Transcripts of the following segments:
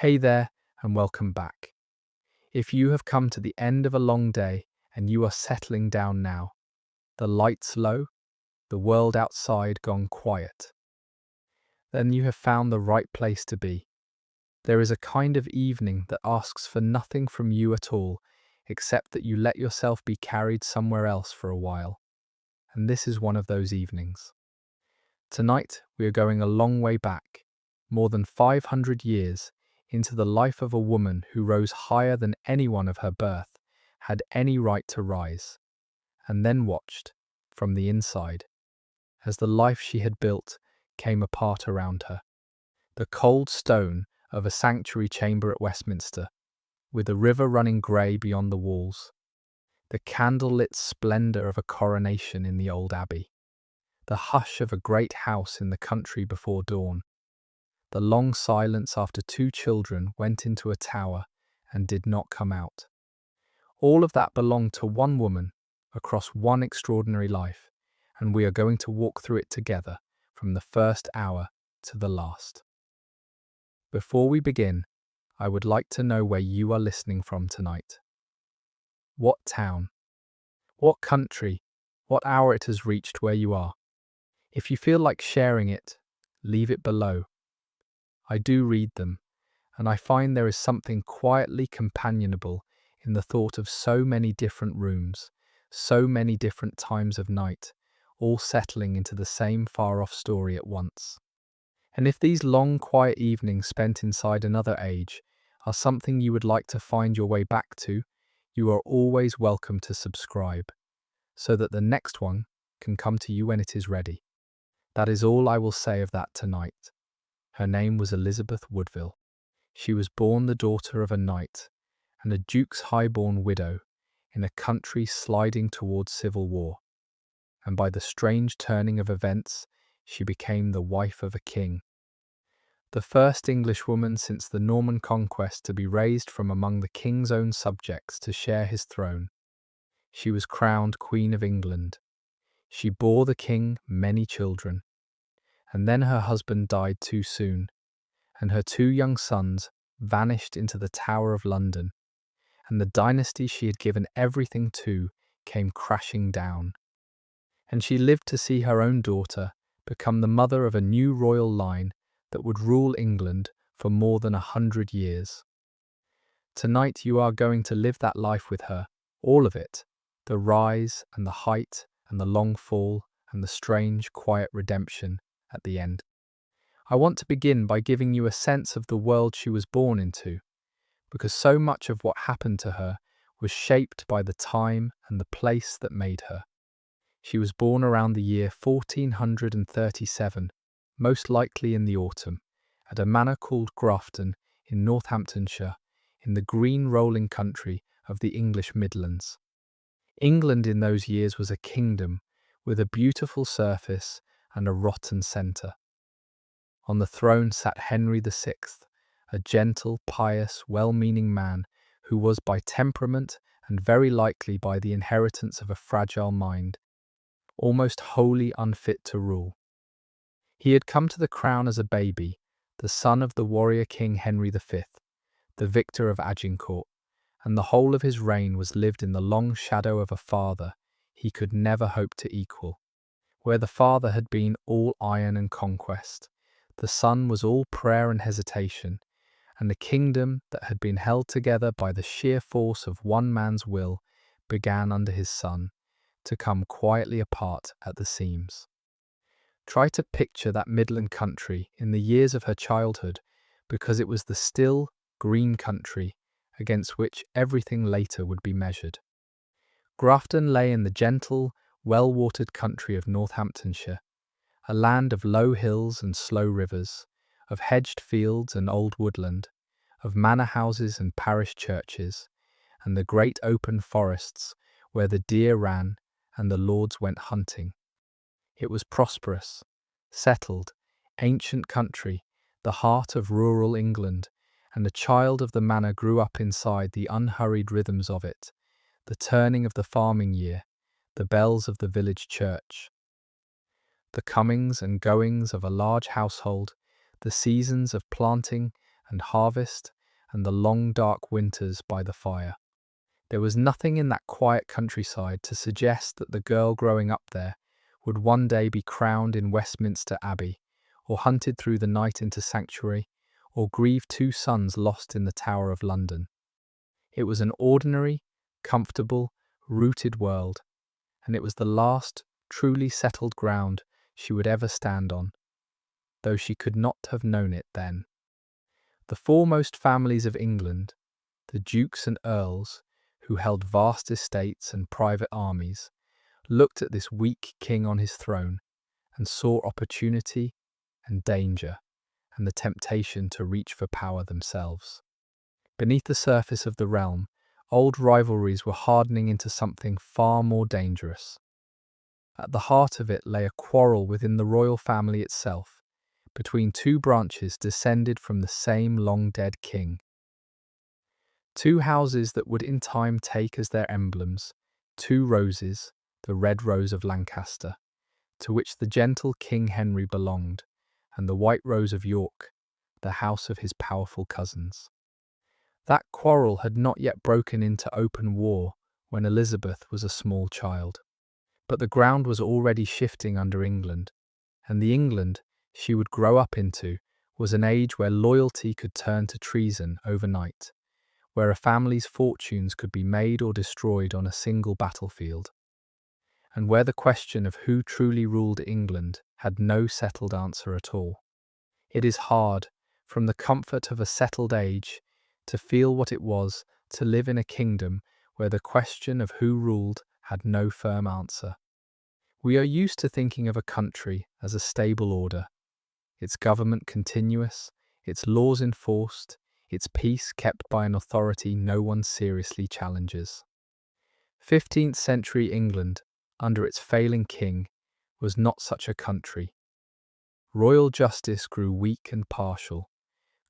Hey there, and welcome back. If you have come to the end of a long day and you are settling down now, the lights low, the world outside gone quiet, then you have found the right place to be. There is a kind of evening that asks for nothing from you at all, except that you let yourself be carried somewhere else for a while. And this is one of those evenings. Tonight, we are going a long way back, more than 500 years, into the life of a woman who rose higher than anyone of her birth had any right to rise, and then watched, from the inside, as the life she had built came apart around her. The cold stone of a sanctuary chamber at Westminster, with the river running grey beyond the walls, the candle-lit splendour of a coronation in the old abbey, the hush of a great house in the country before dawn, the long silence after two children went into a tower and did not come out. All of that belonged to one woman across one extraordinary life, and we are going to walk through it together from the first hour to the last. Before we begin, I would like to know where you are listening from tonight. What town? What country? What hour it has reached where you are? If you feel like sharing it, leave it below. I do read them, and I find there is something quietly companionable in the thought of so many different rooms, so many different times of night, all settling into the same far-off story at once. And if these long, quiet evenings spent inside another age are something you would like to find your way back to, you are always welcome to subscribe, so that the next one can come to you when it is ready. That is all I will say of that tonight. Her name was Elizabeth Woodville. She was born the daughter of a knight and a duke's high-born widow in a country sliding towards civil war, and by the strange turning of events, she became the wife of a king. The first Englishwoman since the Norman Conquest to be raised from among the king's own subjects to share his throne. She was crowned Queen of England. She bore the king many children, and then her husband died too soon, and her two young sons vanished into the Tower of London, and the dynasty she had given everything to came crashing down. And she lived to see her own daughter become the mother of a new royal line that would rule England for more than 100 years. Tonight you are going to live that life with her, all of it, the rise and the height and the long fall and the strange, quiet redemption at the end. I want to begin by giving you a sense of the world she was born into, because so much of what happened to her was shaped by the time and the place that made her. She was born around the year 1437, most likely in the autumn, at a manor called Grafton in Northamptonshire, in the green rolling country of the English Midlands. England in those years was a kingdom with a beautiful surface and a rotten centre. On the throne sat Henry VI, a gentle, pious, well-meaning man who was by temperament and very likely by the inheritance of a fragile mind, almost wholly unfit to rule. He had come to the crown as a baby, the son of the warrior King Henry V, the victor of Agincourt, and the whole of his reign was lived in the long shadow of a father he could never hope to equal. Where the father had been all iron and conquest, the son was all prayer and hesitation, and the kingdom that had been held together by the sheer force of one man's will began under his son to come quietly apart at the seams. Try to picture that Midland country in the years of her childhood, because it was the still, green country against which everything later would be measured. Grafton lay in the gentle, well-watered country of Northamptonshire, a land of low hills and slow rivers, of hedged fields and old woodland, of manor houses and parish churches, and the great open forests where the deer ran and the lords went hunting. It was prosperous, settled, ancient country, the heart of rural England, and a child of the manor grew up inside the unhurried rhythms of it, the turning of the farming year, the bells of the village church, the comings and goings of a large household, the seasons of planting and harvest and the long dark winters by the fire. There was nothing in that quiet countryside to suggest that the girl growing up there would one day be crowned in Westminster Abbey, or hunted through the night into sanctuary, or grieve two sons lost in the Tower of London. It was an ordinary, comfortable, rooted world, and it was the last truly settled ground she would ever stand on, though she could not have known it then. The foremost families of England, the dukes and earls, who held vast estates and private armies, looked at this weak king on his throne and saw opportunity and danger and the temptation to reach for power themselves. Beneath the surface of the realm, old rivalries were hardening into something far more dangerous. At the heart of it lay a quarrel within the royal family itself, between two branches descended from the same long-dead king. Two houses that would in time take as their emblems two roses, the red rose of Lancaster, to which the gentle King Henry belonged, and the white rose of York, the house of his powerful cousins. That quarrel had not yet broken into open war when Elizabeth was a small child. But the ground was already shifting under England, and the England she would grow up into was an age where loyalty could turn to treason overnight, where a family's fortunes could be made or destroyed on a single battlefield, and where the question of who truly ruled England had no settled answer at all. It is hard, from the comfort of a settled age, to feel what it was to live in a kingdom where the question of who ruled had no firm answer. We are used to thinking of a country as a stable order, its government continuous, its laws enforced, its peace kept by an authority no one seriously challenges. 15th century England, under its failing king, was not such a country. Royal justice grew weak and partial.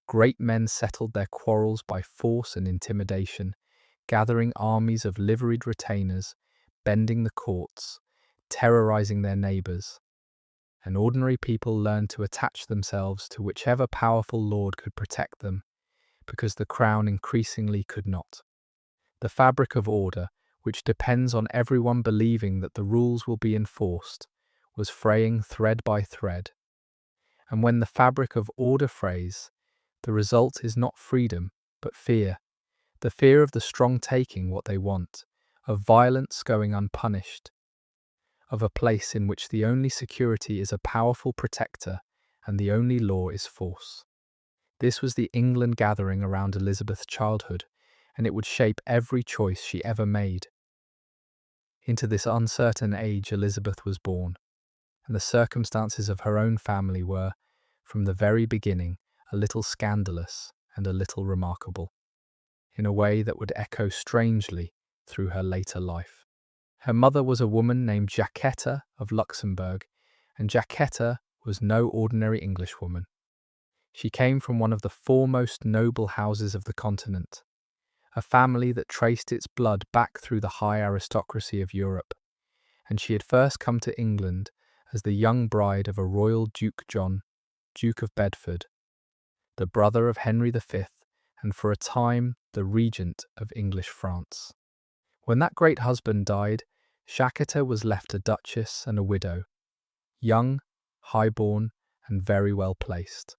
Great men settled their quarrels by force and intimidation, gathering armies of liveried retainers, bending the courts, terrorizing their neighbours. And ordinary people learned to attach themselves to whichever powerful lord could protect them, because the crown increasingly could not. The fabric of order, which depends on everyone believing that the rules will be enforced, was fraying thread by thread. And when the fabric of order frays, the result is not freedom, but fear. The fear of the strong taking what they want, of violence going unpunished, of a place in which the only security is a powerful protector and the only law is force. This was the England gathering around Elizabeth's childhood, and it would shape every choice she ever made. Into this uncertain age Elizabeth was born, and the circumstances of her own family were, from the very beginning, a little scandalous and a little remarkable, in a way that would echo strangely through her later life. Her mother was a woman named Jacquetta of Luxembourg, and Jacquetta was no ordinary Englishwoman. She came from one of the foremost noble houses of the continent, a family that traced its blood back through the high aristocracy of Europe, and she had first come to England as the young bride of a royal Duke John, Duke of Bedford, the brother of Henry V, and for a time the regent of English France. When that great husband died, Jacquetta was left a duchess and a widow, young, high-born, and very well placed.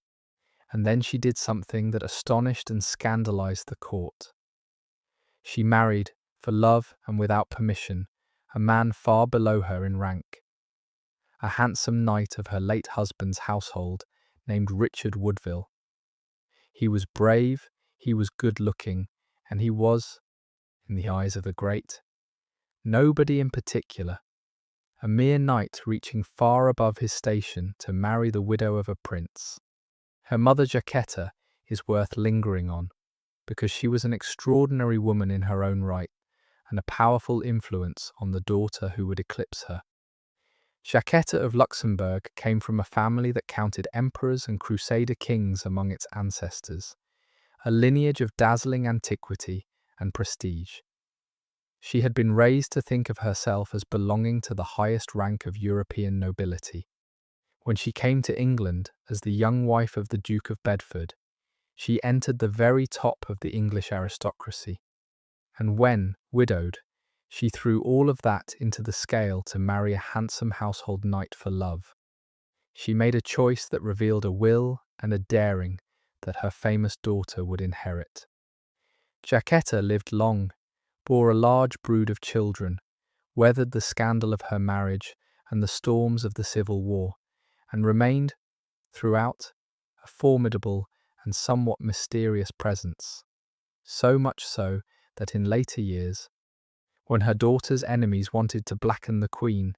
And then she did something that astonished and scandalized the court. She married, for love and without permission, a man far below her in rank, a handsome knight of her late husband's household named Richard Woodville. He was brave, he was good-looking, and he was, in the eyes of the great, nobody in particular, a mere knight reaching far above his station to marry the widow of a prince. Her mother Jacquetta is worth lingering on, because she was an extraordinary woman in her own right, and a powerful influence on the daughter who would eclipse her. Jacquetta of Luxembourg came from a family that counted emperors and crusader kings among its ancestors, a lineage of dazzling antiquity and prestige. She had been raised to think of herself as belonging to the highest rank of European nobility. When she came to England as the young wife of the Duke of Bedford, She entered the very top of the English aristocracy, and when, widowed, she threw all of that into the scale to marry a handsome household knight for love. She made a choice that revealed a will and a daring that her famous daughter would inherit. Jacquetta lived long, bore a large brood of children, weathered the scandal of her marriage and the storms of the Civil War, and remained, throughout, a formidable and somewhat mysterious presence. So much so that in later years, when her daughter's enemies wanted to blacken the Queen,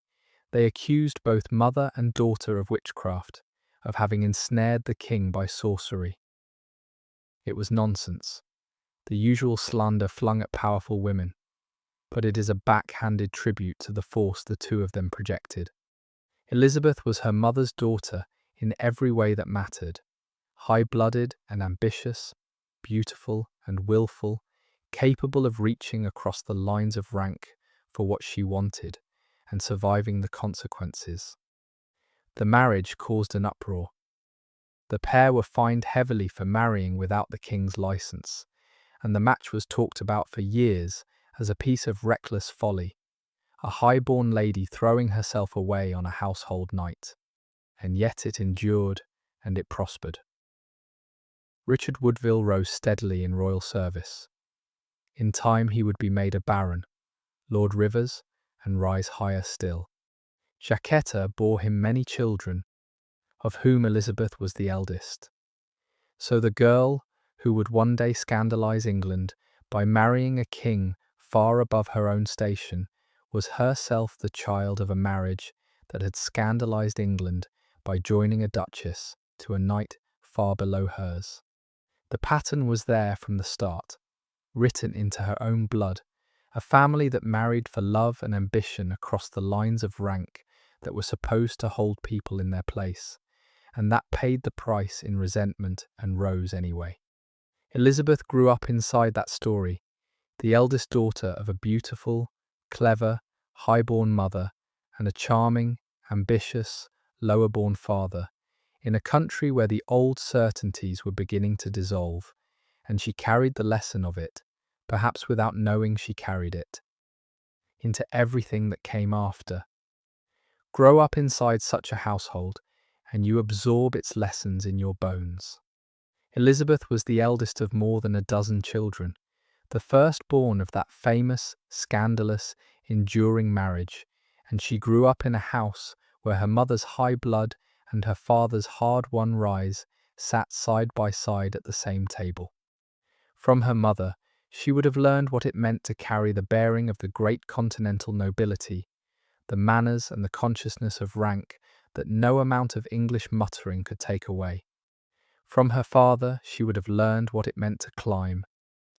they accused both mother and daughter of witchcraft, of having ensnared the king by sorcery. It was nonsense, the usual slander flung at powerful women, but it is a backhanded tribute to the force the two of them projected. Elizabeth was her mother's daughter in every way that mattered, high-blooded and ambitious, beautiful and willful, capable of reaching across the lines of rank for what she wanted and surviving the consequences. The marriage caused an uproar. The pair were fined heavily for marrying without the king's license, and the match was talked about for years as a piece of reckless folly, a high-born lady throwing herself away on a household knight. And yet it endured, and it prospered. Richard Woodville rose steadily in royal service. In time he would be made a baron, Lord Rivers, and rise higher still. Jacquetta bore him many children, of whom Elizabeth was the eldest. So the girl, who would one day scandalize England by marrying a king far above her own station, was herself the child of a marriage that had scandalized England by joining a duchess to a knight far below hers. The pattern was there from the start, written into her own blood, a family that married for love and ambition across the lines of rank that were supposed to hold people in their place, and that paid the price in resentment and rose anyway. Elizabeth grew up inside that story, the eldest daughter of a beautiful, clever, high-born mother and a charming, ambitious, lower-born father, in a country where the old certainties were beginning to dissolve, and she carried the lesson of it, perhaps without knowing she carried it, into everything that came after. Grow up inside such a household, and you absorb its lessons in your bones. Elizabeth was the eldest of more than a dozen children, the firstborn of that famous, scandalous, enduring marriage, and she grew up in a house where her mother's high blood and her father's hard-won rise sat side by side at the same table. From her mother, she would have learned what it meant to carry the bearing of the great continental nobility, the manners and the consciousness of rank that no amount of English muttering could take away. From her father, she would have learned what it meant to climb,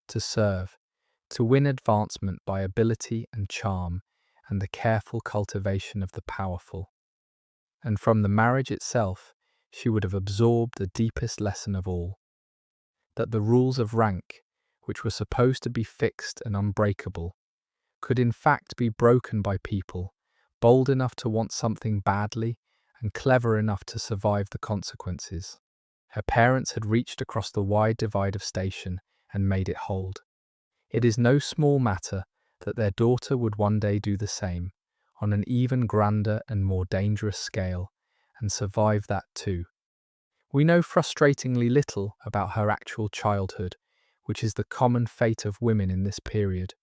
to serve, to win advancement by ability and charm and the careful cultivation of the powerful. And from the marriage itself, she would have absorbed the deepest lesson of all, that the rules of rank, which were supposed to be fixed and unbreakable, could in fact be broken by people bold enough to want something badly and clever enough to survive the consequences. Her parents had reached across the wide divide of station and made it hold. It is no small matter that their daughter would one day do the same, on an even grander and more dangerous scale, and survive that too. We know frustratingly little about her actual childhood, which is the common fate of women in this period,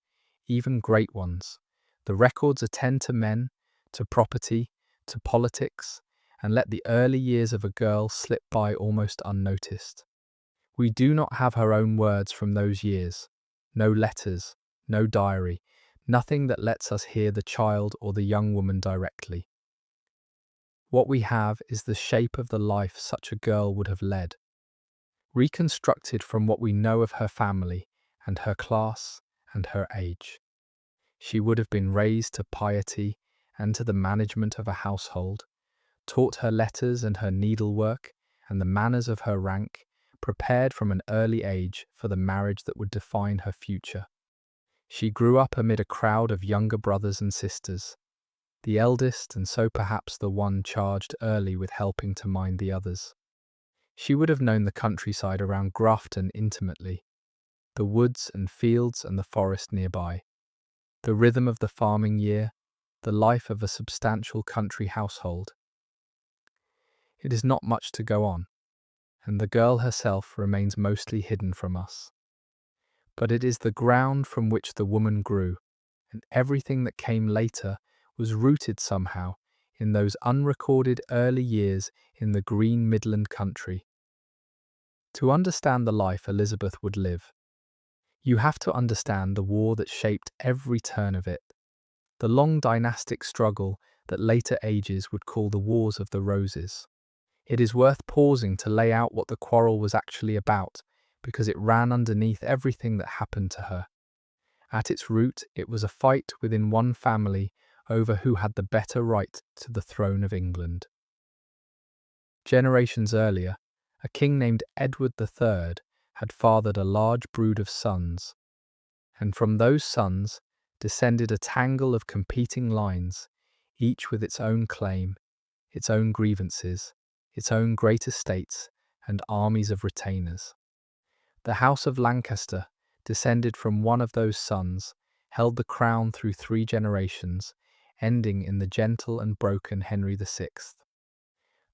even great ones. The records attend to men, to property, to politics, and let the early years of a girl slip by almost unnoticed. We do not have her own words from those years, no letters, no diary, nothing that lets us hear the child or the young woman directly. What we have is the shape of the life such a girl would have led, reconstructed from what we know of her family and her class and her age. She would have been raised to piety and to the management of a household, taught her letters and her needlework and the manners of her rank, prepared from an early age for the marriage that would define her future. She grew up amid a crowd of younger brothers and sisters, the eldest and so perhaps the one charged early with helping to mind the others. She would have known the countryside around Grafton intimately, the woods and fields and the forest nearby, the rhythm of the farming year, the life of a substantial country household. It is not much to go on, and the girl herself remains mostly hidden from us. But it is the ground from which the woman grew, and everything that came later was rooted somehow in those unrecorded early years in the green Midland country. To understand the life Elizabeth would live, you have to understand the war that shaped every turn of it, the long dynastic struggle that later ages would call the Wars of the Roses. It is worth pausing to lay out what the quarrel was actually about, because it ran underneath everything that happened to her. At its root, it was a fight within one family over who had the better right to the throne of England. Generations earlier, a king named Edward III had fathered a large brood of sons, and from those sons descended a tangle of competing lines, each with its own claim, its own grievances, its own great estates and armies of retainers. The House of Lancaster, descended from one of those sons, held the crown through 3 generations, ending in the gentle and broken Henry VI.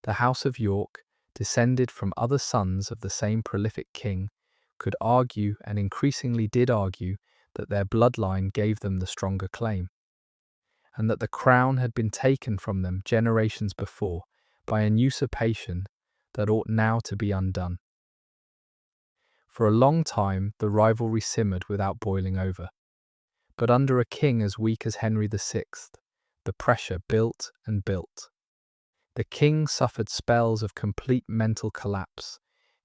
The House of York, descended from other sons of the same prolific king, could argue and increasingly did argue that their bloodline gave them the stronger claim, and that the crown had been taken from them generations before by an usurpation that ought now to be undone. For a long time, the rivalry simmered without boiling over. But under a king as weak as Henry VI, the pressure built and built. The king suffered spells of complete mental collapse,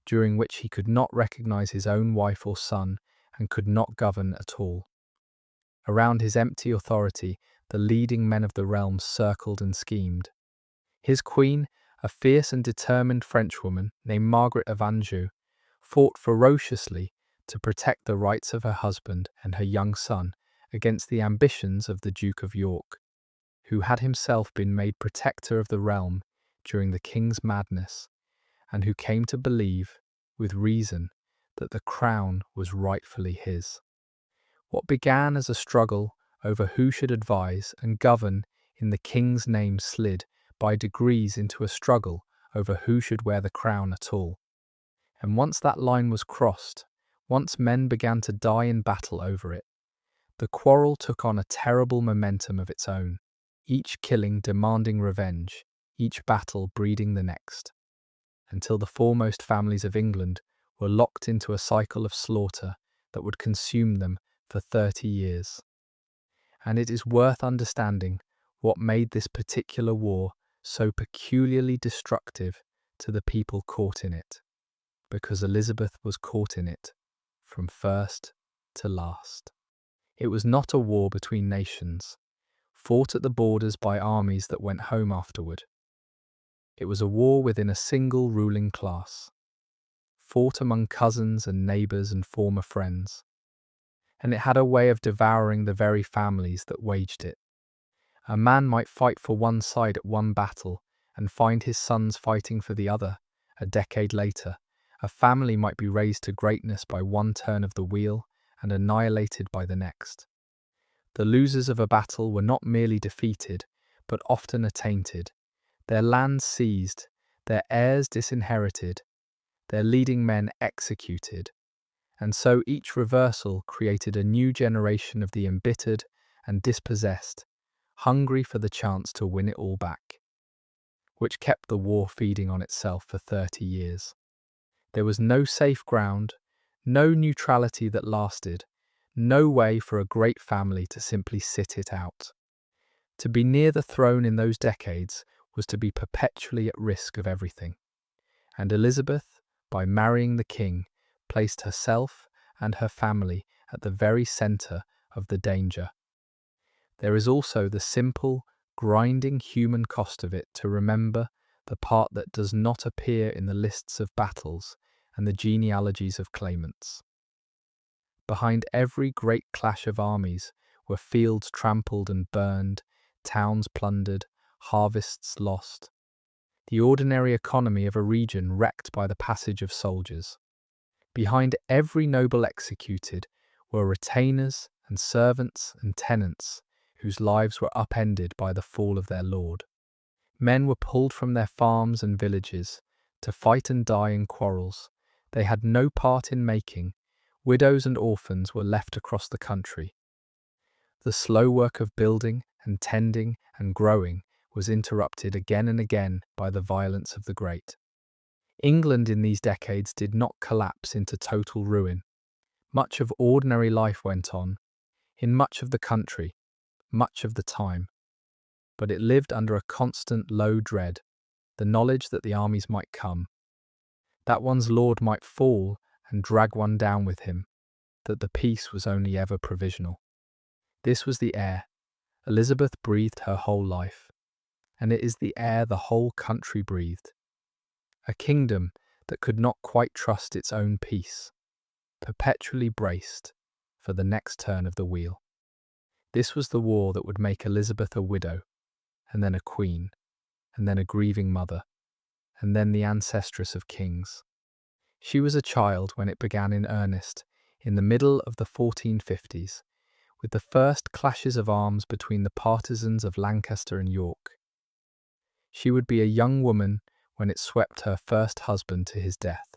during which he could not recognize his own wife or son and could not govern at all. Around his empty authority, the leading men of the realm circled and schemed. His queen, a fierce and determined Frenchwoman named Margaret of Anjou, fought ferociously to protect the rights of her husband and her young son against the ambitions of the Duke of York, who had himself been made protector of the realm during the king's madness, and who came to believe, with reason, that the crown was rightfully his. What began as a struggle over who should advise and govern in the king's name slid by degrees into a struggle over who should wear the crown at all. And once that line was crossed, once men began to die in battle over it, the quarrel took on a terrible momentum of its own, each killing demanding revenge, each battle breeding the next, until the foremost families of England were locked into a cycle of slaughter that would consume them for 30 years. And it is worth understanding what made this particular war so peculiarly destructive to the people caught in it, because Elizabeth was caught in it from first to last. It was not a war between nations, fought at the borders by armies that went home afterward. It was a war within a single ruling class, fought among cousins and neighbours and former friends, and it had a way of devouring the very families that waged it. A man might fight for one side at one battle and find his sons fighting for the other a decade later. A family might be raised to greatness by one turn of the wheel and annihilated by the next. The losers of a battle were not merely defeated, but often attainted, their lands seized, their heirs disinherited, their leading men executed, and so each reversal created a new generation of the embittered and dispossessed, hungry for the chance to win it all back, which kept the war feeding on itself for 30 years. There was no safe ground, no neutrality that lasted, no way for a great family to simply sit it out. To be near the throne in those decades was to be perpetually at risk of everything. And Elizabeth, by marrying the king, placed herself and her family at the very centre of the danger. There is also the simple, grinding human cost of it to remember, the part that does not appear in the lists of battles and the genealogies of claimants. Behind every great clash of armies were fields trampled and burned, towns plundered, harvests lost. the ordinary economy of a region wrecked by the passage of soldiers. Behind every noble executed were retainers and servants and tenants whose lives were upended by the fall of their lord. Men were pulled from their farms and villages to fight and die in quarrels they had no part in making. Widows and orphans were left across the country. The slow work of building and tending and growing was interrupted again and again by the violence of the great. England in these decades did not collapse into total ruin. Much of ordinary life went on, in much of the country, much of the time. But it lived under a constant low dread, the knowledge that the armies might come, that one's lord might fall and drag one down with him, that the peace was only ever provisional. This was the air Elizabeth breathed her whole life, and it is the air the whole country breathed. A kingdom that could not quite trust its own peace, perpetually braced for the next turn of the wheel. This was the war that would make Elizabeth a widow, and then a queen, and then a grieving mother, and then the ancestress of kings. She was a child when it began in earnest, in the middle of the 1450s, with the first clashes of arms between the partisans of Lancaster and York. She would be a young woman when it swept her first husband to his death.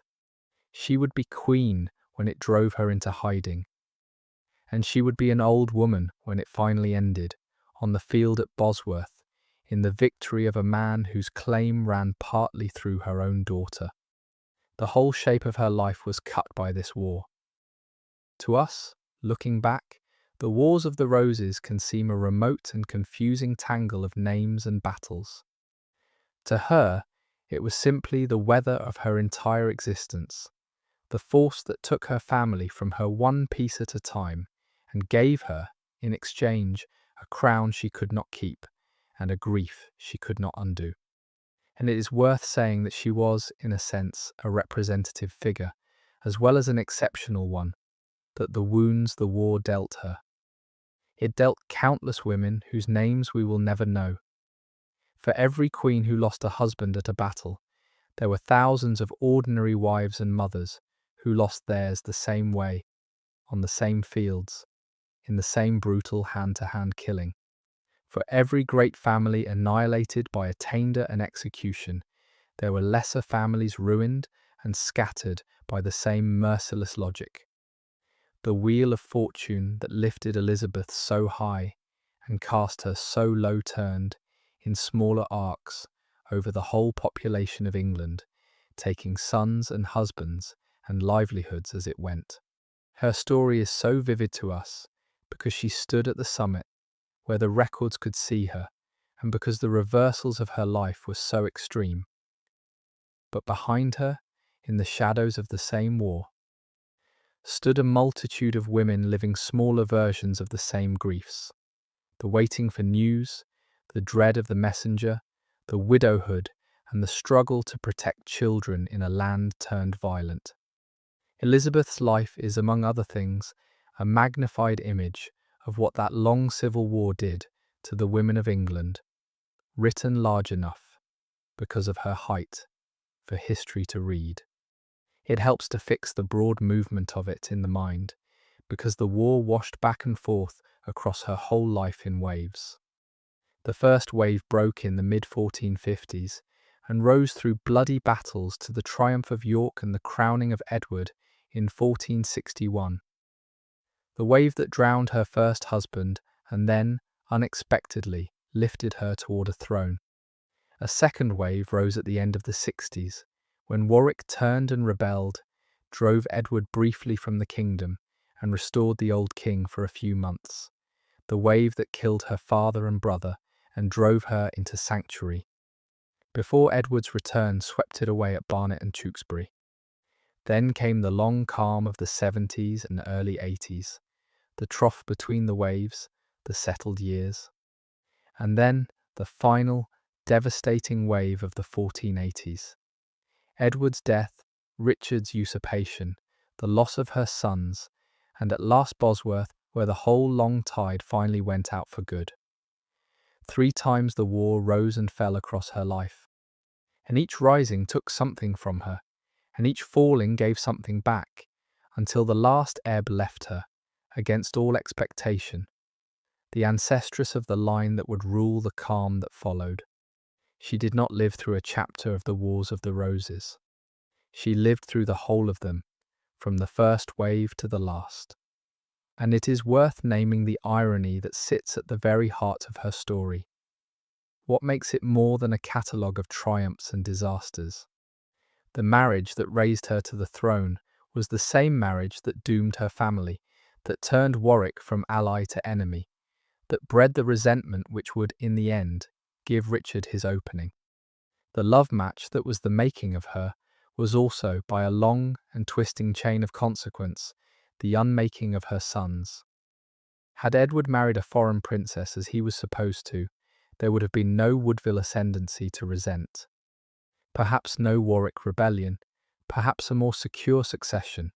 She would be queen when it drove her into hiding. And she would be an old woman when it finally ended, on the field at Bosworth, in the victory of a man whose claim ran partly through her own daughter. The whole shape of her life was cut by this war. To us, looking back, the Wars of the Roses can seem a remote and confusing tangle of names and battles. To her, it was simply the weather of her entire existence, the force that took her family from her one piece at a time and gave her, in exchange, a crown she could not keep and a grief she could not undo. And it is worth saying that she was, in a sense, a representative figure, as well as an exceptional one, that the wounds the war dealt her. It dealt countless women whose names we will never know. For every queen who lost a husband at a battle, there were thousands of ordinary wives and mothers who lost theirs the same way, on the same fields, in the same brutal hand-to-hand killing. For every great family annihilated by attainder and execution, there were lesser families ruined and scattered by the same merciless logic. The wheel of fortune that lifted Elizabeth so high and cast her so low turned, in smaller arcs, over the whole population of England, taking sons and husbands and livelihoods as it went. Her story is so vivid to us because she stood at the summit, where the records could see her, and because the reversals of her life were so extreme. But behind her, in the shadows of the same war, stood a multitude of women living smaller versions of the same griefs. The waiting for news, the dread of the messenger, the widowhood, and the struggle to protect children in a land turned violent. Elizabeth's life is, among other things, a magnified image of what that long civil war did to the women of England, written large enough, because of her height, for history to read. It helps to fix the broad movement of it in the mind, because the war washed back and forth across her whole life in waves. The first wave broke in the mid-1450s and rose through bloody battles to the triumph of York and the crowning of Edward in 1461. The wave that drowned her first husband and then, unexpectedly, lifted her toward a throne. A second wave rose at the end of the 60s, when Warwick turned and rebelled, drove Edward briefly from the kingdom, and restored the old king for a few months. The wave that killed her father and brother and drove her into sanctuary, before Edward's return swept it away at Barnet and Tewkesbury. Then came the long calm of the 70s and early 80s, the trough between the waves, the settled years. And then the final, devastating wave of the 1480s. Edward's death, Richard's usurpation, the loss of her sons, and at last Bosworth, where the whole long tide finally went out for good. 3 times the war rose and fell across her life. and each rising took something from her, and each falling gave something back, until the last ebb left her, against all expectation, the ancestress of the line that would rule the calm that followed. She did not live through a chapter of the Wars of the Roses. She lived through the whole of them, from the first wave to the last. And it is worth naming the irony that sits at the very heart of her story. What makes it more than a catalogue of triumphs and disasters? The marriage that raised her to the throne was the same marriage that doomed her family, that turned Warwick from ally to enemy, that bred the resentment which would, in the end, give Richard his opening. The love match that was the making of her was also, by a long and twisting chain of consequence, the unmaking of her sons. Had Edward married a foreign princess as he was supposed to, there would have been no Woodville ascendancy to resent. Perhaps no Warwick rebellion, perhaps a more secure succession.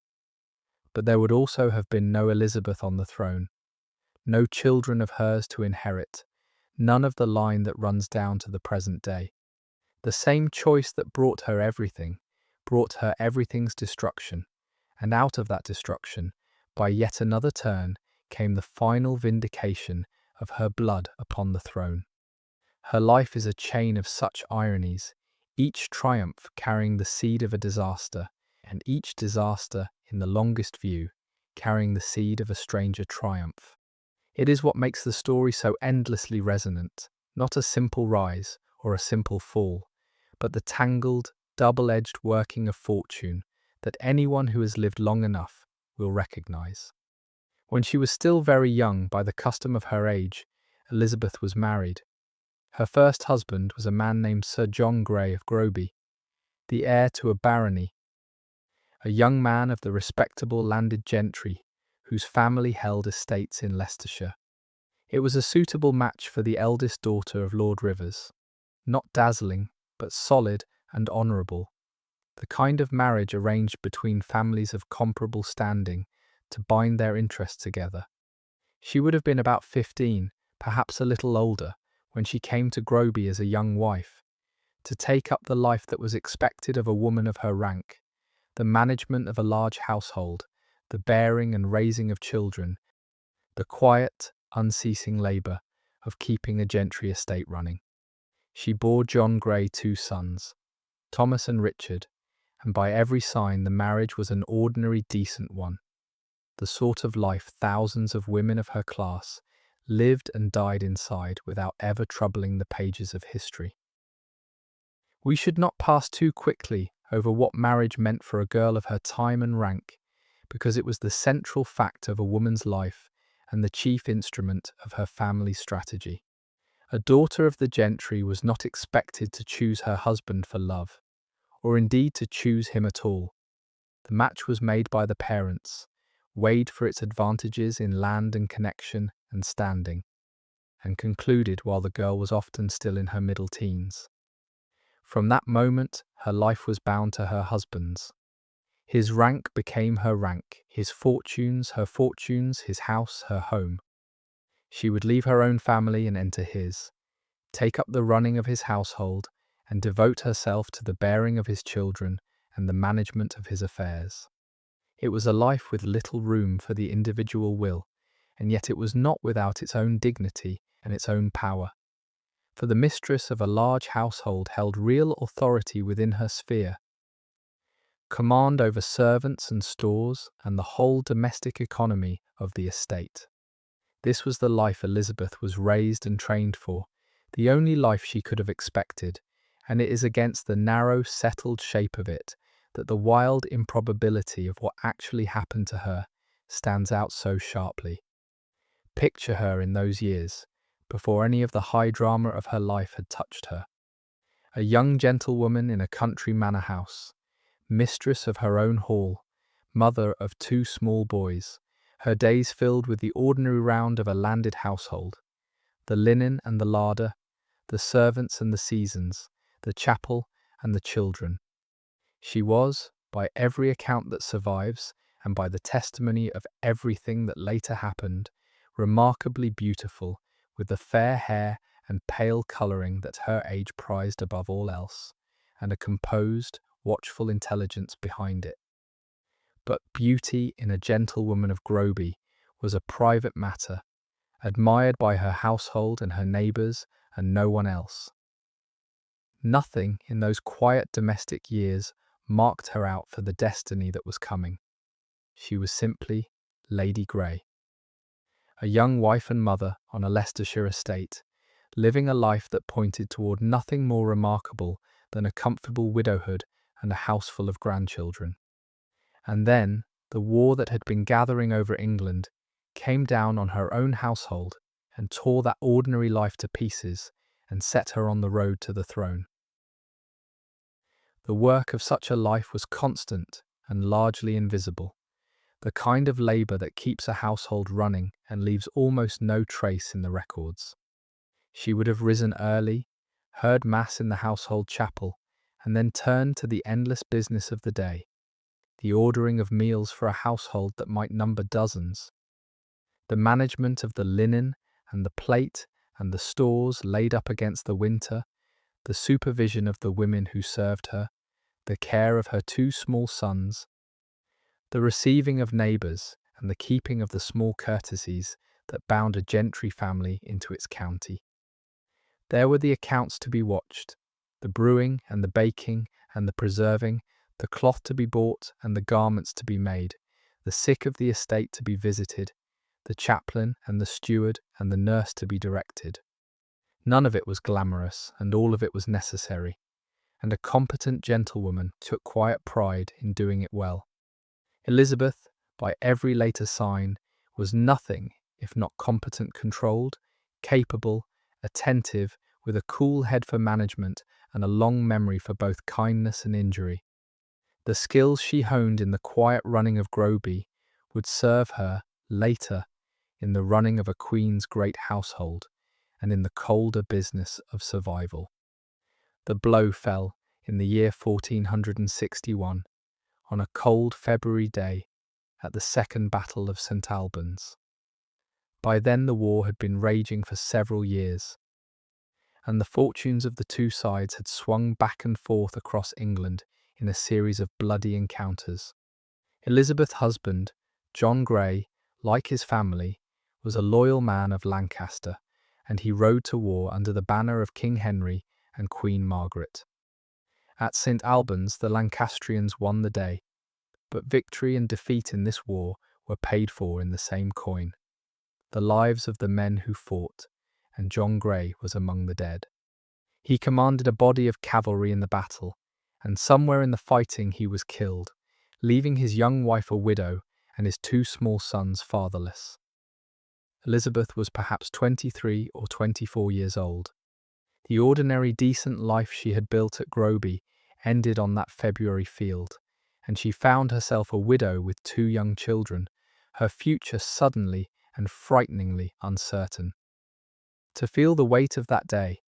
But there would also have been no Elizabeth on the throne, no children of hers to inherit, none of the line that runs down to the present day. The same choice that brought her everything's destruction, and out of that destruction, by yet another turn, came the final vindication of her blood upon the throne. Her life is a chain of such ironies, each triumph carrying the seed of a disaster, and each disaster, in the longest view, carrying the seed of a stranger triumph. It is what makes the story so endlessly resonant, not a simple rise or a simple fall, but the tangled, double-edged working of fortune that anyone who has lived long enough will recognize. When she was still very young by the custom of her age, Elizabeth was married. Her first husband was a man named Sir John Grey of Groby, the heir to a barony, a young man of the respectable landed gentry whose family held estates in Leicestershire. It was a suitable match for the eldest daughter of Lord Rivers, not dazzling, but solid and honourable, the kind of marriage arranged between families of comparable standing to bind their interests together. She would have been about 15, perhaps a little older, when she came to Groby as a young wife, to take up the life that was expected of a woman of her rank, the management of a large household, the bearing and raising of children, the quiet, unceasing labour of keeping a gentry estate running. She bore John Grey 2 sons, Thomas and Richard, and by every sign the marriage was an ordinary, decent one, the sort of life thousands of women of her class lived and died inside without ever troubling the pages of history. We should not pass too quickly over what marriage meant for a girl of her time and rank, because it was the central fact of a woman's life and the chief instrument of her family's strategy. A daughter of the gentry was not expected to choose her husband for love, or indeed to choose him at all. The match was made by the parents, weighed for its advantages in land and connection and standing, and concluded while the girl was often still in her middle teens. From that moment, her life was bound to her husband's. His rank became her rank, his fortunes, her fortunes, his house, her home. She would leave her own family and enter his, take up the running of his household, and devote herself to the bearing of his children and the management of his affairs. It was a life with little room for the individual will, and yet it was not without its own dignity and its own power. For the mistress of a large household held real authority within her sphere, command over servants and stores, and the whole domestic economy of the estate. This was the life Elizabeth was raised and trained for, the only life she could have expected, and it is against the narrow, settled shape of it that the wild improbability of what actually happened to her stands out so sharply. Picture her in those years, before any of the high drama of her life had touched her. A young gentlewoman in a country manor house, mistress of her own hall, mother of 2 small boys, her days filled with the ordinary round of a landed household, the linen and the larder, the servants and the seasons, the chapel and the children. She was, by every account that survives, and by the testimony of everything that later happened, remarkably beautiful, with the fair hair and pale colouring that her age prized above all else, and a composed, watchful intelligence behind it. But beauty in a gentlewoman of Groby was a private matter, admired by her household and her neighbours and no one else. Nothing in those quiet domestic years marked her out for the destiny that was coming. She was simply Lady Grey, a young wife and mother on a Leicestershire estate, living a life that pointed toward nothing more remarkable than a comfortable widowhood and a house full of grandchildren. And then, the war that had been gathering over England came down on her own household and tore that ordinary life to pieces and set her on the road to the throne. The work of such a life was constant and largely invisible, the kind of labour that keeps a household running and leaves almost no trace in the records. She would have risen early, heard Mass in the household chapel, and then turned to the endless business of the day, the ordering of meals for a household that might number dozens, the management of the linen and the plate and the stores laid up against the winter, the supervision of the women who served her, the care of her two small sons, the receiving of neighbours and the keeping of the small courtesies that bound a gentry family into its county. There were the accounts to be watched, the brewing and the baking and the preserving, the cloth to be bought and the garments to be made, the sick of the estate to be visited, the chaplain and the steward and the nurse to be directed. None of it was glamorous, and all of it was necessary, and a competent gentlewoman took quiet pride in doing it well. Elizabeth, by every later sign, was nothing if not competent, controlled, capable, attentive, with a cool head for management and a long memory for both kindness and injury. The skills she honed in the quiet running of Groby would serve her, later, in the running of a queen's great household and in the colder business of survival. The blow fell in the year 1461, on a cold February day, at the Second Battle of St. Albans. By then the war had been raging for several years, and the fortunes of the two sides had swung back and forth across England in a series of bloody encounters. Elizabeth's husband, John Grey, like his family, was a loyal man of Lancaster, and he rode to war under the banner of King Henry and Queen Margaret. At St. Albans the Lancastrians won the day, but victory and defeat in this war were paid for in the same coin, the lives of the men who fought, and John Grey was among the dead. He commanded a body of cavalry in the battle, and somewhere in the fighting he was killed, leaving his young wife a widow and his two small sons fatherless. Elizabeth was perhaps 23 or 24 years old. The ordinary decent life she had built at Groby ended on that February field, and she found herself a widow with two young children, her future suddenly and frighteningly uncertain. To feel the weight of that day,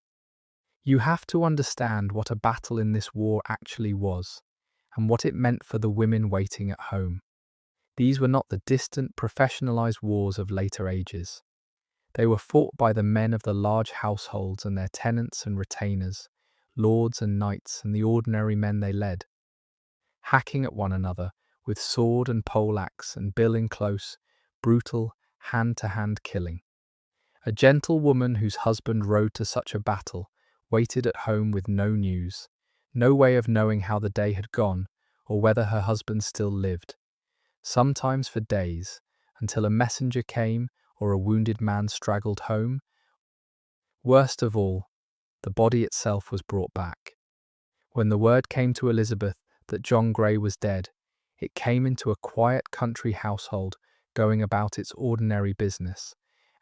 you have to understand what a battle in this war actually was, and what it meant for the women waiting at home. These were not the distant, professionalized wars of later ages. They were fought by the men of the large households and their tenants and retainers, lords and knights and the ordinary men they led, hacking at one another with sword and poleaxe and bill in close, brutal, hand-to-hand killing. A gentle woman whose husband rode to such a battle waited at home with no news, no way of knowing how the day had gone or whether her husband still lived, sometimes for days, until a messenger came or a wounded man straggled home. Worst of all, the body itself was brought back. When the word came to Elizabeth that John Grey was dead, it came into a quiet country household going about its ordinary business,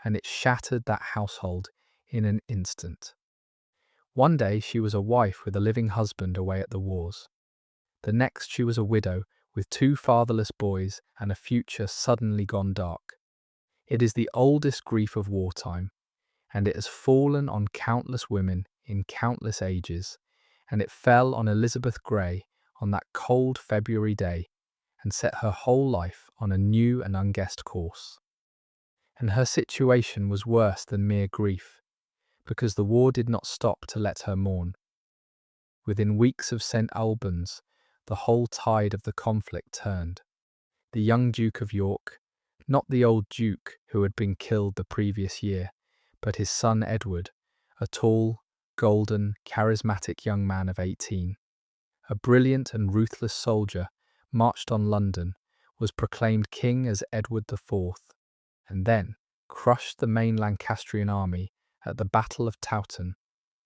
and it shattered that household in an instant. One day she was a wife with a living husband away at the wars. The next she was a widow with two fatherless boys and a future suddenly gone dark. It is the oldest grief of wartime, and it has fallen on countless women in countless ages, and it fell on Elizabeth Grey on that cold February day and set her whole life on a new and unguessed course. And her situation was worse than mere grief, because the war did not stop to let her mourn. Within weeks of St. Albans, the whole tide of the conflict turned. The young Duke of York, not the old Duke who had been killed the previous year, but his son Edward, a tall, golden, charismatic young man of 18, a brilliant and ruthless soldier, marched on London, was proclaimed king as Edward IV, and then crushed the main Lancastrian army at the Battle of Towton,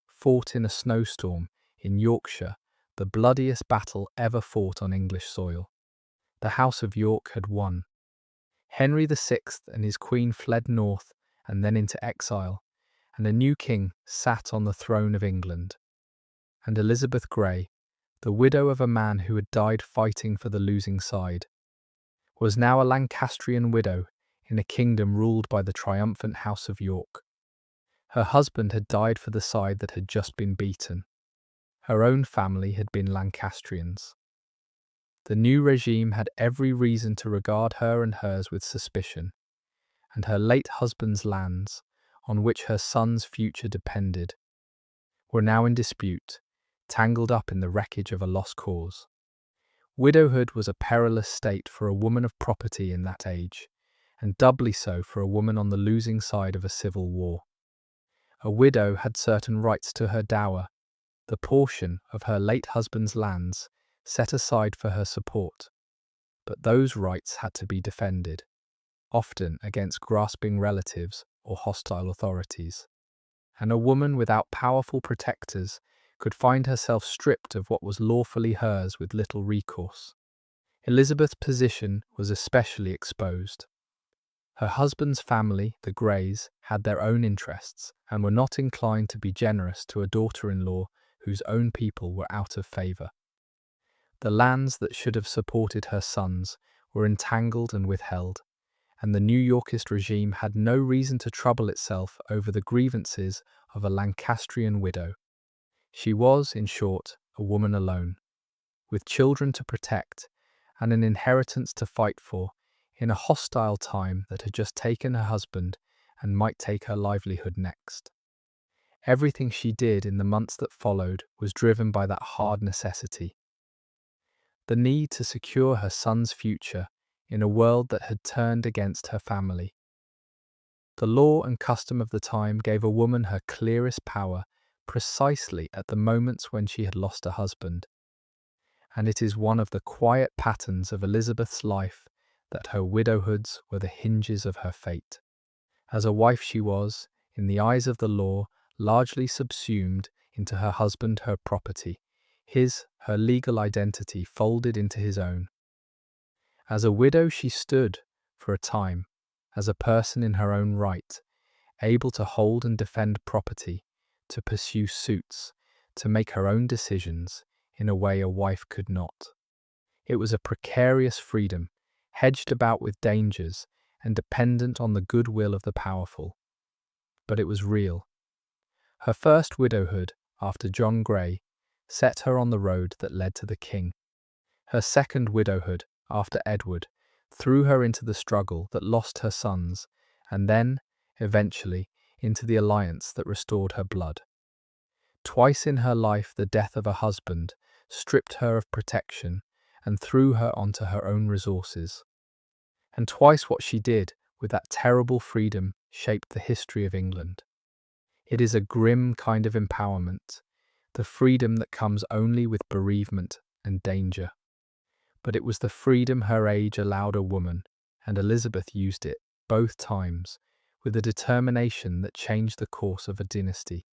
fought in a snowstorm in Yorkshire, the bloodiest battle ever fought on English soil. The House of York had won. Henry VI and his queen fled north and then into exile, and a new king sat on the throne of England. And Elizabeth Grey, the widow of a man who had died fighting for the losing side, was now a Lancastrian widow in a kingdom ruled by the triumphant House of York. Her husband had died for the side that had just been beaten. Her own family had been Lancastrians. The new regime had every reason to regard her and hers with suspicion, and her late husband's lands, on which her son's future depended, were now in dispute, tangled up in the wreckage of a lost cause. Widowhood was a perilous state for a woman of property in that age, and doubly so for a woman on the losing side of a civil war. A widow had certain rights to her dower, the portion of her late husband's lands set aside for her support, but those rights had to be defended, often against grasping relatives or hostile authorities. And a woman without powerful protectors could find herself stripped of what was lawfully hers with little recourse. Elizabeth's position was especially exposed. Her husband's family, the Greys, had their own interests and were not inclined to be generous to a daughter-in-law whose own people were out of favour. The lands that should have supported her sons were entangled and withheld, and the New Yorkist regime had no reason to trouble itself over the grievances of a Lancastrian widow. She was, in short, a woman alone, with children to protect and an inheritance to fight for, in a hostile time that had just taken her husband and might take her livelihood next. Everything she did in the months that followed was driven by that hard necessity. The need to secure her son's future in a world that had turned against her family. The law and custom of the time gave a woman her clearest power precisely at the moments when she had lost a husband. And it is one of the quiet patterns of Elizabeth's life that her widowhoods were the hinges of her fate. As a wife she was, in the eyes of the law, largely subsumed into her husband, her property, her legal identity folded into his own. As a widow she stood, for a time, as a person in her own right, able to hold and defend property, to pursue suits, to make her own decisions in a way a wife could not. It was a precarious freedom, hedged about with dangers and dependent on the goodwill of the powerful. But it was real. Her first widowhood, after John Grey, set her on the road that led to the king. Her second widowhood, after Edward, threw her into the struggle that lost her sons, and then, eventually, into the alliance that restored her blood. Twice in her life the death of a husband stripped her of protection and threw her onto her own resources. And twice what she did with that terrible freedom shaped the history of England. It is a grim kind of empowerment, the freedom that comes only with bereavement and danger. But it was the freedom her age allowed a woman, and Elizabeth used it, both times, with a determination that changed the course of a dynasty.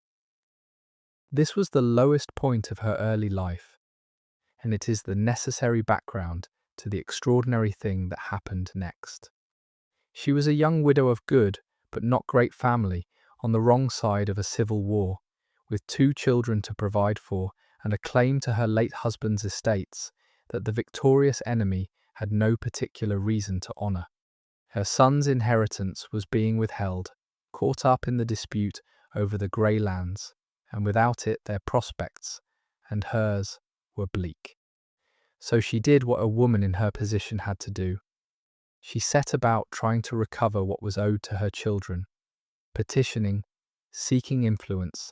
This was the lowest point of her early life, and it is the necessary background to the extraordinary thing that happened next. She was a young widow of good, but not great family, on the wrong side of a civil war, with 2 children to provide for and a claim to her late husband's estates that the victorious enemy had no particular reason to honour. Her son's inheritance was being withheld, caught up in the dispute over the Grey lands, and without it their prospects, and hers, were bleak. So she did what a woman in her position had to do. She set about trying to recover what was owed to her children, petitioning, seeking influence,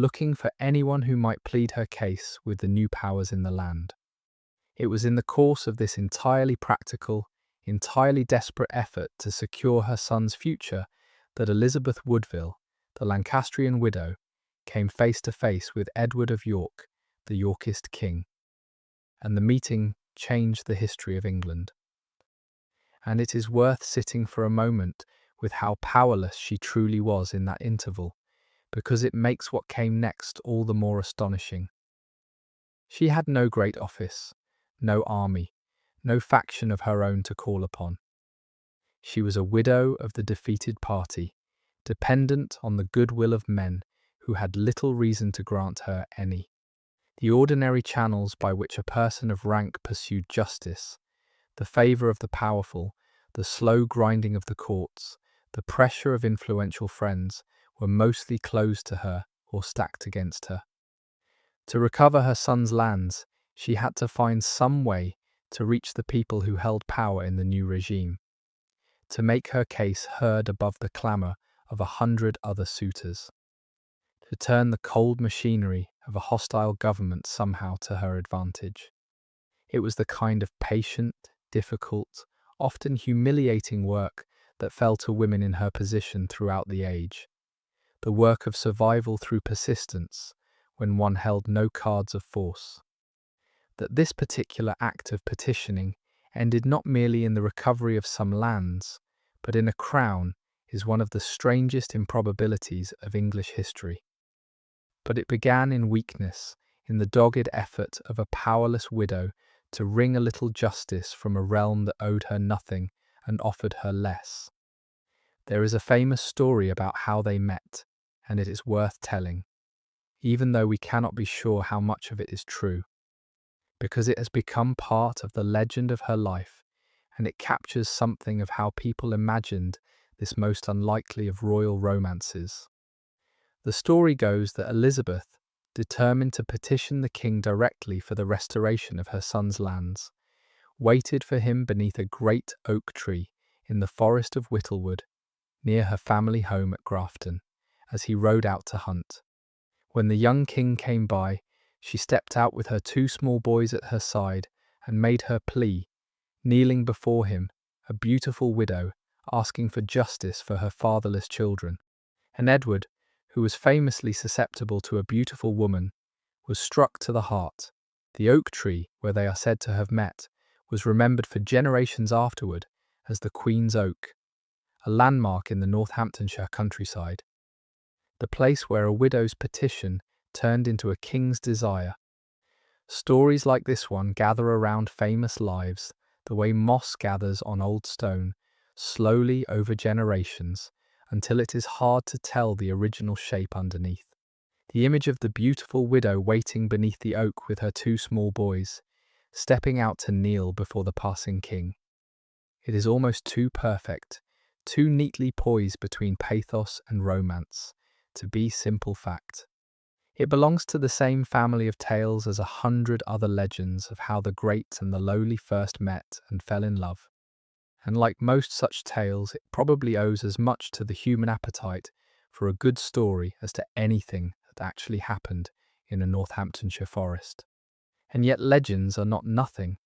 looking for anyone who might plead her case with the new powers in the land. It was in the course of this entirely practical, entirely desperate effort to secure her son's future that Elizabeth Woodville, the Lancastrian widow, came face to face with Edward of York, the Yorkist king. And the meeting changed the history of England. And it is worth sitting for a moment with how powerless she truly was in that interval, because it makes what came next all the more astonishing. She had no great office, no army, no faction of her own to call upon. She was a widow of the defeated party, dependent on the goodwill of men who had little reason to grant her any. The ordinary channels by which a person of rank pursued justice, the favour of the powerful, the slow grinding of the courts, the pressure of influential friends, were mostly closed to her or stacked against her. To recover her son's lands, she had to find some way to reach the people who held power in the new regime, to make her case heard above the clamour of 100 other suitors, to turn the cold machinery of a hostile government somehow to her advantage. It was the kind of patient, difficult, often humiliating work that fell to women in her position throughout the age, the work of survival through persistence when one held no cards of force. That this particular act of petitioning ended not merely in the recovery of some lands, but in a crown, is one of the strangest improbabilities of English history. But it began in weakness, in the dogged effort of a powerless widow to wring a little justice from a realm that owed her nothing and offered her less. There is a famous story about how they met, and it is worth telling, even though we cannot be sure how much of it is true, because it has become part of the legend of her life, and it captures something of how people imagined this most unlikely of royal romances. The story goes that Elizabeth, determined to petition the king directly for the restoration of her son's lands, waited for him beneath a great oak tree in the forest of Whittlewood, near her family home at Grafton, as he rode out to hunt. When the young king came by, she stepped out with her 2 small boys at her side and made her plea, kneeling before him, a beautiful widow, asking for justice for her fatherless children. And Edward, who was famously susceptible to a beautiful woman, was struck to the heart. The oak tree, where they are said to have met, was remembered for generations afterward as the Queen's Oak, a landmark in the Northamptonshire countryside, the place where a widow's petition turned into a king's desire. Stories like this one gather around famous lives, the way moss gathers on old stone, slowly over generations, until it is hard to tell the original shape underneath. The image of the beautiful widow waiting beneath the oak with her 2 small boys, stepping out to kneel before the passing king. It is almost too perfect, too neatly poised between pathos and romance, to be simple fact. It belongs to the same family of tales as 100 other legends of how the great and the lowly first met and fell in love. And like most such tales, it probably owes as much to the human appetite for a good story as to anything that actually happened in a Northamptonshire forest. And yet legends are not nothing.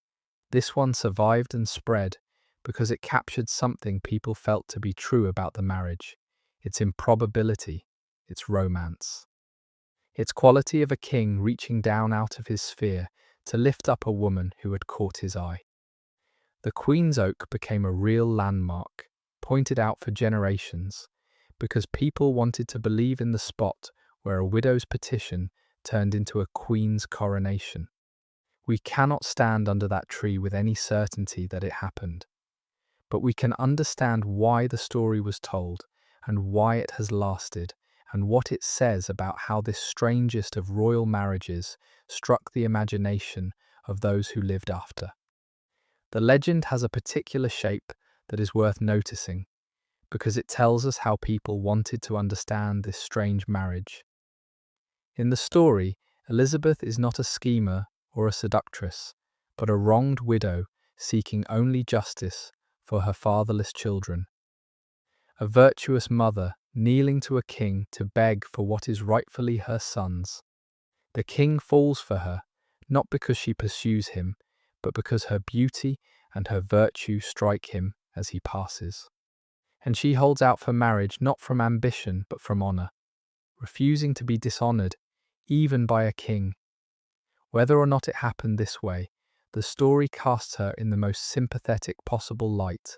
This one survived and spread because it captured something people felt to be true about the marriage, its improbability, its romance. Its quality of a king reaching down out of his sphere to lift up a woman who had caught his eye. The Queen's Oak became a real landmark, pointed out for generations, because people wanted to believe in the spot where a widow's petition turned into a queen's coronation. We cannot stand under that tree with any certainty that it happened, but we can understand why the story was told and why it has lasted, and what it says about how this strangest of royal marriages struck the imagination of those who lived after. The legend has a particular shape that is worth noticing, because it tells us how people wanted to understand this strange marriage. In the story, Elizabeth is not a schemer or a seductress, but a wronged widow seeking only justice for her fatherless children. A virtuous mother kneeling to a king to beg for what is rightfully her son's. The king falls for her, not because she pursues him, but because her beauty and her virtue strike him as he passes. And she holds out for marriage not from ambition but from honour, refusing to be dishonoured even by a king. Whether or not it happened this way, the story casts her in the most sympathetic possible light,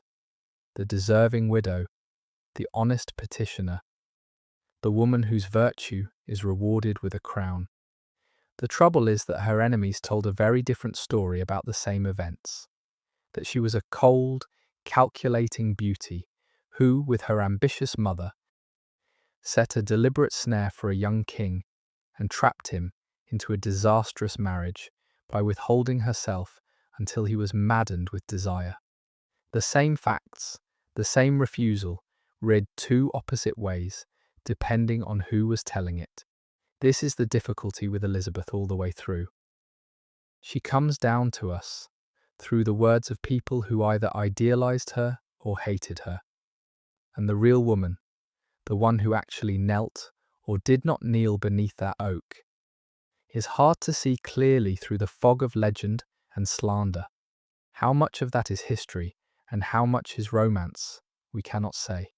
the deserving widow, the honest petitioner, the woman whose virtue is rewarded with a crown. The trouble is that her enemies told a very different story about the same events, that she was a cold, calculating beauty who, with her ambitious mother, set a deliberate snare for a young king and trapped him into a disastrous marriage by withholding herself until he was maddened with desire. The same facts, the same refusal, read two opposite ways, depending on who was telling it. This is the difficulty with Elizabeth all the way through. She comes down to us through the words of people who either idealized her or hated her. And the real woman, the one who actually knelt or did not kneel beneath that oak, is hard to see clearly through the fog of legend and slander. How much of that is history and how much is romance, we cannot say.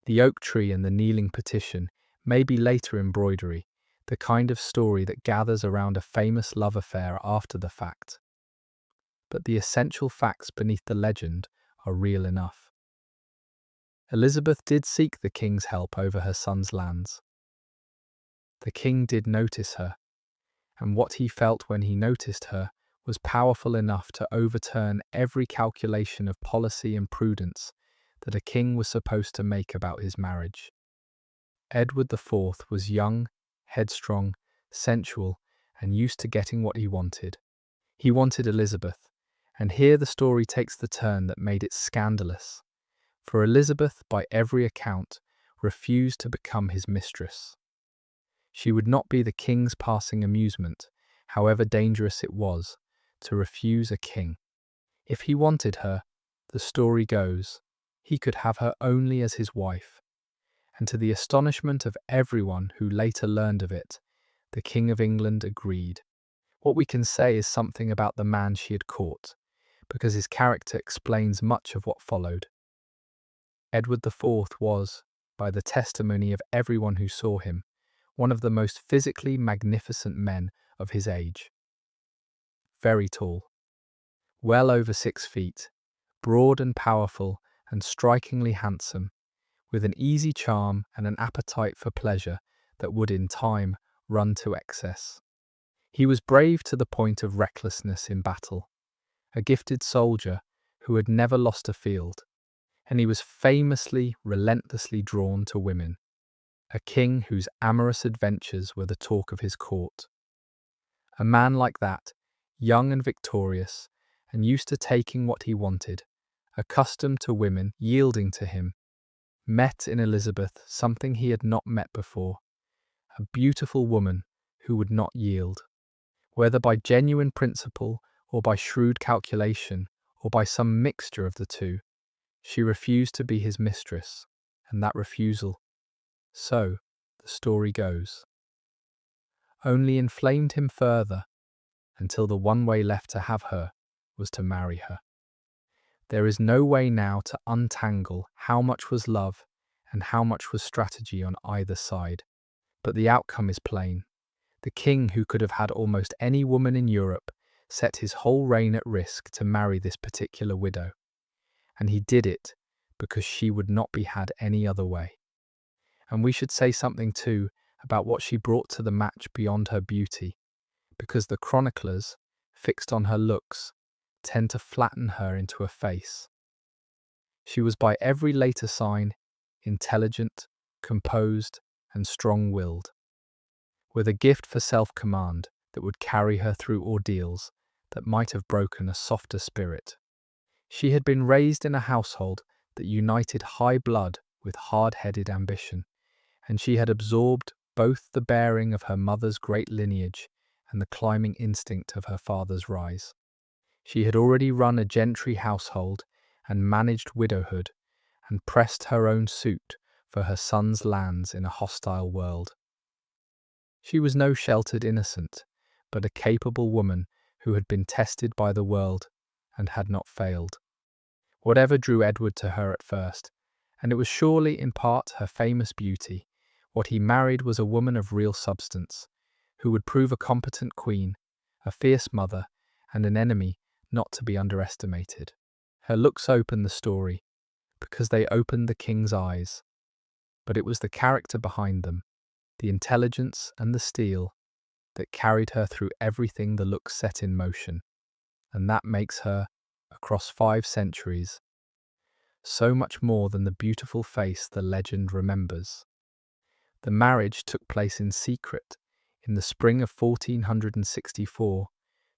The oak tree and the kneeling petition may be later embroidery, the kind of story that gathers around a famous love affair after the fact. But the essential facts beneath the legend are real enough. Elizabeth did seek the king's help over her son's lands. The king did notice her, and what he felt when he noticed her was powerful enough to overturn every calculation of policy and prudence that a king was supposed to make about his marriage. Edward IV was young, headstrong, sensual, and used to getting what he wanted. He wanted Elizabeth, and here the story takes the turn that made it scandalous. For Elizabeth, by every account, refused to become his mistress. She would not be the king's passing amusement, however dangerous it was, to refuse a king. If he wanted her, the story goes, he could have her only as his wife. And to the astonishment of everyone who later learned of it, the King of England agreed. What we can say is something about the man she had caught, because his character explains much of what followed. Edward IV was, by the testimony of everyone who saw him, one of the most physically magnificent men of his age. Very tall, well over 6 feet, broad and powerful and strikingly handsome, with an easy charm and an appetite for pleasure that would in time run to excess. He was brave to the point of recklessness in battle, a gifted soldier who had never lost a field, and he was famously, relentlessly drawn to women, a king whose amorous adventures were the talk of his court. A man like that, young and victorious, and used to taking what he wanted, accustomed to women yielding to him, met in Elizabeth something he had not met before, a beautiful woman who would not yield. Whether by genuine principle or by shrewd calculation or by some mixture of the two, she refused to be his mistress, and that refusal, so the story goes, only inflamed him further until the one way left to have her was to marry her. There is no way now to untangle how much was love and how much was strategy on either side. But the outcome is plain. The king, who could have had almost any woman in Europe, set his whole reign at risk to marry this particular widow. And he did it because she would not be had any other way. And we should say something too about what she brought to the match beyond her beauty, because the chroniclers, fixed on her looks, tend to flatten her into a face. She was by every later sign intelligent, composed, and strong-willed, with a gift for self-command that would carry her through ordeals that might have broken a softer spirit. She had been raised in a household that united high blood with hard-headed ambition, and she had absorbed both the bearing of her mother's great lineage and the climbing instinct of her father's rise. She had already run a gentry household and managed widowhood and pressed her own suit for her son's lands in a hostile world. She was no sheltered innocent, but a capable woman who had been tested by the world and had not failed. Whatever drew Edward to her at first, and it was surely in part her famous beauty, what he married was a woman of real substance, who would prove a competent queen, a fierce mother, and an enemy not to be underestimated. Her looks opened the story, because they opened the king's eyes. But it was the character behind them, the intelligence and the steel, that carried her through everything the looks set in motion. And that makes her, across 5 centuries, so much more than the beautiful face the legend remembers. The marriage took place in secret, in the spring of 1464,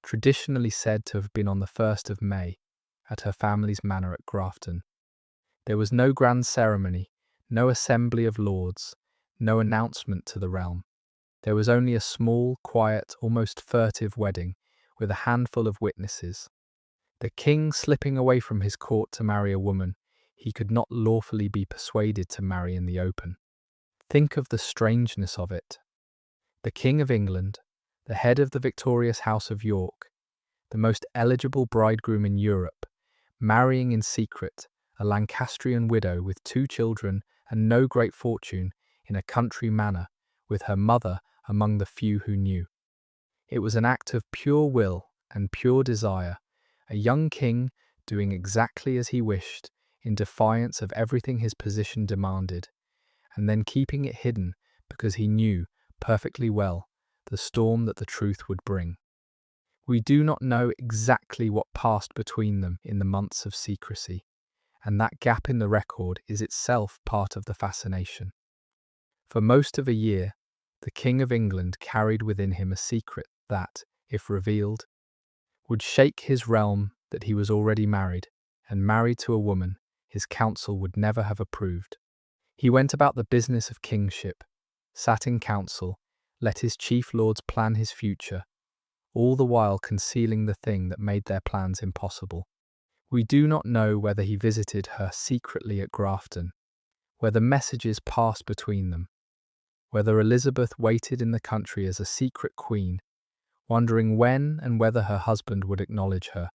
traditionally said to have been on the 1st of May, at her family's manor at Grafton. There was no grand ceremony, no assembly of lords, no announcement to the realm. There was only a small, quiet, almost furtive wedding, with a handful of witnesses. The king slipping away from his court to marry a woman he could not lawfully be persuaded to marry in the open. Think of the strangeness of it. The King of England, the head of the victorious House of York, the most eligible bridegroom in Europe, marrying in secret a Lancastrian widow with 2 children and no great fortune in a country manor, with her mother among the few who knew. It was an act of pure will and pure desire, a young king doing exactly as he wished, in defiance of everything his position demanded, and then keeping it hidden because he knew perfectly well the storm that the truth would bring. We do not know exactly what passed between them in the months of secrecy, and that gap in the record is itself part of the fascination. For most of a year, the King of England carried within him a secret that, if revealed, would shake his realm, that he was already married, and married to a woman his council would never have approved. He went about the business of kingship, sat in council, let his chief lords plan his future, all the while concealing the thing that made their plans impossible. We do not know whether he visited her secretly at Grafton, whether messages passed between them, whether Elizabeth waited in the country as a secret queen, wondering when and whether her husband would acknowledge her,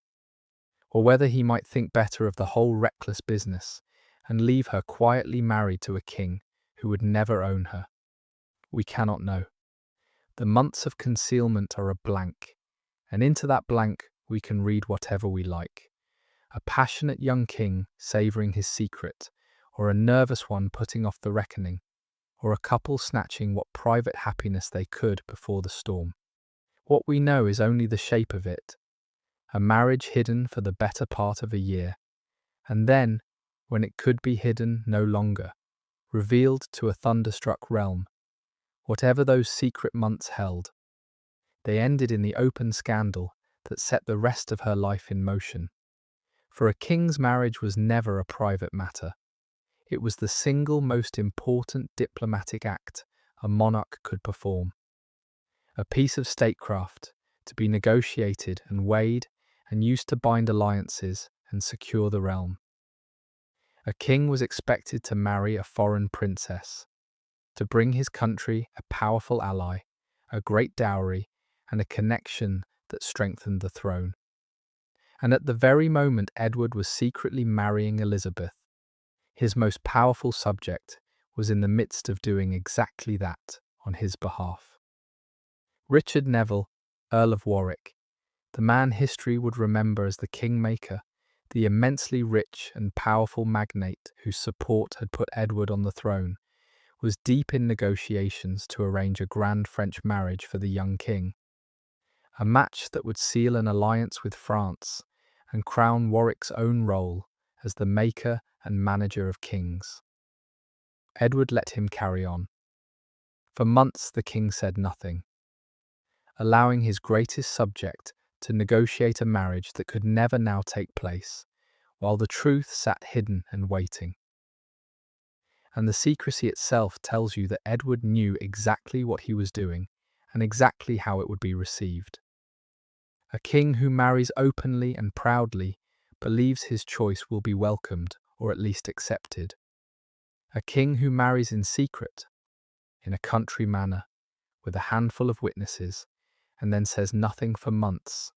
or whether he might think better of the whole reckless business and leave her quietly married to a king who would never own her. We cannot know. The months of concealment are a blank, and into that blank we can read whatever we like. A passionate young king savouring his secret, or a nervous one putting off the reckoning, or a couple snatching what private happiness they could before the storm. What we know is only the shape of it, a marriage hidden for the better part of a year, and then, when it could be hidden no longer, revealed to a thunderstruck realm. Whatever those secret months held, they ended in the open scandal that set the rest of her life in motion. For a king's marriage was never a private matter. It was the single most important diplomatic act a monarch could perform. A piece of statecraft to be negotiated and weighed and used to bind alliances and secure the realm. A king was expected to marry a foreign princess, to bring his country a powerful ally, a great dowry, and a connection that strengthened the throne. And at the very moment Edward was secretly marrying Elizabeth, his most powerful subject was in the midst of doing exactly that on his behalf. Richard Neville, Earl of Warwick, the man history would remember as the kingmaker, the immensely rich and powerful magnate whose support had put Edward on the throne, was deep in negotiations to arrange a grand French marriage for the young king, a match that would seal an alliance with France and crown Warwick's own role as the maker and manager of kings. Edward let him carry on. For months the king said nothing, allowing his greatest subject to negotiate a marriage that could never now take place, while the truth sat hidden and waiting. And the secrecy itself tells you that Edward knew exactly what he was doing and exactly how it would be received. A king who marries openly and proudly believes his choice will be welcomed or at least accepted. A king who marries in secret, in a country manor, with a handful of witnesses, and then says nothing for months,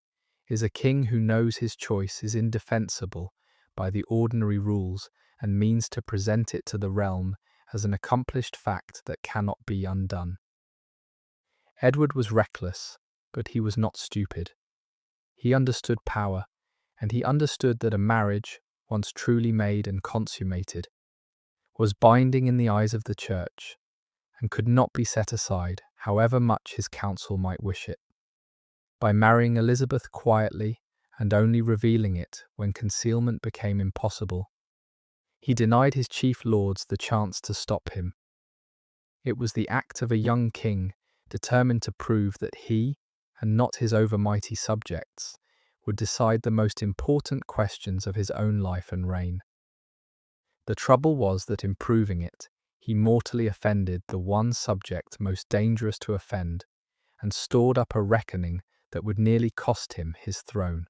is a king who knows his choice is indefensible by the ordinary rules and means to present it to the realm as an accomplished fact that cannot be undone. Edward was reckless, but he was not stupid. He understood power, and he understood that a marriage, once truly made and consummated, was binding in the eyes of the church, and could not be set aside, however much his council might wish it. By marrying Elizabeth quietly and only revealing it when concealment became impossible, he denied his chief lords the chance to stop him. It was the act of a young king determined to prove that he, and not his overmighty subjects, would decide the most important questions of his own life and reign. The trouble was that in proving it, he mortally offended the one subject most dangerous to offend, and stored up a reckoning that would nearly cost him his throne.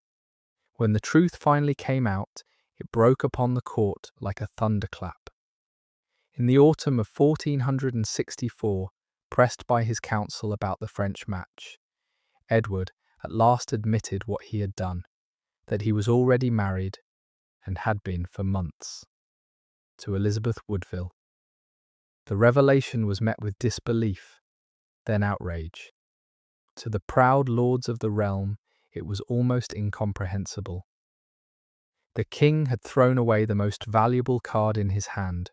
When the truth finally came out, it broke upon the court like a thunderclap. In the autumn of 1464, pressed by his council about the French match, Edward at last admitted what he had done, that he was already married, and had been for months, to Elizabeth Woodville. The revelation was met with disbelief, then outrage. To the proud lords of the realm, it was almost incomprehensible. The king had thrown away the most valuable card in his hand,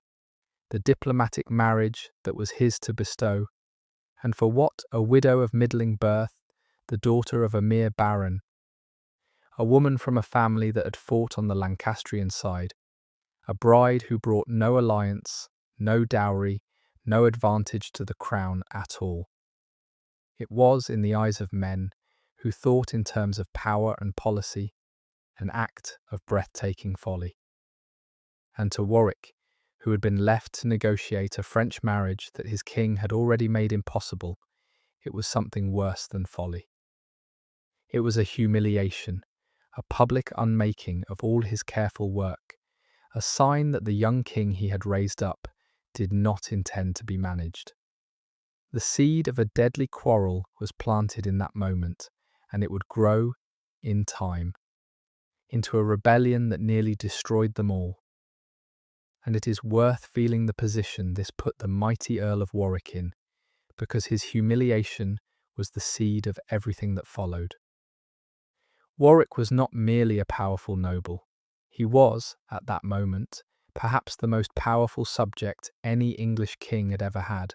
the diplomatic marriage that was his to bestow, and for what, a widow of middling birth, the daughter of a mere baron, a woman from a family that had fought on the Lancastrian side, a bride who brought no alliance, no dowry, no advantage to the crown at all. It was, in the eyes of men who thought in terms of power and policy, an act of breathtaking folly. And to Warwick, who had been left to negotiate a French marriage that his king had already made impossible, it was something worse than folly. It was a humiliation, a public unmaking of all his careful work, a sign that the young king he had raised up did not intend to be managed. The seed of a deadly quarrel was planted in that moment, and it would grow, in time, into a rebellion that nearly destroyed them all. And it is worth feeling the position this put the mighty Earl of Warwick in, because his humiliation was the seed of everything that followed. Warwick was not merely a powerful noble. He was, at that moment, perhaps the most powerful subject any English king had ever had.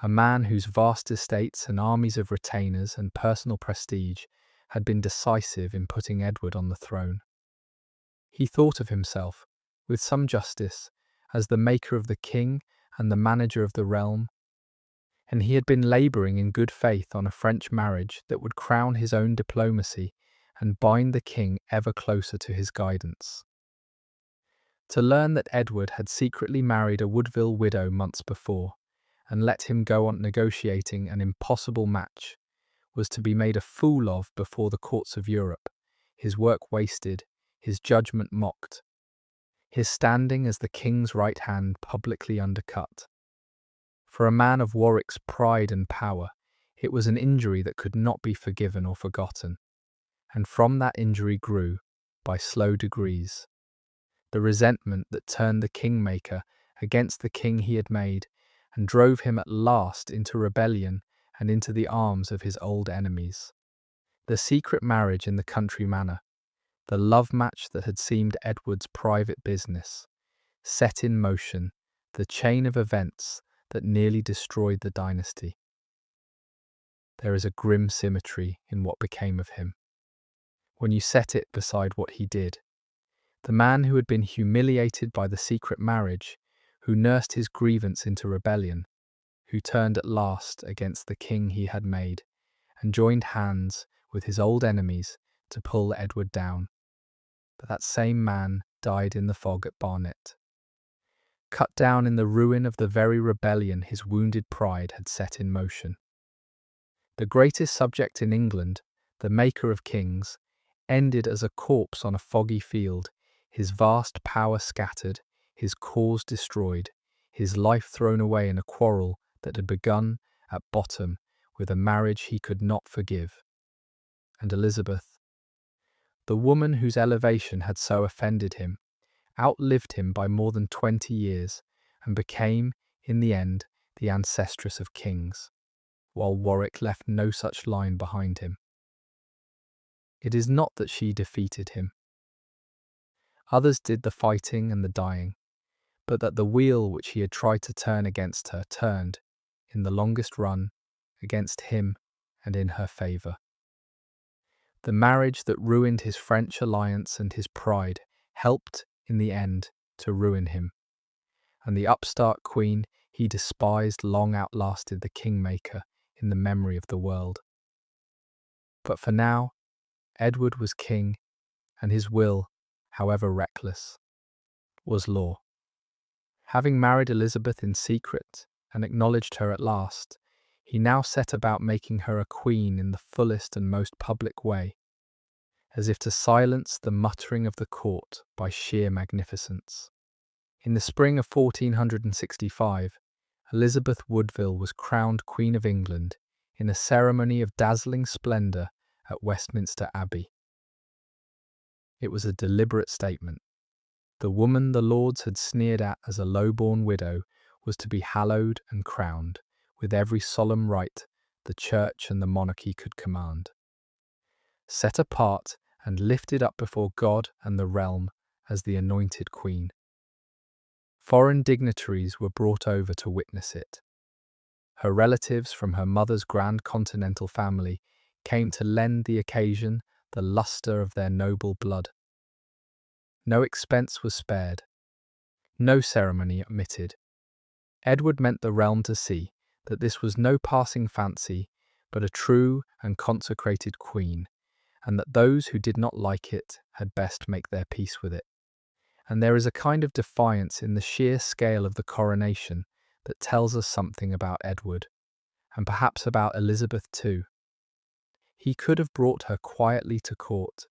A man whose vast estates and armies of retainers and personal prestige had been decisive in putting Edward on the throne. He thought of himself, with some justice, as the maker of the king and the manager of the realm, and he had been labouring in good faith on a French marriage that would crown his own diplomacy and bind the king ever closer to his guidance. To learn that Edward had secretly married a Woodville widow months before, and let him go on negotiating an impossible match, was to be made a fool of before the courts of Europe, his work wasted, his judgment mocked, his standing as the king's right hand publicly undercut. For a man of Warwick's pride and power, it was an injury that could not be forgiven or forgotten, and from that injury grew, by slow degrees, the resentment that turned the kingmaker against the king he had made, and drove him at last into rebellion and into the arms of his old enemies. The secret marriage in the country manor, the love match that had seemed Edward's private business, set in motion the chain of events that nearly destroyed the dynasty. There is a grim symmetry in what became of him, when you set it beside what he did. The man who had been humiliated by the secret marriage, who nursed his grievance into rebellion, who turned at last against the king he had made, and joined hands with his old enemies to pull Edward down. But that same man died in the fog at Barnet, cut down in the ruin of the very rebellion his wounded pride had set in motion. The greatest subject in England, the maker of kings, ended as a corpse on a foggy field, his vast power scattered, his cause destroyed, his life thrown away in a quarrel that had begun, at bottom, with a marriage he could not forgive. And Elizabeth, the woman whose elevation had so offended him, outlived him by more than 20 years and became, in the end, the ancestress of kings, while Warwick left no such line behind him. It is not that she defeated him. Others did the fighting and the dying, but that the wheel which he had tried to turn against her turned, in the longest run, against him and in her favour. The marriage that ruined his French alliance and his pride helped, in the end, to ruin him, and the upstart queen he despised long outlasted the kingmaker in the memory of the world. But for now, Edward was king, and his will, however reckless, was law. Having married Elizabeth in secret and acknowledged her at last, he now set about making her a queen in the fullest and most public way, as if to silence the muttering of the court by sheer magnificence. In the spring of 1465, Elizabeth Woodville was crowned Queen of England in a ceremony of dazzling splendour at Westminster Abbey. It was a deliberate statement. The woman the Lords had sneered at as a low-born widow was to be hallowed and crowned with every solemn rite the Church and the monarchy could command. Set apart and lifted up before God and the realm as the anointed queen. Foreign dignitaries were brought over to witness it. Her relatives from her mother's grand continental family came to lend the occasion the lustre of their noble blood. No expense was spared, no ceremony omitted. Edward meant the realm to see that this was no passing fancy, but a true and consecrated queen, and that those who did not like it had best make their peace with it. And there is a kind of defiance in the sheer scale of the coronation that tells us something about Edward, and perhaps about Elizabeth too. He could have brought her quietly to court,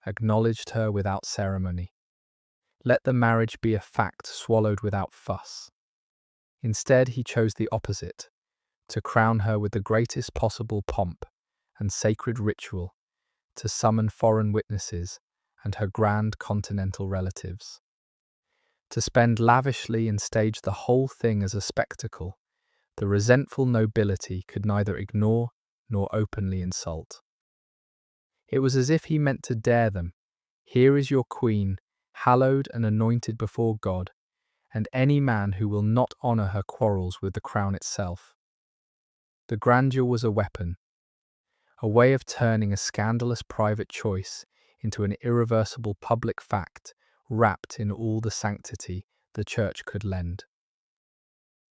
acknowledged her without ceremony. Let the marriage be a fact swallowed without fuss. Instead, he chose the opposite, to crown her with the greatest possible pomp and sacred ritual, to summon foreign witnesses and her grand continental relatives, to spend lavishly and stage the whole thing as a spectacle the resentful nobility could neither ignore nor openly insult. It was as if he meant to dare them. Here is your queen, hallowed and anointed before God, and any man who will not honour her quarrels with the crown itself. The grandeur was a weapon, a way of turning a scandalous private choice into an irreversible public fact wrapped in all the sanctity the Church could lend.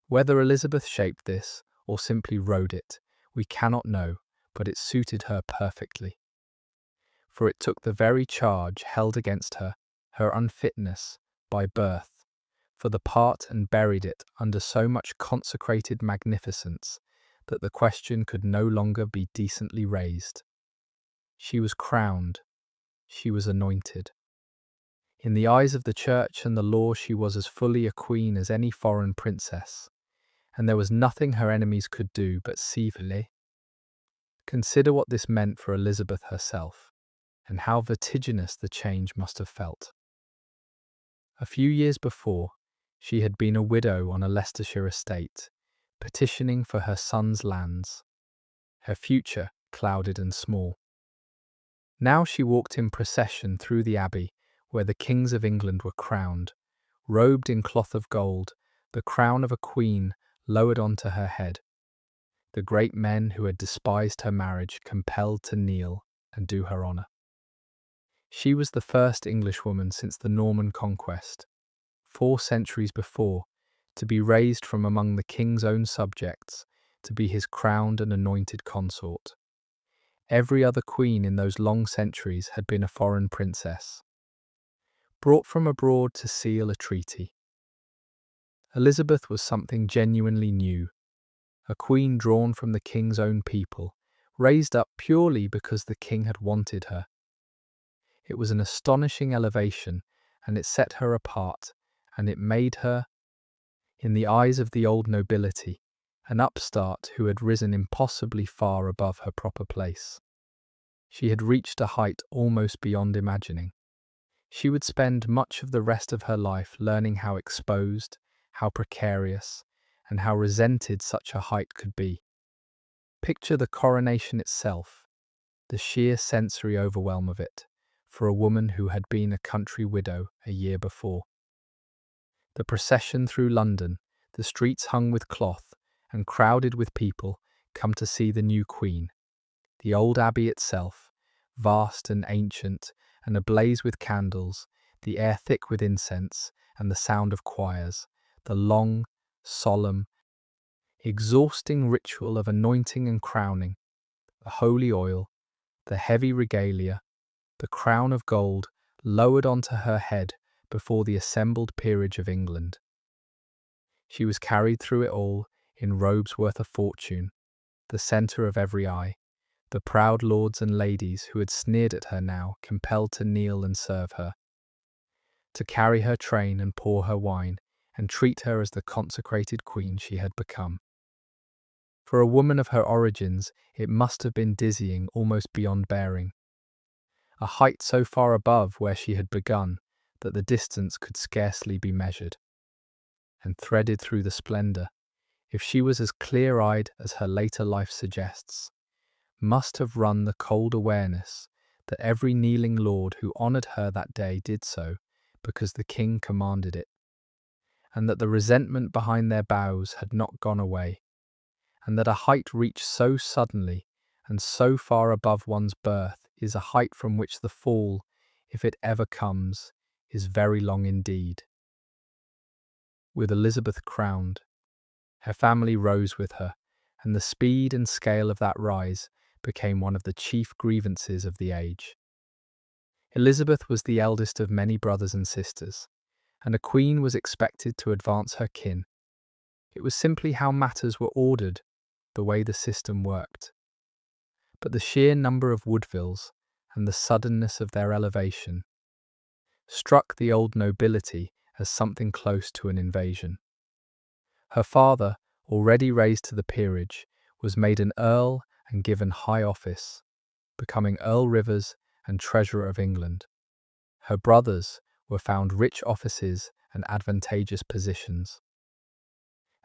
Whether Elizabeth shaped this or simply rode it, we cannot know, but it suited her perfectly. For it took the very charge held against her unfitness by birth, for the part and buried it under so much consecrated magnificence that the question could no longer be decently raised. She was crowned, she was anointed. In the eyes of the Church and the law she was as fully a queen as any foreign princess, and there was nothing her enemies could do but siffler. Consider what this meant for Elizabeth herself, and how vertiginous the change must have felt. A few years before, she had been a widow on a Leicestershire estate, petitioning for her son's lands, her future clouded and small. Now she walked in procession through the abbey where the kings of England were crowned, robed in cloth of gold, the crown of a queen lowered onto her head. The great men who had despised her marriage compelled to kneel and do her honour. She was the first Englishwoman since the Norman Conquest, 4 centuries before, to be raised from among the king's own subjects to be his crowned and anointed consort. Every other queen in those long centuries had been a foreign princess, brought from abroad to seal a treaty. Elizabeth was something genuinely new, a queen drawn from the king's own people, raised up purely because the king had wanted her. It was an astonishing elevation, and it set her apart and it made her, in the eyes of the old nobility, an upstart who had risen impossibly far above her proper place. She had reached a height almost beyond imagining. She would spend much of the rest of her life learning how exposed, how precarious, and how resented such a height could be. Picture the coronation itself, the sheer sensory overwhelm of it, for a woman who had been a country widow a year before. The procession through London, the streets hung with cloth and crowded with people come to see the new queen. The old abbey itself, vast and ancient and ablaze with candles, the air thick with incense and the sound of choirs, the long, solemn, exhausting ritual of anointing and crowning, the holy oil, the heavy regalia, the crown of gold lowered onto her head before the assembled peerage of England. She was carried through it all in robes worth a fortune, the centre of every eye, the proud lords and ladies who had sneered at her now compelled to kneel and serve her, to carry her train and pour her wine, and treat her as the consecrated queen she had become. For a woman of her origins, it must have been dizzying almost beyond bearing. A height so far above where she had begun that the distance could scarcely be measured. And threaded through the splendour, if she was as clear-eyed as her later life suggests, must have run the cold awareness that every kneeling lord who honoured her that day did so because the king commanded it, and that the resentment behind their bows had not gone away, and that a height reached so suddenly and so far above one's birth is a height from which the fall, if it ever comes, is very long indeed. With Elizabeth crowned, her family rose with her, and the speed and scale of that rise became one of the chief grievances of the age. Elizabeth was the eldest of many brothers and sisters, and a queen was expected to advance her kin. It was simply how matters were ordered, the way the system worked. But the sheer number of Woodvilles and the suddenness of their elevation struck the old nobility as something close to an invasion. Her father, already raised to the peerage, was made an earl and given high office, becoming Earl Rivers and Treasurer of England. Her brothers were found rich offices and advantageous positions.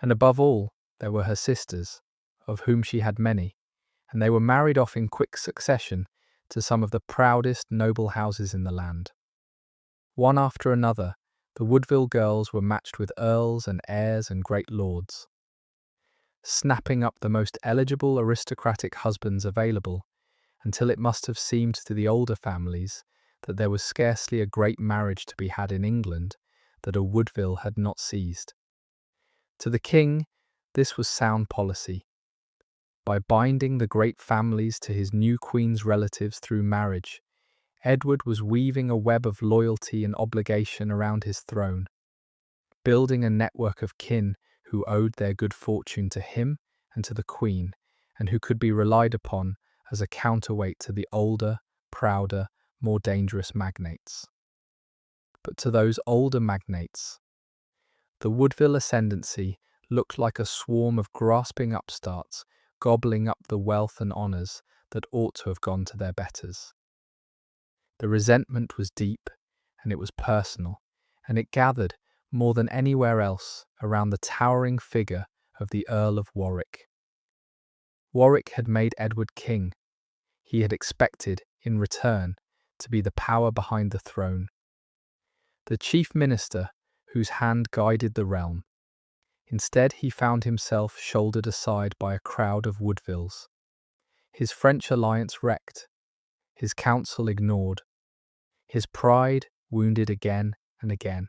And above all, there were her sisters, of whom she had many, and they were married off in quick succession to some of the proudest noble houses in the land. One after another, the Woodville girls were matched with earls and heirs and great lords, snapping up the most eligible aristocratic husbands available, until it must have seemed to the older families that there was scarcely a great marriage to be had in England that a Woodville had not seized. To the king, this was sound policy. By binding the great families to his new queen's relatives through marriage, Edward was weaving a web of loyalty and obligation around his throne, building a network of kin who owed their good fortune to him and to the queen, and who could be relied upon as a counterweight to the older, prouder, more dangerous magnates. But to those older magnates, the Woodville ascendancy looked like a swarm of grasping upstarts gobbling up the wealth and honours that ought to have gone to their betters. The resentment was deep, and it was personal, and it gathered, more than anywhere else, around the towering figure of the Earl of Warwick. Warwick had made Edward king. He had expected, in return, to be the power behind the throne, the chief minister whose hand guided the realm. Instead, he found himself shouldered aside by a crowd of Woodvilles, his French alliance wrecked, his counsel ignored, his pride wounded again and again.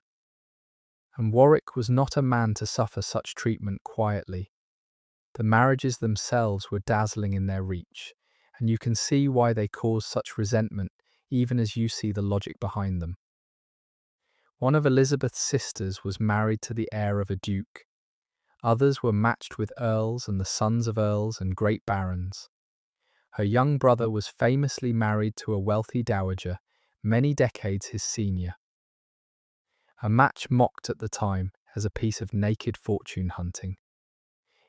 And Warwick was not a man to suffer such treatment quietly. The marriages themselves were dazzling in their reach, and you can see why they caused such resentment, even as you see the logic behind them. One of Elizabeth's sisters was married to the heir of a duke. Others were matched with earls and the sons of earls and great barons. Her young brother was famously married to a wealthy dowager, many decades his senior. a match mocked at the time as a piece of naked fortune hunting.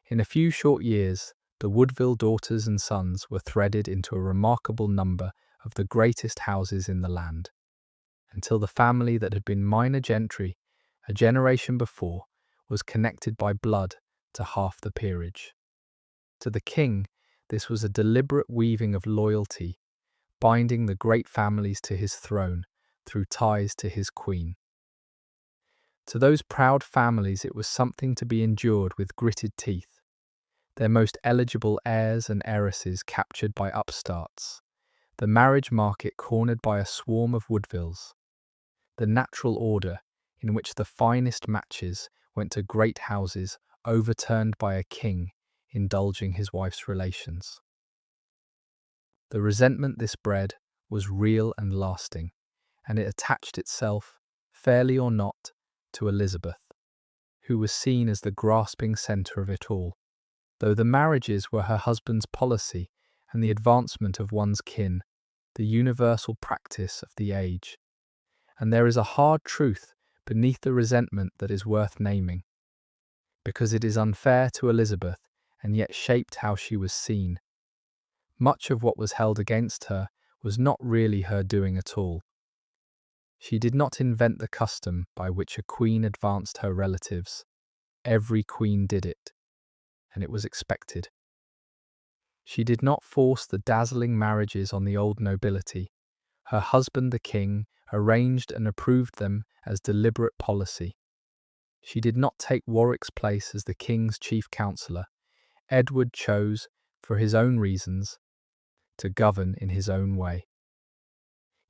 In a few short years, the Woodville daughters and sons were threaded into a remarkable number of the greatest houses in the land, until the family that had been minor gentry a generation before was connected by blood to half the peerage. To the king, this was a deliberate weaving of loyalty, binding the great families to his throne through ties to his queen. To those proud families it was something to be endured with gritted teeth, their most eligible heirs and heiresses captured by upstarts, the marriage market cornered by a swarm of Woodvilles, the natural order in which the finest matches went to great houses overturned by a king indulging his wife's relations. The resentment this bred was real and lasting, and it attached itself, fairly or not, to Elizabeth, who was seen as the grasping centre of it all. Though the marriages were her husband's policy and the advancement of one's kin, the universal practice of the age. And there is a hard truth beneath the resentment that is worth naming, because it is unfair to Elizabeth and yet shaped how she was seen. Much of what was held against her was not really her doing at all. She did not invent the custom by which a queen advanced her relatives. Every queen did it, and it was expected. She did not force the dazzling marriages on the old nobility. Her husband, the king, arranged and approved them as deliberate policy. She did not take Warwick's place as the king's chief counsellor. Edward chose, for his own reasons, to govern in his own way.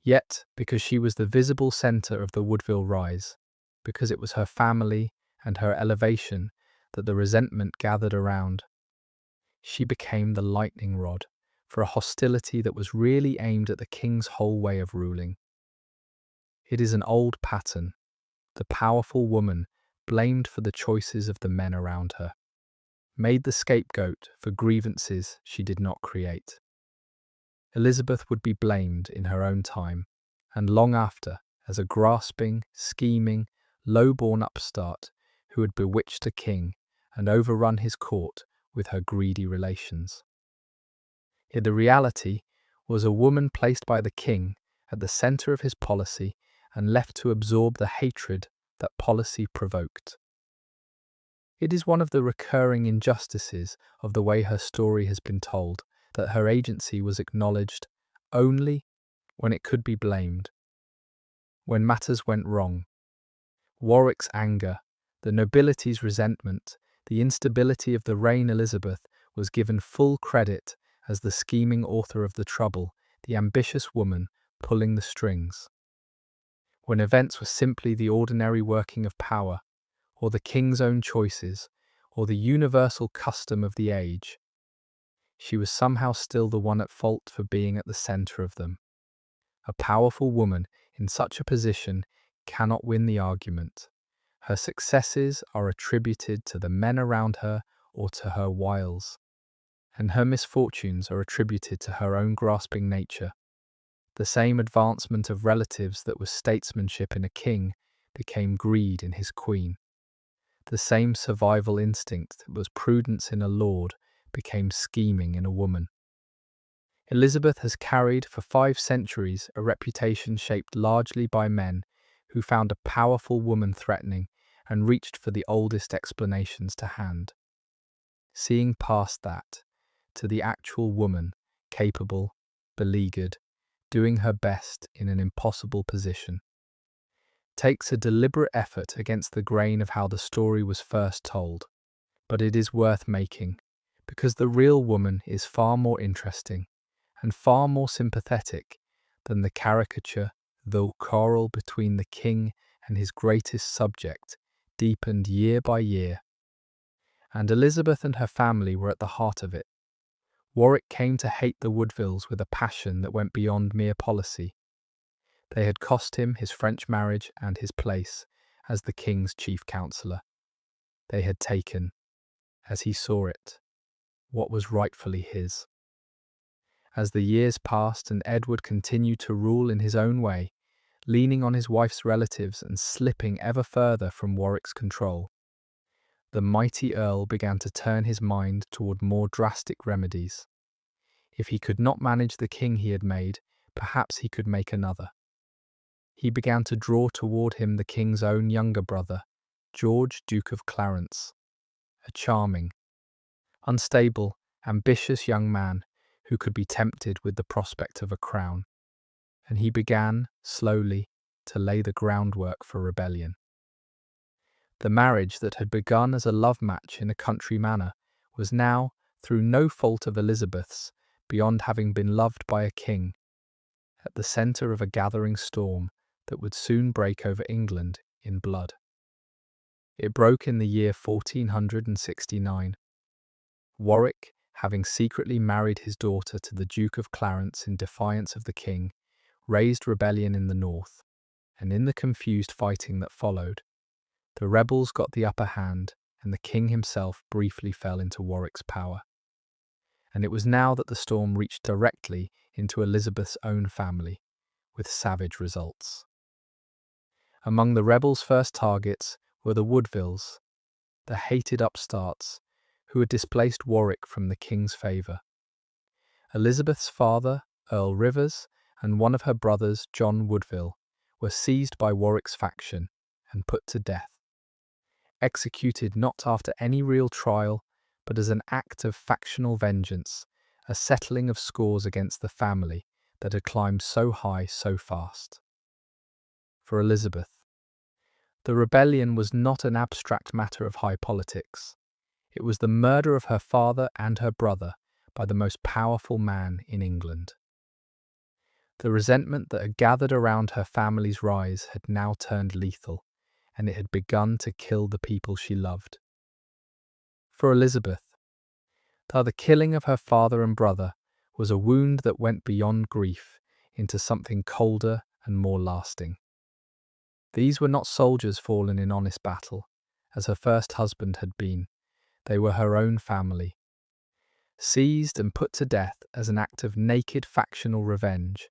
Yet, because she was the visible centre of the Woodville rise, because it was her family and her elevation that the resentment gathered around, she became the lightning rod for a hostility that was really aimed at the king's whole way of ruling. It is an old pattern, the powerful woman blamed for the choices of the men around her, made the scapegoat for grievances she did not create. Elizabeth would be blamed in her own time, and long after, as a grasping, scheming, low-born upstart who had bewitched a king and overrun his court with her greedy relations. Yet the reality was a woman placed by the king at the centre of his policy and left to absorb the hatred that policy provoked. It is one of the recurring injustices of the way her story has been told that her agency was acknowledged only when it could be blamed, when matters went wrong. Warwick's anger, the nobility's resentment, the instability of the reign Elizabeth was given full credit as the scheming author of the trouble, the ambitious woman pulling the strings. When events were simply the ordinary working of power, or the king's own choices, or the universal custom of the age, she was somehow still the one at fault for being at the centre of them. A powerful woman in such a position cannot win the argument. Her successes are attributed to the men around her or to her wiles, and her misfortunes are attributed to her own grasping nature. The same advancement of relatives that was statesmanship in a king became greed in his queen. The same survival instinct that was prudence in a lord became scheming in a woman. Elizabeth has carried for 5 centuries a reputation shaped largely by men who found a powerful woman threatening and reached for the oldest explanations to hand. Seeing past that, to the actual woman, capable, beleaguered, doing her best in an impossible position, takes a deliberate effort against the grain of how the story was first told. But it is worth making, because the real woman is far more interesting and far more sympathetic than the caricature, though quarrel between the king and his greatest subject deepened year by year. And Elizabeth and her family were at the heart of it. Warwick came to hate the Woodvilles with a passion that went beyond mere policy. They had cost him his French marriage and his place as the king's chief counsellor. They had taken, as he saw it, what was rightfully his. As the years passed and Edward continued to rule in his own way, leaning on his wife's relatives and slipping ever further from Warwick's control. The mighty Earl began to turn his mind toward more drastic remedies. If he could not manage the king he had made, perhaps he could make another. He began to draw toward him the king's own younger brother, George, Duke of Clarence, a charming, unstable, ambitious young man who could be tempted with the prospect of a crown. And he began, slowly, to lay the groundwork for rebellion. The marriage that had begun as a love match in a country manor was now, through no fault of Elizabeth's, beyond having been loved by a king, at the centre of a gathering storm that would soon break over England in blood. It broke in the year 1469. Warwick, having secretly married his daughter to the Duke of Clarence in defiance of the king, raised rebellion in the north, and in the confused fighting that followed, the rebels got the upper hand and the king himself briefly fell into Warwick's power. And it was now that the storm reached directly into Elizabeth's own family, with savage results. Among the rebels' first targets were the Woodvilles, the hated upstarts who had displaced Warwick from the king's favour. Elizabeth's father, Earl Rivers, and one of her brothers, John Woodville, were seized by Warwick's faction and put to death, executed not after any real trial, but as an act of factional vengeance, a settling of scores against the family that had climbed so high so fast. For Elizabeth, the rebellion was not an abstract matter of high politics. It was the murder of her father and her brother by the most powerful man in England. The resentment that had gathered around her family's rise had now turned lethal, and it had begun to kill the people she loved. For Elizabeth, the killing of her father and brother was a wound that went beyond grief into something colder and more lasting. These were not soldiers fallen in honest battle, as her first husband had been. They were her own family, seized and put to death as an act of naked factional revenge,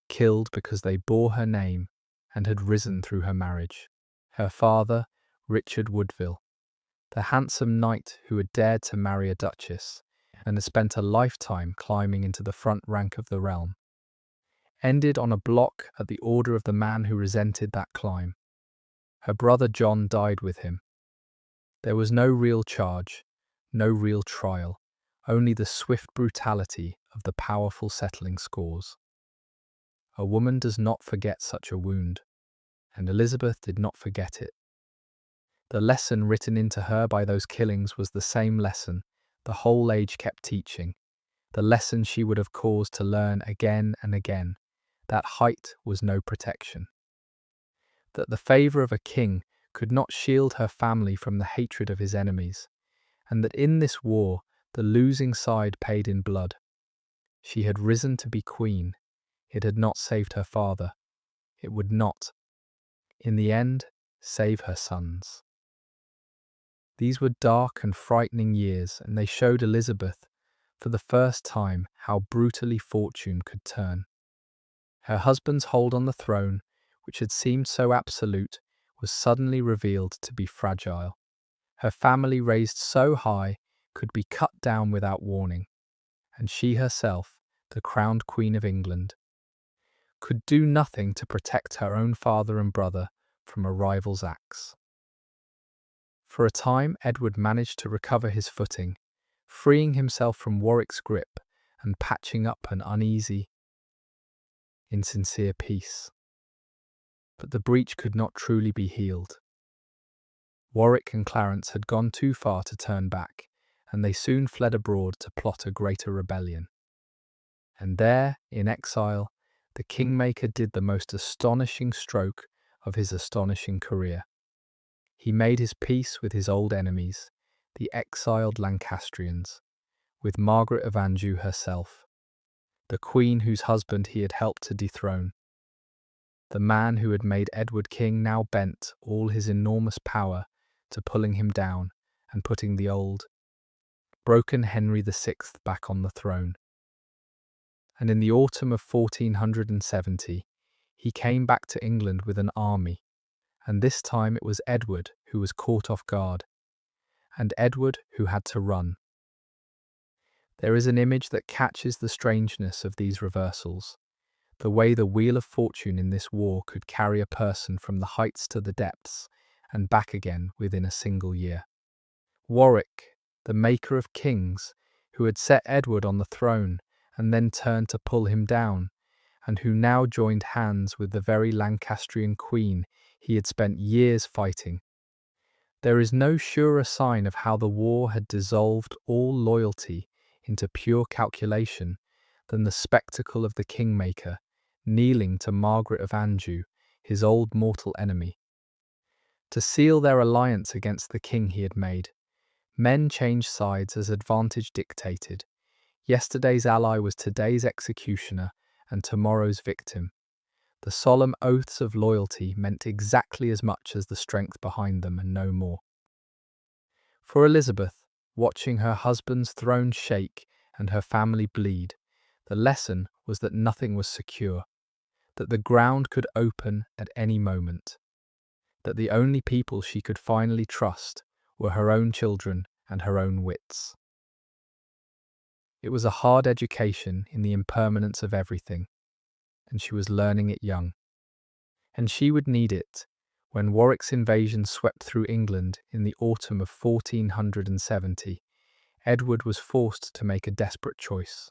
killed because they bore her name and had risen through her marriage. Her father, Richard Woodville, the handsome knight who had dared to marry a duchess and had spent a lifetime climbing into the front rank of the realm, ended on a block at the order of the man who resented that climb. Her brother John died with him. There was no real charge, no real trial, only the swift brutality of the powerful settling scores. A woman does not forget such a wound, and Elizabeth did not forget it. The lesson written into her by those killings was the same lesson the whole age kept teaching, the lesson she would have cause to learn again and again, that height was no protection, that the favour of a king could not shield her family from the hatred of his enemies, and that in this war the losing side paid in blood. She had risen to be queen. It had not saved her father. It would not, in the end, save her sons. These were dark and frightening years, and they showed Elizabeth, for the first time, how brutally fortune could turn. Her husband's hold on the throne, which had seemed so absolute, was suddenly revealed to be fragile. Her family, raised so high, could be cut down without warning, and she herself, the crowned Queen of England, could do nothing to protect her own father and brother from a rival's axe. For a time, Edward managed to recover his footing, freeing himself from Warwick's grip and patching up an uneasy, insincere peace. But the breach could not truly be healed. Warwick and Clarence had gone too far to turn back, and they soon fled abroad to plot a greater rebellion. And there, in exile, the Kingmaker did the most astonishing stroke of his astonishing career. He made his peace with his old enemies, the exiled Lancastrians, with Margaret of Anjou herself, the queen whose husband he had helped to dethrone. The man who had made Edward king now bent all his enormous power to pulling him down and putting the old, broken Henry VI back on the throne. And in the autumn of 1470, he came back to England with an army, and this time it was Edward who was caught off guard, and Edward who had to run. There is an image that catches the strangeness of these reversals, the way the wheel of fortune in this war could carry a person from the heights to the depths and back again within a single year. Warwick, the maker of kings, who had set Edward on the throne and then turned to pull him down, and who now joined hands with the very Lancastrian queen he had spent years fighting. There is no surer sign of how the war had dissolved all loyalty into pure calculation than the spectacle of the kingmaker kneeling to Margaret of Anjou, his old mortal enemy. To seal their alliance against the king he had made, men changed sides as advantage dictated. Yesterday's ally was today's executioner and tomorrow's victim. The solemn oaths of loyalty meant exactly as much as the strength behind them and no more. For Elizabeth, watching her husband's throne shake and her family bleed, the lesson was that nothing was secure, that the ground could open at any moment, that the only people she could finally trust were her own children and her own wits. It was a hard education in the impermanence of everything, and she was learning it young. And she would need it when Warwick's invasion swept through England in the autumn of 1470. Edward was forced to make a desperate choice.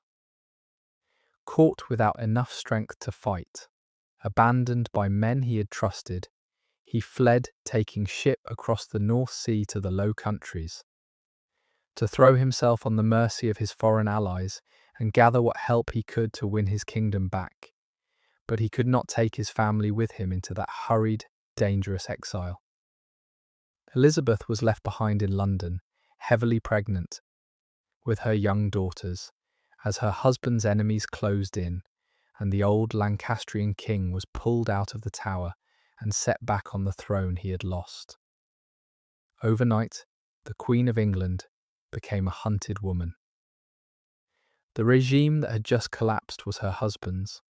Caught without enough strength to fight, abandoned by men he had trusted, he fled, taking ship across the North Sea to the Low Countries, to throw himself on the mercy of his foreign allies and gather what help he could to win his kingdom back. But he could not take his family with him into that hurried, dangerous exile. Elizabeth was left behind in London, heavily pregnant, with her young daughters, as her husband's enemies closed in, and the old Lancastrian king was pulled out of the tower and set back on the throne he had lost. Overnight, the Queen of England became a hunted woman. The regime that had just collapsed was her husband's.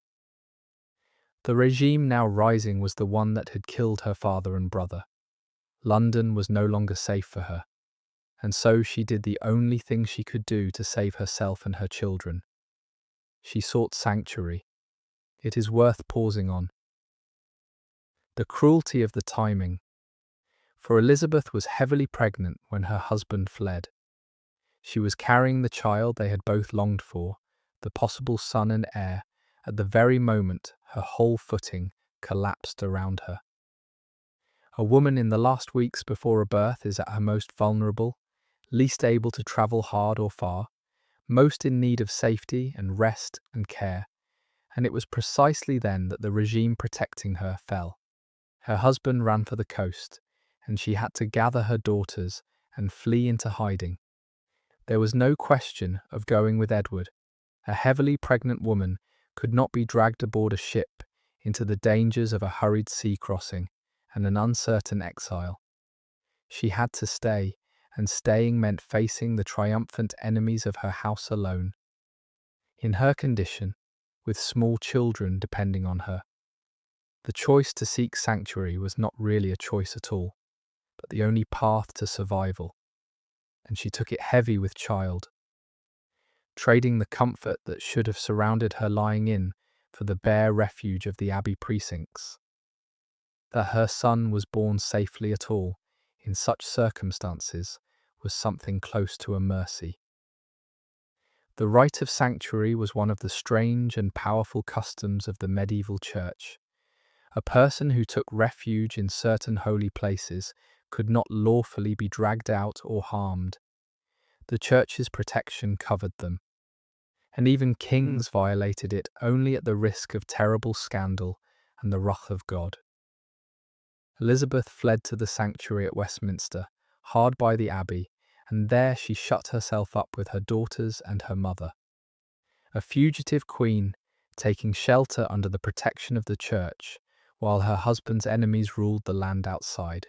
The regime now rising was the one that had killed her father and brother. London was no longer safe for her, and so she did the only thing she could do to save herself and her children. She sought sanctuary. It is worth pausing on. The cruelty of the timing. For Elizabeth was heavily pregnant when her husband fled. She was carrying the child they had both longed for, the possible son and heir, at the very moment her whole footing collapsed around her. A woman in the last weeks before a birth is at her most vulnerable, least able to travel hard or far, most in need of safety and rest and care, and it was precisely then that the regime protecting her fell. Her husband ran for the coast, and she had to gather her daughters and flee into hiding. There was no question of going with Edward. A heavily pregnant woman could not be dragged aboard a ship into the dangers of a hurried sea crossing and an uncertain exile. She had to stay, and staying meant facing the triumphant enemies of her house alone. In her condition, with small children depending on her, the choice to seek sanctuary was not really a choice at all, but the only path to survival, and she took it heavy with child, trading the comfort that should have surrounded her lying in for the bare refuge of the Abbey precincts. That her son was born safely at all, in such circumstances, was something close to a mercy. The right of sanctuary was one of the strange and powerful customs of the medieval church. A person who took refuge in certain holy places could not lawfully be dragged out or harmed. The church's protection covered them, and even kings violated it only at the risk of terrible scandal and the wrath of God. Elizabeth fled to the sanctuary at Westminster, hard by the Abbey, and there she shut herself up with her daughters and her mother. A fugitive queen, taking shelter under the protection of the church, while her husband's enemies ruled the land outside.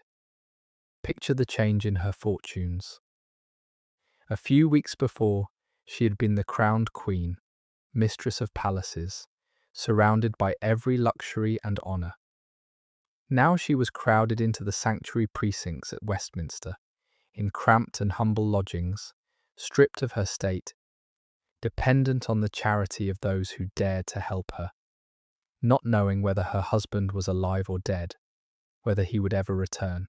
Picture the change in her fortunes. A few weeks before, she had been the crowned queen, mistress of palaces, surrounded by every luxury and honour. Now she was crowded into the sanctuary precincts at Westminster, in cramped and humble lodgings, stripped of her state, dependent on the charity of those who dared to help her, not knowing whether her husband was alive or dead, whether he would ever return,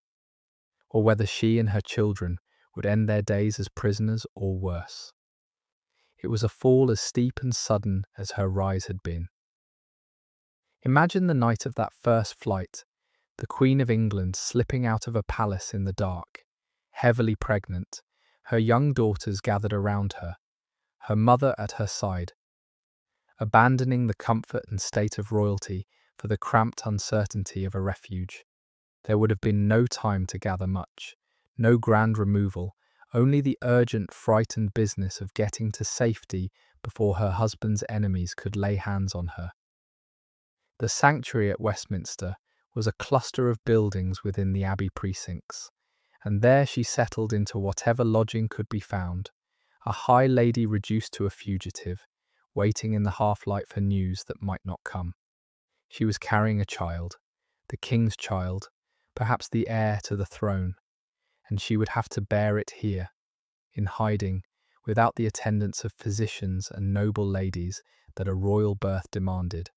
or whether she and her children would end their days as prisoners or worse. It was a fall as steep and sudden as her rise had been. Imagine the night of that first flight, the Queen of England slipping out of a palace in the dark, heavily pregnant, her young daughters gathered around her, her mother at her side, abandoning the comfort and state of royalty for the cramped uncertainty of a refuge. There would have been no time to gather much, no grand removal, only the urgent, frightened business of getting to safety before her husband's enemies could lay hands on her. The sanctuary at Westminster was a cluster of buildings within the Abbey precincts, and there she settled into whatever lodging could be found, a high lady reduced to a fugitive, waiting in the half-light for news that might not come. She was carrying a child, the king's child, perhaps the heir to the throne, and she would have to bear it here, in hiding, without the attendance of physicians and noble ladies that a royal birth demanded,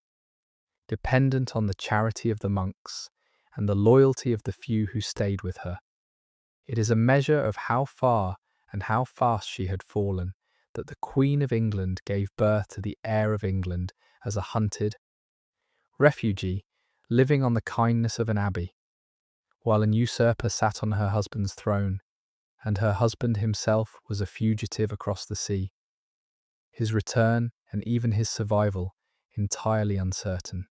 dependent on the charity of the monks and the loyalty of the few who stayed with her. It is a measure of how far and how fast she had fallen that the Queen of England gave birth to the heir of England as a hunted refugee living on the kindness of an abbey, while an usurper sat on her husband's throne, and her husband himself was a fugitive across the sea, his return and even his survival entirely uncertain.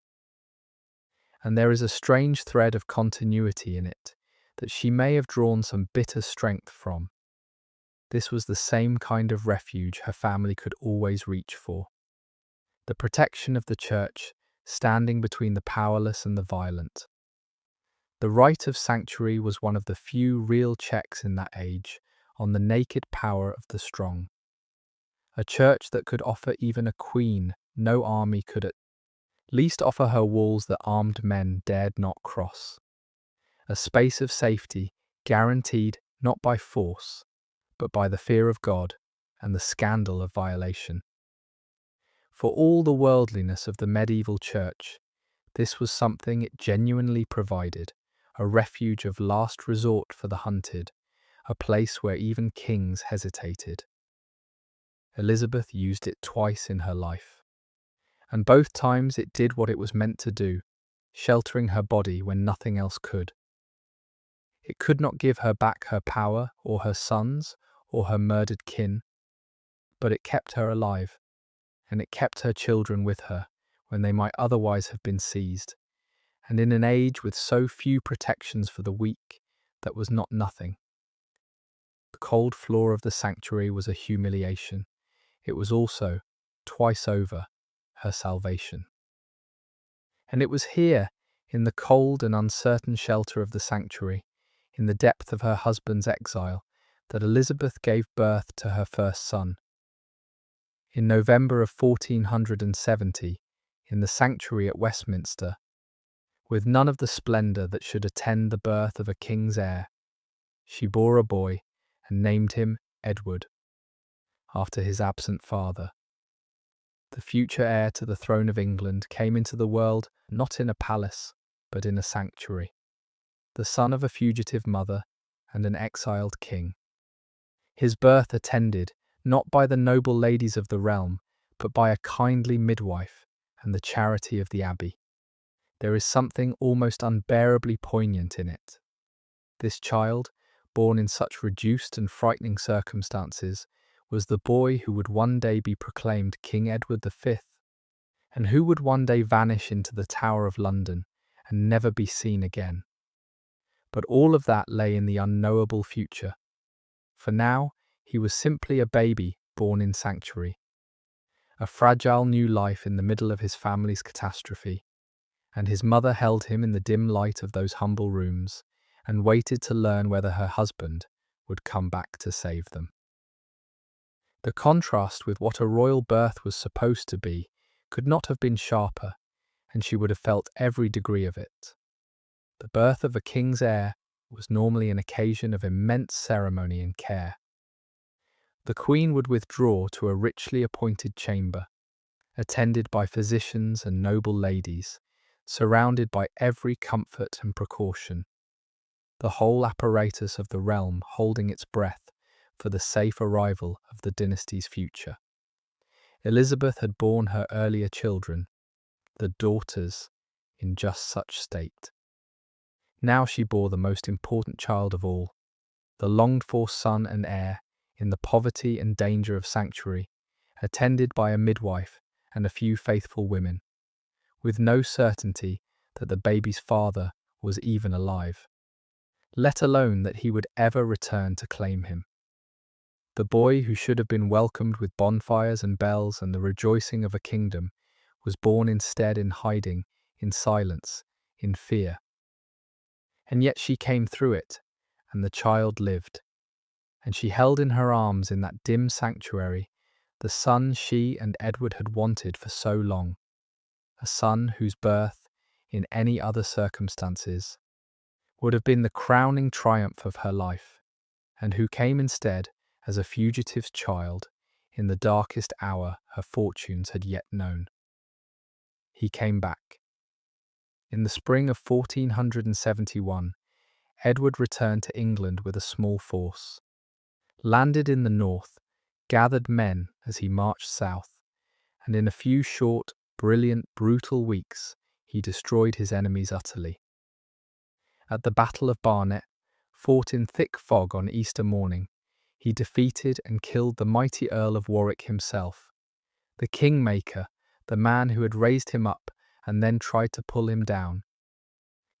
And there is a strange thread of continuity in it that she may have drawn some bitter strength from. This was the same kind of refuge her family could always reach for. The protection of the church, standing between the powerless and the violent. The right of sanctuary was one of the few real checks in that age on the naked power of the strong. A church that could offer even a queen no army could at least offer her walls that armed men dared not cross. A space of safety guaranteed not by force, but by the fear of God and the scandal of violation. For all the worldliness of the medieval church, this was something it genuinely provided, a refuge of last resort for the hunted, a place where even kings hesitated. Elizabeth used it twice in her life, and both times it did what it was meant to do, sheltering her body when nothing else could. It could not give her back her power or her sons or her murdered kin, but it kept her alive, and it kept her children with her when they might otherwise have been seized, and in an age with so few protections for the weak, that was not nothing. The cold floor of the sanctuary was a humiliation. It was also, twice over, her salvation. And it was here, in the cold and uncertain shelter of the sanctuary, in the depth of her husband's exile, that Elizabeth gave birth to her first son. In November of 1470, in the sanctuary at Westminster, with none of the splendour that should attend the birth of a king's heir, she bore a boy and named him Edward, after his absent father. The future heir to the throne of England came into the world not in a palace, but in a sanctuary, the son of a fugitive mother and an exiled king. His birth attended not by the noble ladies of the realm, but by a kindly midwife and the charity of the abbey. There is something almost unbearably poignant in it. This child, born in such reduced and frightening circumstances, was the boy who would one day be proclaimed King Edward V, and who would one day vanish into the Tower of London and never be seen again. But all of that lay in the unknowable future. For now, he was simply a baby born in sanctuary, a fragile new life in the middle of his family's catastrophe, and his mother held him in the dim light of those humble rooms and waited to learn whether her husband would come back to save them. The contrast with what a royal birth was supposed to be could not have been sharper, and she would have felt every degree of it. The birth of a king's heir was normally an occasion of immense ceremony and care. The Queen would withdraw to a richly appointed chamber, attended by physicians and noble ladies, surrounded by every comfort and precaution, the whole apparatus of the realm holding its breath for the safe arrival of the dynasty's future. Elizabeth had borne her earlier children, the daughters, in just such state. Now she bore the most important child of all, the longed-for son and heir, in the poverty and danger of sanctuary, attended by a midwife and a few faithful women, with no certainty that the baby's father was even alive, let alone that he would ever return to claim him. The boy who should have been welcomed with bonfires and bells and the rejoicing of a kingdom was born instead in hiding, in silence, in fear. And yet she came through it, and the child lived, and she held in her arms in that dim sanctuary the son she and Edward had wanted for so long, a son whose birth, in any other circumstances, would have been the crowning triumph of her life, and who came instead as a fugitive's child in the darkest hour her fortunes had yet known. He came back. In the spring of 1471, Edward returned to England with a small force, landed in the north, gathered men as he marched south, and in a few short, brilliant, brutal weeks, he destroyed his enemies utterly. At the Battle of Barnet, fought in thick fog on Easter morning, he defeated and killed the mighty Earl of Warwick himself, the kingmaker, the man who had raised him up and then tried to pull him down,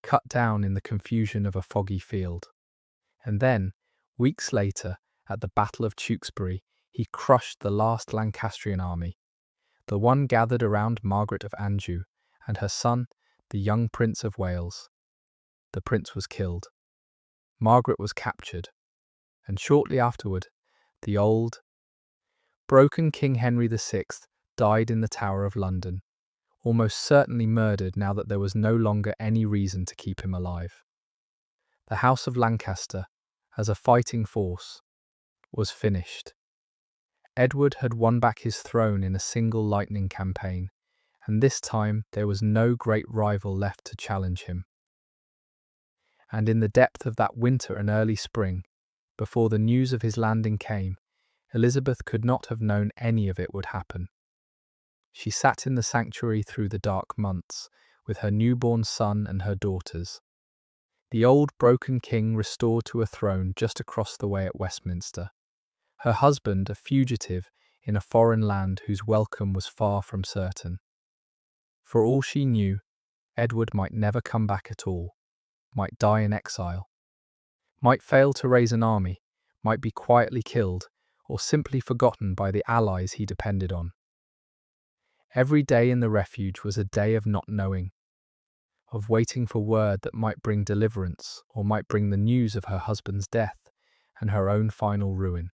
cut down in the confusion of a foggy field. And then, weeks later, at the Battle of Tewkesbury, he crushed the last Lancastrian army, the one gathered around Margaret of Anjou and her son, the young Prince of Wales. The prince was killed. Margaret was captured, and shortly afterward, the old, broken King Henry VI died in the Tower of London, almost certainly murdered now that there was no longer any reason to keep him alive. The House of Lancaster, as a fighting force, was finished. Edward had won back his throne in a single lightning campaign, and this time there was no great rival left to challenge him. And in the depth of that winter and early spring, before the news of his landing came, Elizabeth could not have known any of it would happen. She sat in the sanctuary through the dark months, with her newborn son and her daughters. The old broken king restored to a throne just across the way at Westminster, her husband a fugitive in a foreign land whose welcome was far from certain. For all she knew, Edward might never come back at all, might die in exile, might fail to raise an army, might be quietly killed, or simply forgotten by the allies he depended on. Every day in the refuge was a day of not knowing, of waiting for word that might bring deliverance or might bring the news of her husband's death and her own final ruin.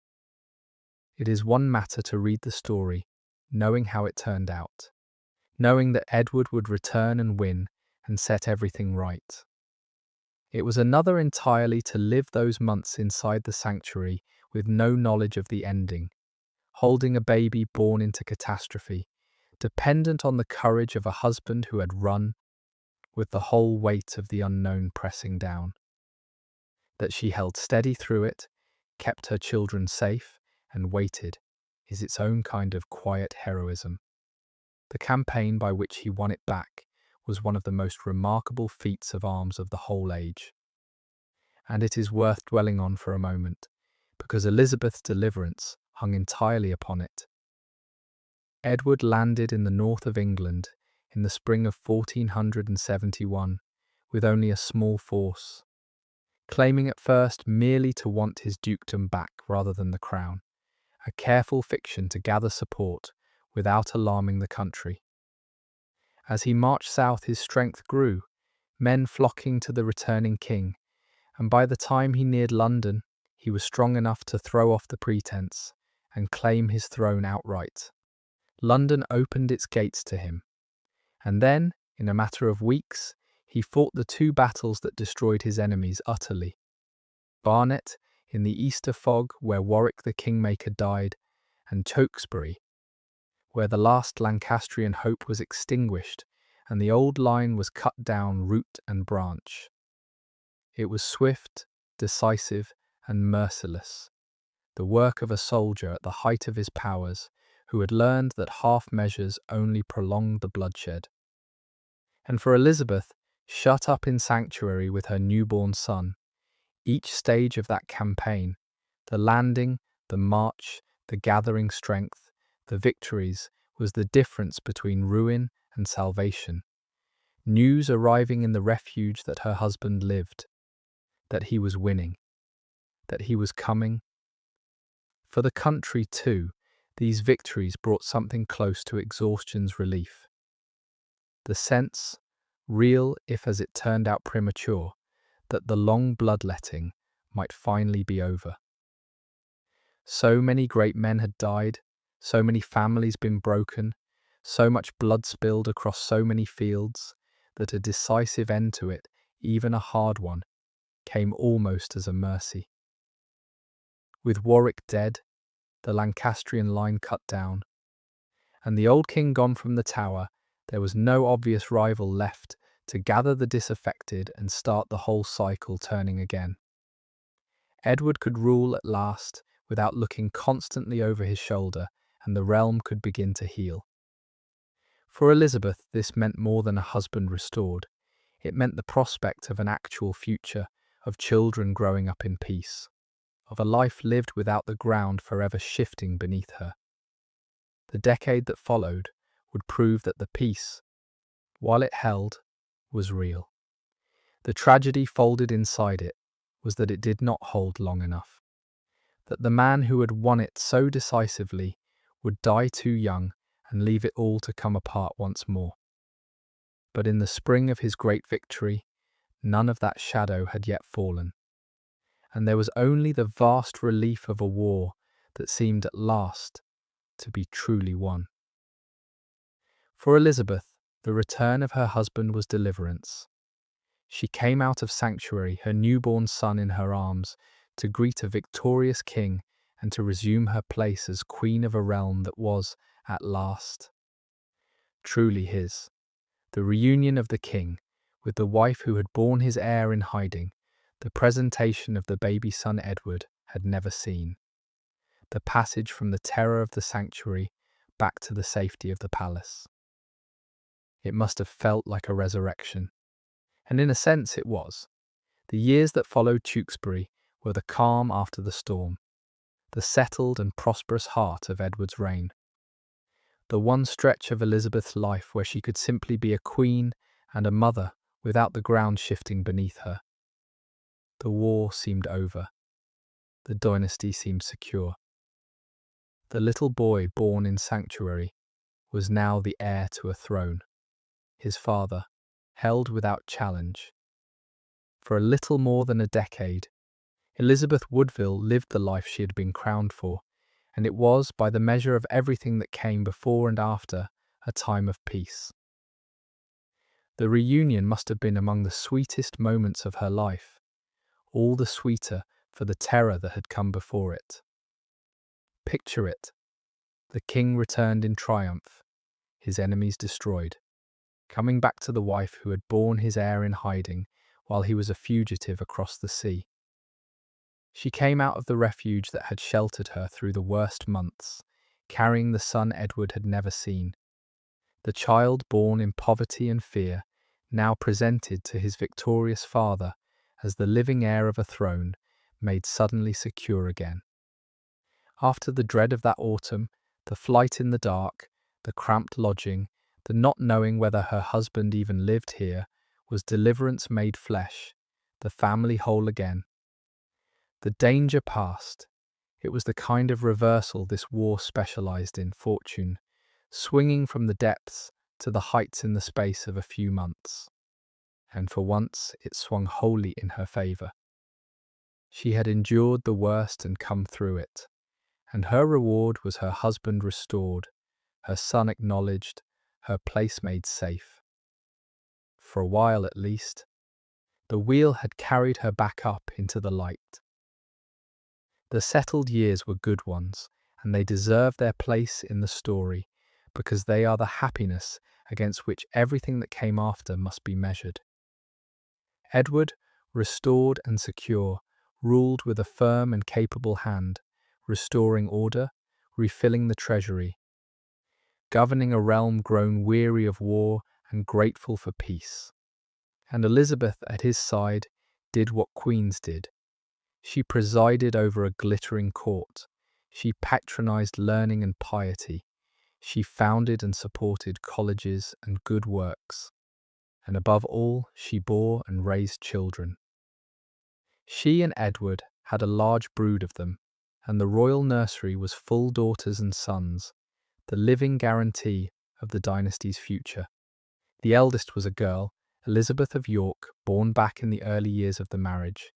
It is one matter to read the story, knowing how it turned out, knowing that Edward would return and win and set everything right. It was another entirely to live those months inside the sanctuary with no knowledge of the ending, holding a baby born into catastrophe, dependent on the courage of a husband who had run, with the whole weight of the unknown pressing down. That she held steady through it, kept her children safe, and waited, is its own kind of quiet heroism. The campaign by which he won it back was one of the most remarkable feats of arms of the whole age. And it is worth dwelling on for a moment, because Elizabeth's deliverance hung entirely upon it. Edward landed in the north of England in the spring of 1471 with only a small force, claiming at first merely to want his dukedom back rather than the crown, a careful fiction to gather support without alarming the country. As he marched south, his strength grew, men flocking to the returning king, and by the time he neared London, he was strong enough to throw off the pretense and claim his throne outright. London opened its gates to him, and then, in a matter of weeks, he fought the two battles that destroyed his enemies utterly. Barnet, in the Easter fog where Warwick the Kingmaker died, and Tewkesbury, where the last Lancastrian hope was extinguished and the old line was cut down root and branch. It was swift, decisive, and merciless, the work of a soldier at the height of his powers, who had learned that half measures only prolonged the bloodshed. And for Elizabeth, shut up in sanctuary with her newborn son, each stage of that campaign, the landing, the march, the gathering strength, the victories, was the difference between ruin and salvation. News arriving in the refuge that her husband lived, that he was winning, that he was coming. For the country, too, these victories brought something close to exhaustion's relief. The sense, real if as it turned out premature, that the long bloodletting might finally be over. So many great men had died, so many families been broken, so much blood spilled across so many fields, that a decisive end to it, even a hard one, came almost as a mercy. With Warwick dead, the Lancastrian line cut down, and the old king gone from the Tower, there was no obvious rival left to gather the disaffected and start the whole cycle turning again. Edward could rule at last without looking constantly over his shoulder, and the realm could begin to heal. For Elizabeth, this meant more than a husband restored. It meant the prospect of an actual future, of children growing up in peace, of a life lived without the ground forever shifting beneath her. The decade that followed would prove that the peace, while it held, was real. The tragedy folded inside it was that it did not hold long enough, that the man who had won it so decisively would die too young and leave it all to come apart once more. But in the spring of his great victory, none of that shadow had yet fallen, and there was only the vast relief of a war that seemed at last to be truly won. For Elizabeth, the return of her husband was deliverance. She came out of sanctuary, her newborn son in her arms, to greet a victorious king and to resume her place as queen of a realm that was, at last, truly his. The reunion of the king with the wife who had borne his heir in hiding, the presentation of the baby son Edward had never seen, the passage from the terror of the sanctuary back to the safety of the palace. It must have felt like a resurrection, and in a sense it was. The years that followed Tewkesbury were the calm after the storm, the settled and prosperous heart of Edward's reign. The one stretch of Elizabeth's life where she could simply be a queen and a mother without the ground shifting beneath her. The war seemed over. The dynasty seemed secure. The little boy born in sanctuary was now the heir to a throne. His father, held without challenge. For a little more than a decade, Elizabeth Woodville lived the life she had been crowned for, and it was, by the measure of everything that came before and after, a time of peace. The reunion must have been among the sweetest moments of her life, all the sweeter for the terror that had come before it. Picture it. The king returned in triumph, his enemies destroyed, coming back to the wife who had borne his heir in hiding while he was a fugitive across the sea. She came out of the refuge that had sheltered her through the worst months, carrying the son Edward had never seen. The child born in poverty and fear, now presented to his victorious father as the living heir of a throne, made suddenly secure again. After the dread of that autumn, the flight in the dark, the cramped lodging, the not knowing whether her husband even lived here, was deliverance made flesh, the family whole again. The danger past. It was the kind of reversal this war specialized in, fortune, swinging from the depths to the heights in the space of a few months. And for once it swung wholly in her favour. She had endured the worst and come through it, and her reward was her husband restored, her son acknowledged, her place made safe. For a while at least, the wheel had carried her back up into the light. The settled years were good ones, and they deserve their place in the story, because they are the happiness against which everything that came after must be measured. Edward, restored and secure, ruled with a firm and capable hand, restoring order, refilling the treasury, governing a realm grown weary of war and grateful for peace. And Elizabeth, at his side, did what queens did. She presided over a glittering court. She patronized learning and piety. She founded and supported colleges and good works. And above all, she bore and raised children. She and Edward had a large brood of them, and the royal nursery was full daughters and sons, the living guarantee of the dynasty's future. The eldest was a girl, Elizabeth of York, born back in the early years of the marriage,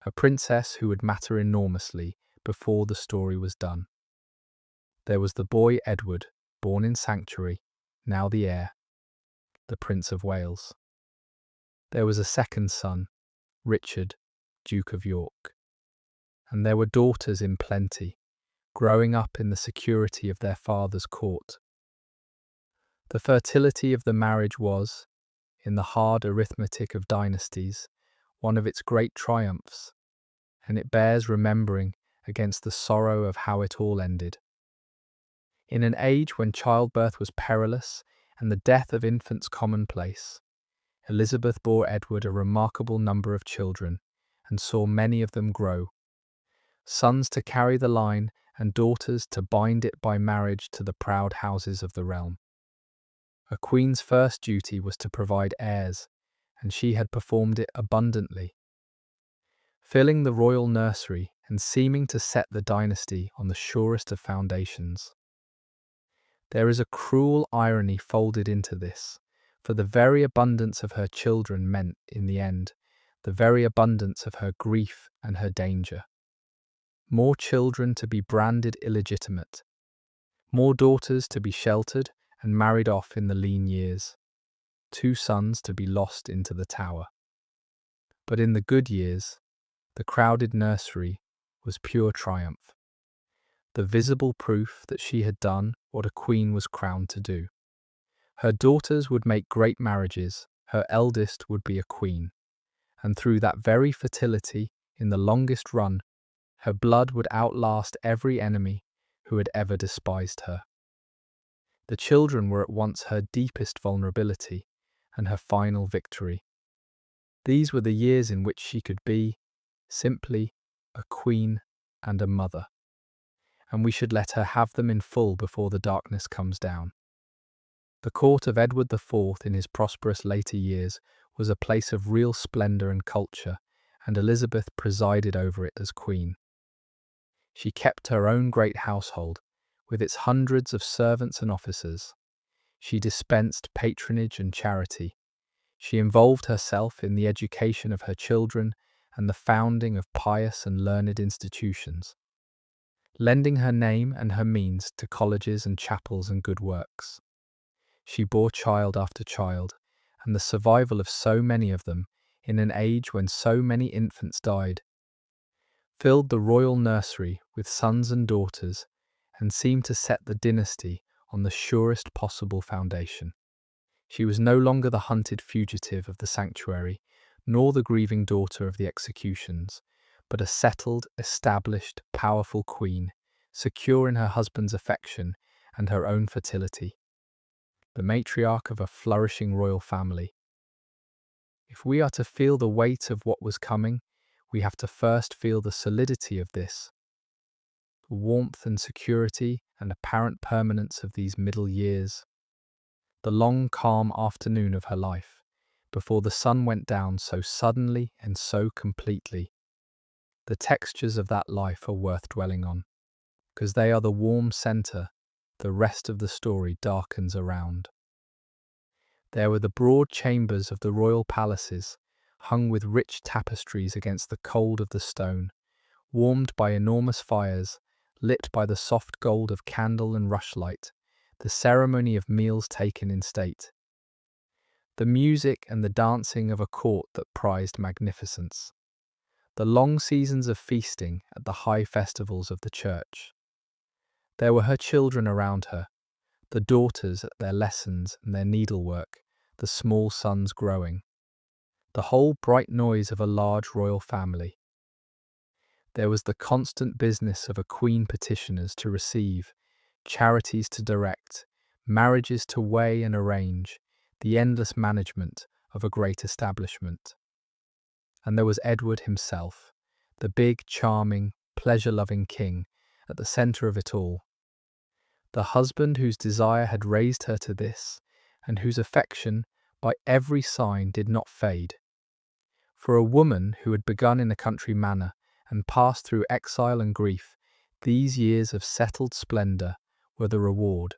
a princess who would matter enormously before the story was done. There was the boy Edward, born in sanctuary, now the heir, the Prince of Wales. There was a second son, Richard, Duke of York. And there were daughters in plenty, growing up in the security of their father's court. The fertility of the marriage was, in the hard arithmetic of dynasties, one of its great triumphs, and it bears remembering against the sorrow of how it all ended. In an age when childbirth was perilous and the death of infants commonplace, Elizabeth bore Edward a remarkable number of children and saw many of them grow, sons to carry the line and daughters to bind it by marriage to the proud houses of the realm. A queen's first duty was to provide heirs, and she had performed it abundantly, filling the royal nursery and seeming to set the dynasty on the surest of foundations. There is a cruel irony folded into this, for the very abundance of her children meant, in the end, the very abundance of her grief and her danger. More children to be branded illegitimate, more daughters to be sheltered and married off in the lean years, 2 sons to be lost into the tower. But in the good years, the crowded nursery was pure triumph, the visible proof that she had done what a queen was crowned to do. Her daughters would make great marriages, her eldest would be a queen, and through that very fertility, in the longest run, her blood would outlast every enemy who had ever despised her. The children were at once her deepest vulnerability and her final victory. These were the years in which she could be, simply, a queen and a mother, and we should let her have them in full before the darkness comes down. The court of Edward IV in his prosperous later years was a place of real splendour and culture, and Elizabeth presided over it as queen. She kept her own great household, with its hundreds of servants and officers. She dispensed patronage and charity. She involved herself in the education of her children and the founding of pious and learned institutions, lending her name and her means to colleges and chapels and good works. She bore child after child, and the survival of so many of them, in an age when so many infants died, filled the royal nursery with sons and daughters, and seemed to set the dynasty on the surest possible foundation. She was no longer the hunted fugitive of the sanctuary, nor the grieving daughter of the executions, but a settled, established, powerful queen, secure in her husband's affection and her own fertility, the matriarch of a flourishing royal family. If we are to feel the weight of what was coming, we have to first feel the solidity of this, the warmth and security and apparent permanence of these middle years, the long, calm afternoon of her life, before the sun went down so suddenly and so completely. The textures of that life are worth dwelling on, because they are the warm centre the rest of the story darkens around. There were the broad chambers of the royal palaces, hung with rich tapestries against the cold of the stone, warmed by enormous fires, lit by the soft gold of candle and rushlight, the ceremony of meals taken in state, the music and the dancing of a court that prized magnificence, the long seasons of feasting at the high festivals of the church. There were her children around her, the daughters at their lessons and their needlework, the small sons growing, the whole bright noise of a large royal family. There was the constant business of a queen petitioners to receive, charities to direct, marriages to weigh and arrange, the endless management of a great establishment. And there was Edward himself, the big, charming, pleasure-loving king, at the centre of it all. The husband whose desire had raised her to this, and whose affection, by every sign, did not fade. For a woman who had begun in a country manor and passed through exile and grief, these years of settled splendour were the reward,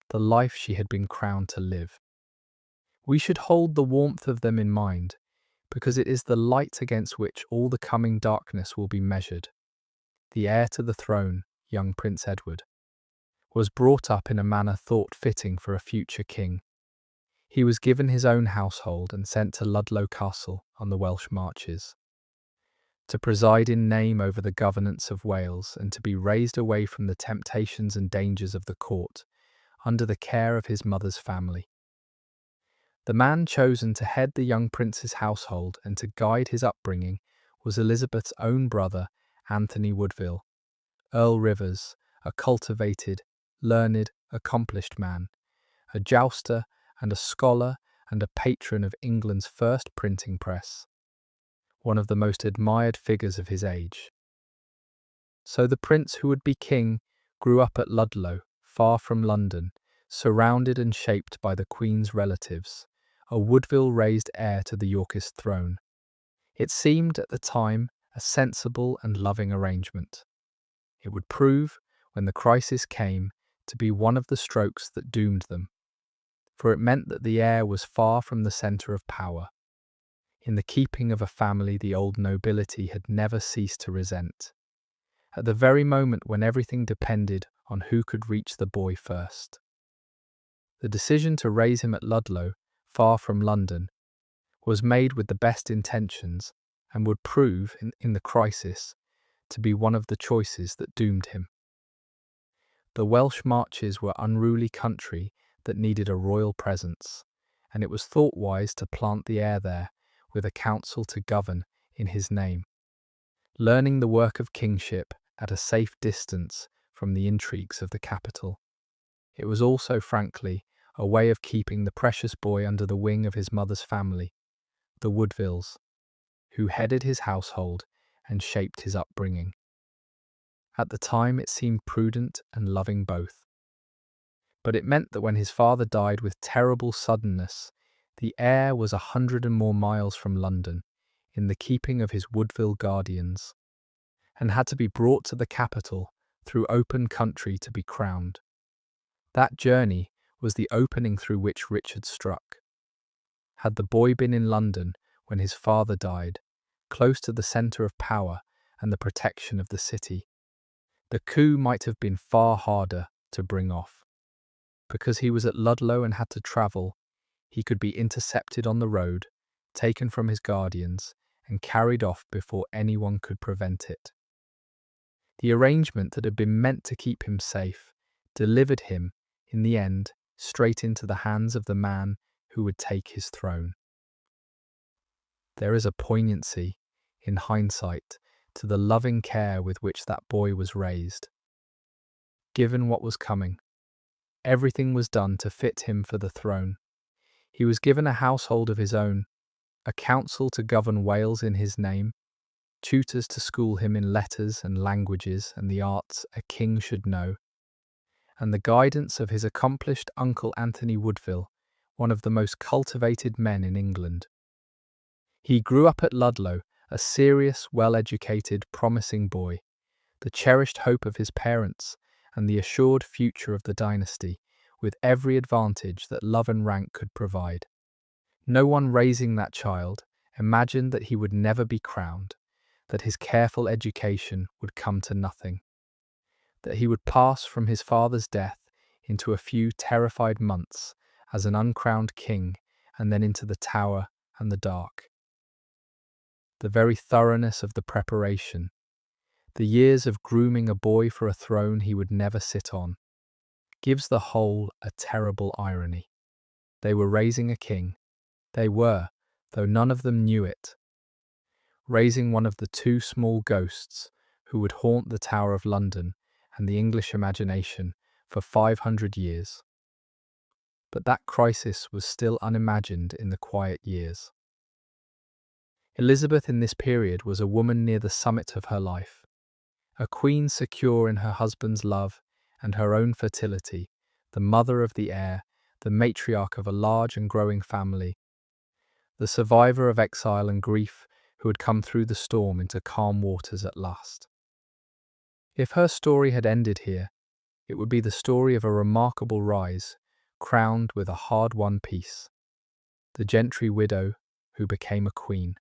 the life she had been crowned to live. We should hold the warmth of them in mind, because it is the light against which all the coming darkness will be measured. The heir to the throne, young Prince Edward, was brought up in a manner thought fitting for a future king. He was given his own household and sent to Ludlow Castle on the Welsh marches, to preside in name over the governance of Wales and to be raised away from the temptations and dangers of the court, under the care of his mother's family. The man chosen to head the young prince's household and to guide his upbringing was Elizabeth's own brother, Anthony Woodville, Earl Rivers, a cultivated, learned, accomplished man, a jouster and a scholar and a patron of England's first printing press, one of the most admired figures of his age. So the prince who would be king grew up at Ludlow, far from London, surrounded and shaped by the Queen's relatives, a Woodville-raised heir to the Yorkist throne. It seemed at the time a sensible and loving arrangement. It would prove, when the crisis came, to be one of the strokes that doomed them, for it meant that the heir was far from the centre of power, in the keeping of a family the old nobility had never ceased to resent, at the very moment when everything depended on who could reach the boy first. The decision to raise him at Ludlow, far from London, was made with the best intentions and would prove, in the crisis, to be one of the choices that doomed him. The Welsh marches were unruly country that needed a royal presence, and it was thought wise to plant the heir there with a council to govern in his name, learning the work of kingship at a safe distance from the intrigues of the capital. It was also, frankly, a way of keeping the precious boy under the wing of his mother's family, the Woodvilles, who headed his household and shaped his upbringing. At the time it seemed prudent and loving both. But it meant that when his father died with terrible suddenness, the heir was 100 and more miles from London, in the keeping of his Woodville guardians, and had to be brought to the capital through open country to be crowned. That journey was the opening through which Richard struck. Had the boy been in London when his father died, close to the centre of power and the protection of the city, the coup might have been far harder to bring off. Because he was at Ludlow and had to travel, he could be intercepted on the road, taken from his guardians, and carried off before anyone could prevent it. The arrangement that had been meant to keep him safe delivered him, in the end, straight into the hands of the man who would take his throne. There is a poignancy, in hindsight, to the loving care with which that boy was raised. Given what was coming, everything was done to fit him for the throne. He was given a household of his own, a council to govern Wales in his name, tutors to school him in letters and languages and the arts a king should know, and the guidance of his accomplished uncle Anthony Woodville, one of the most cultivated men in England. He grew up at Ludlow, a serious, well-educated, promising boy, the cherished hope of his parents and the assured future of the dynasty, with every advantage that love and rank could provide. No one raising that child imagined that he would never be crowned, that his careful education would come to nothing, that he would pass from his father's death into a few terrified months as an uncrowned king, and then into the Tower and the dark. The very thoroughness of the preparation, the years of grooming a boy for a throne he would never sit on, gives the whole a terrible irony. They were raising a king. They were, though none of them knew it, raising one of the two small ghosts who would haunt the Tower of London and the English imagination for 500 years. But that crisis was still unimagined in the quiet years. Elizabeth in this period was a woman near the summit of her life, a queen secure in her husband's love and her own fertility, the mother of the heir, the matriarch of a large and growing family, the survivor of exile and grief who had come through the storm into calm waters at last. If her story had ended here, it would be the story of a remarkable rise, crowned with a hard-won peace. The gentry widow who became a queen,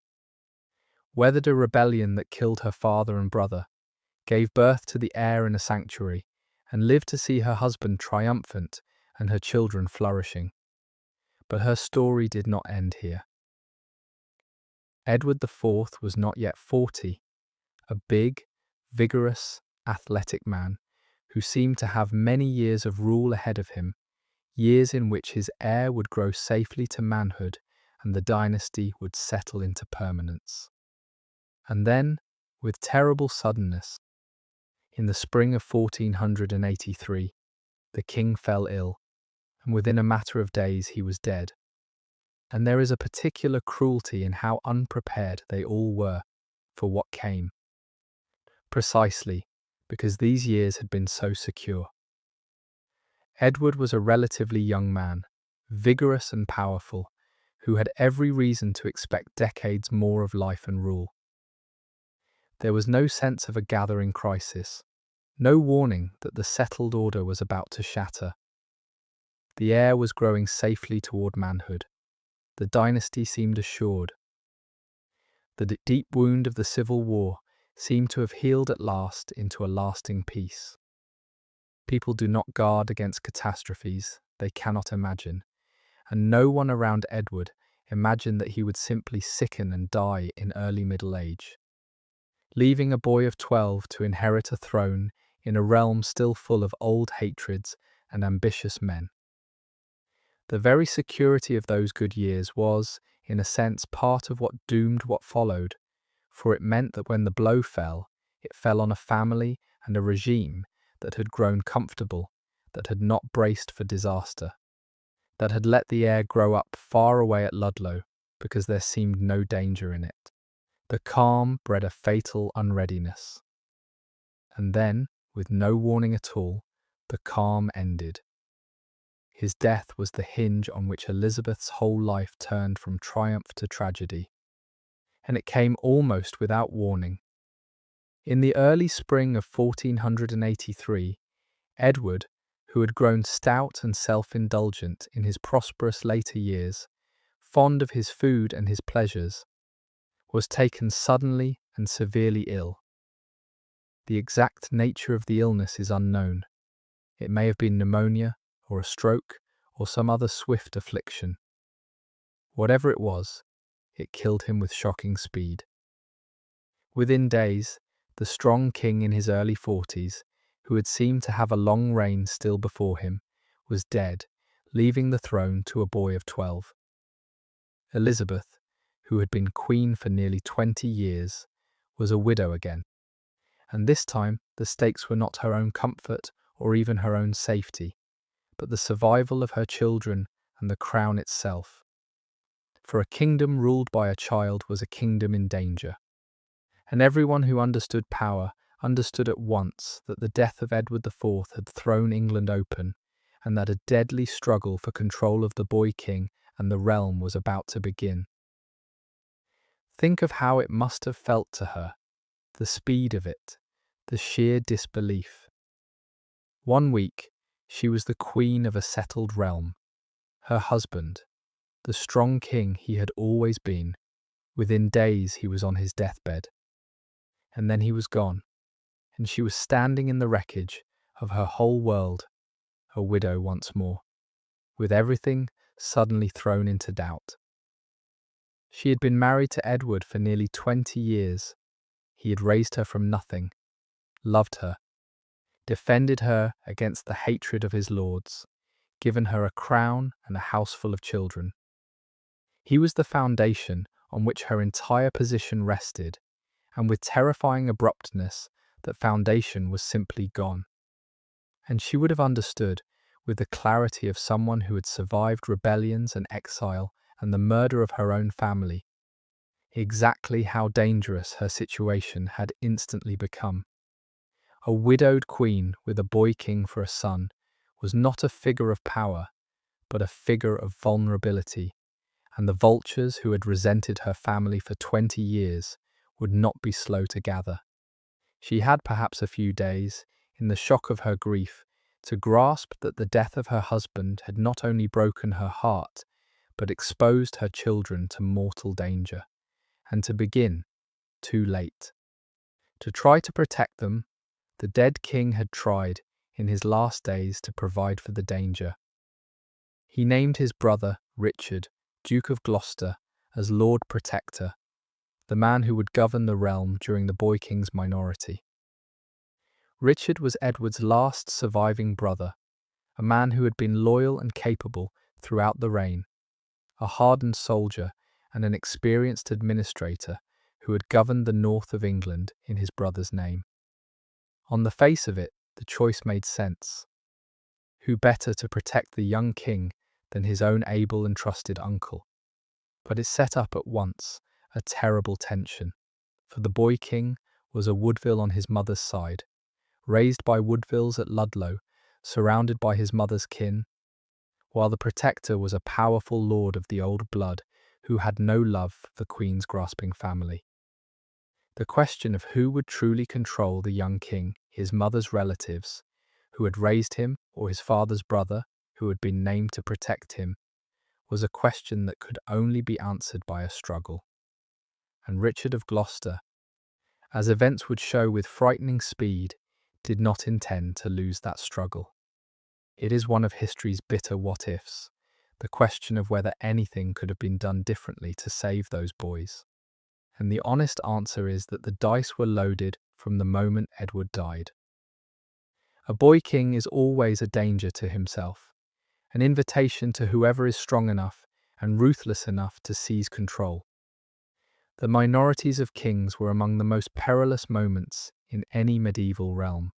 weathered a rebellion that killed her father and brother, gave birth to the heir in a sanctuary, and lived to see her husband triumphant and her children flourishing. But her story did not end here. Edward IV was not yet 40, a big, vigorous, athletic man who seemed to have many years of rule ahead of him, years in which his heir would grow safely to manhood and the dynasty would settle into permanence. And then, with terrible suddenness, in the spring of 1483, the king fell ill, and within a matter of days he was dead. And there is a particular cruelty in how unprepared they all were for what came, precisely because these years had been so secure. Edward was a relatively young man, vigorous and powerful, who had every reason to expect decades more of life and rule. There was no sense of a gathering crisis, no warning that the settled order was about to shatter. The heir was growing safely toward manhood. The dynasty seemed assured. The deep wound of the Civil War seemed to have healed at last into a lasting peace. People do not guard against catastrophes they cannot imagine, and no one around Edward imagined that he would simply sicken and die in early middle age, leaving a boy of 12 to inherit a throne in a realm still full of old hatreds and ambitious men. The very security of those good years was, in a sense, part of what doomed what followed, for it meant that when the blow fell, it fell on a family and a regime that had grown comfortable, that had not braced for disaster, that had let the heir grow up far away at Ludlow because there seemed no danger in it. The calm bred a fatal unreadiness. And then, with no warning at all, the calm ended. His death was the hinge on which Elizabeth's whole life turned from triumph to tragedy. And it came almost without warning. In the early spring of 1483, Edward, who had grown stout and self-indulgent in his prosperous later years, fond of his food and his pleasures, was taken suddenly and severely ill. The exact nature of the illness is unknown. It may have been pneumonia, or a stroke, or some other swift affliction. Whatever it was, it killed him with shocking speed. Within days, the strong king in his early 40s, who had seemed to have a long reign still before him, was dead, leaving the throne to a boy of 12. Elizabeth, who had been queen for nearly 20 years, was a widow again. And this time, the stakes were not her own comfort or even her own safety, but the survival of her children and the crown itself. For a kingdom ruled by a child was a kingdom in danger. And everyone who understood power understood at once that the death of Edward IV had thrown England open, and that a deadly struggle for control of the boy king and the realm was about to begin. Think of how it must have felt to her, the speed of it, the sheer disbelief. 1 week, she was the queen of a settled realm. Her husband, the strong king he had always been, within days he was on his deathbed. And then he was gone, and she was standing in the wreckage of her whole world, a widow once more, with everything suddenly thrown into doubt. She had been married to Edward for nearly 20 years. He had raised her from nothing, loved her, defended her against the hatred of his lords, given her a crown and a house full of children. He was the foundation on which her entire position rested, and with terrifying abruptness, that foundation was simply gone. And she would have understood, with the clarity of someone who had survived rebellions and exile and the murder of her own family, exactly how dangerous her situation had instantly become. A widowed queen with a boy king for a son was not a figure of power, but a figure of vulnerability, and the vultures who had resented her family for 20 years would not be slow to gather. She had perhaps a few days, in the shock of her grief, to grasp that the death of her husband had not only broken her heart, but exposed her children to mortal danger, and to begin, too late. To try to protect them, the dead king had tried, in his last days, to provide for the danger. He named his brother, Richard, Duke of Gloucester, as Lord Protector, the man who would govern the realm during the boy king's minority. Richard was Edward's last surviving brother, a man who had been loyal and capable throughout the reign, a hardened soldier and an experienced administrator who had governed the north of England in his brother's name. On the face of it, the choice made sense. Who better to protect the young king than his own able and trusted uncle? But it set up at once a terrible tension, for the boy king was a Woodville on his mother's side, raised by Woodvilles at Ludlow, surrounded by his mother's kin, while the protector was a powerful lord of the old blood who had no love for the queen's grasping family. The question of who would truly control the young king, his mother's relatives, who had raised him, or his father's brother, who had been named to protect him, was a question that could only be answered by a struggle. And Richard of Gloucester, as events would show with frightening speed, did not intend to lose that struggle. It is one of history's bitter what-ifs, the question of whether anything could have been done differently to save those boys. And the honest answer is that the dice were loaded from the moment Edward died. A boy king is always a danger to himself, an invitation to whoever is strong enough and ruthless enough to seize control. The minorities of kings were among the most perilous moments in any medieval realm.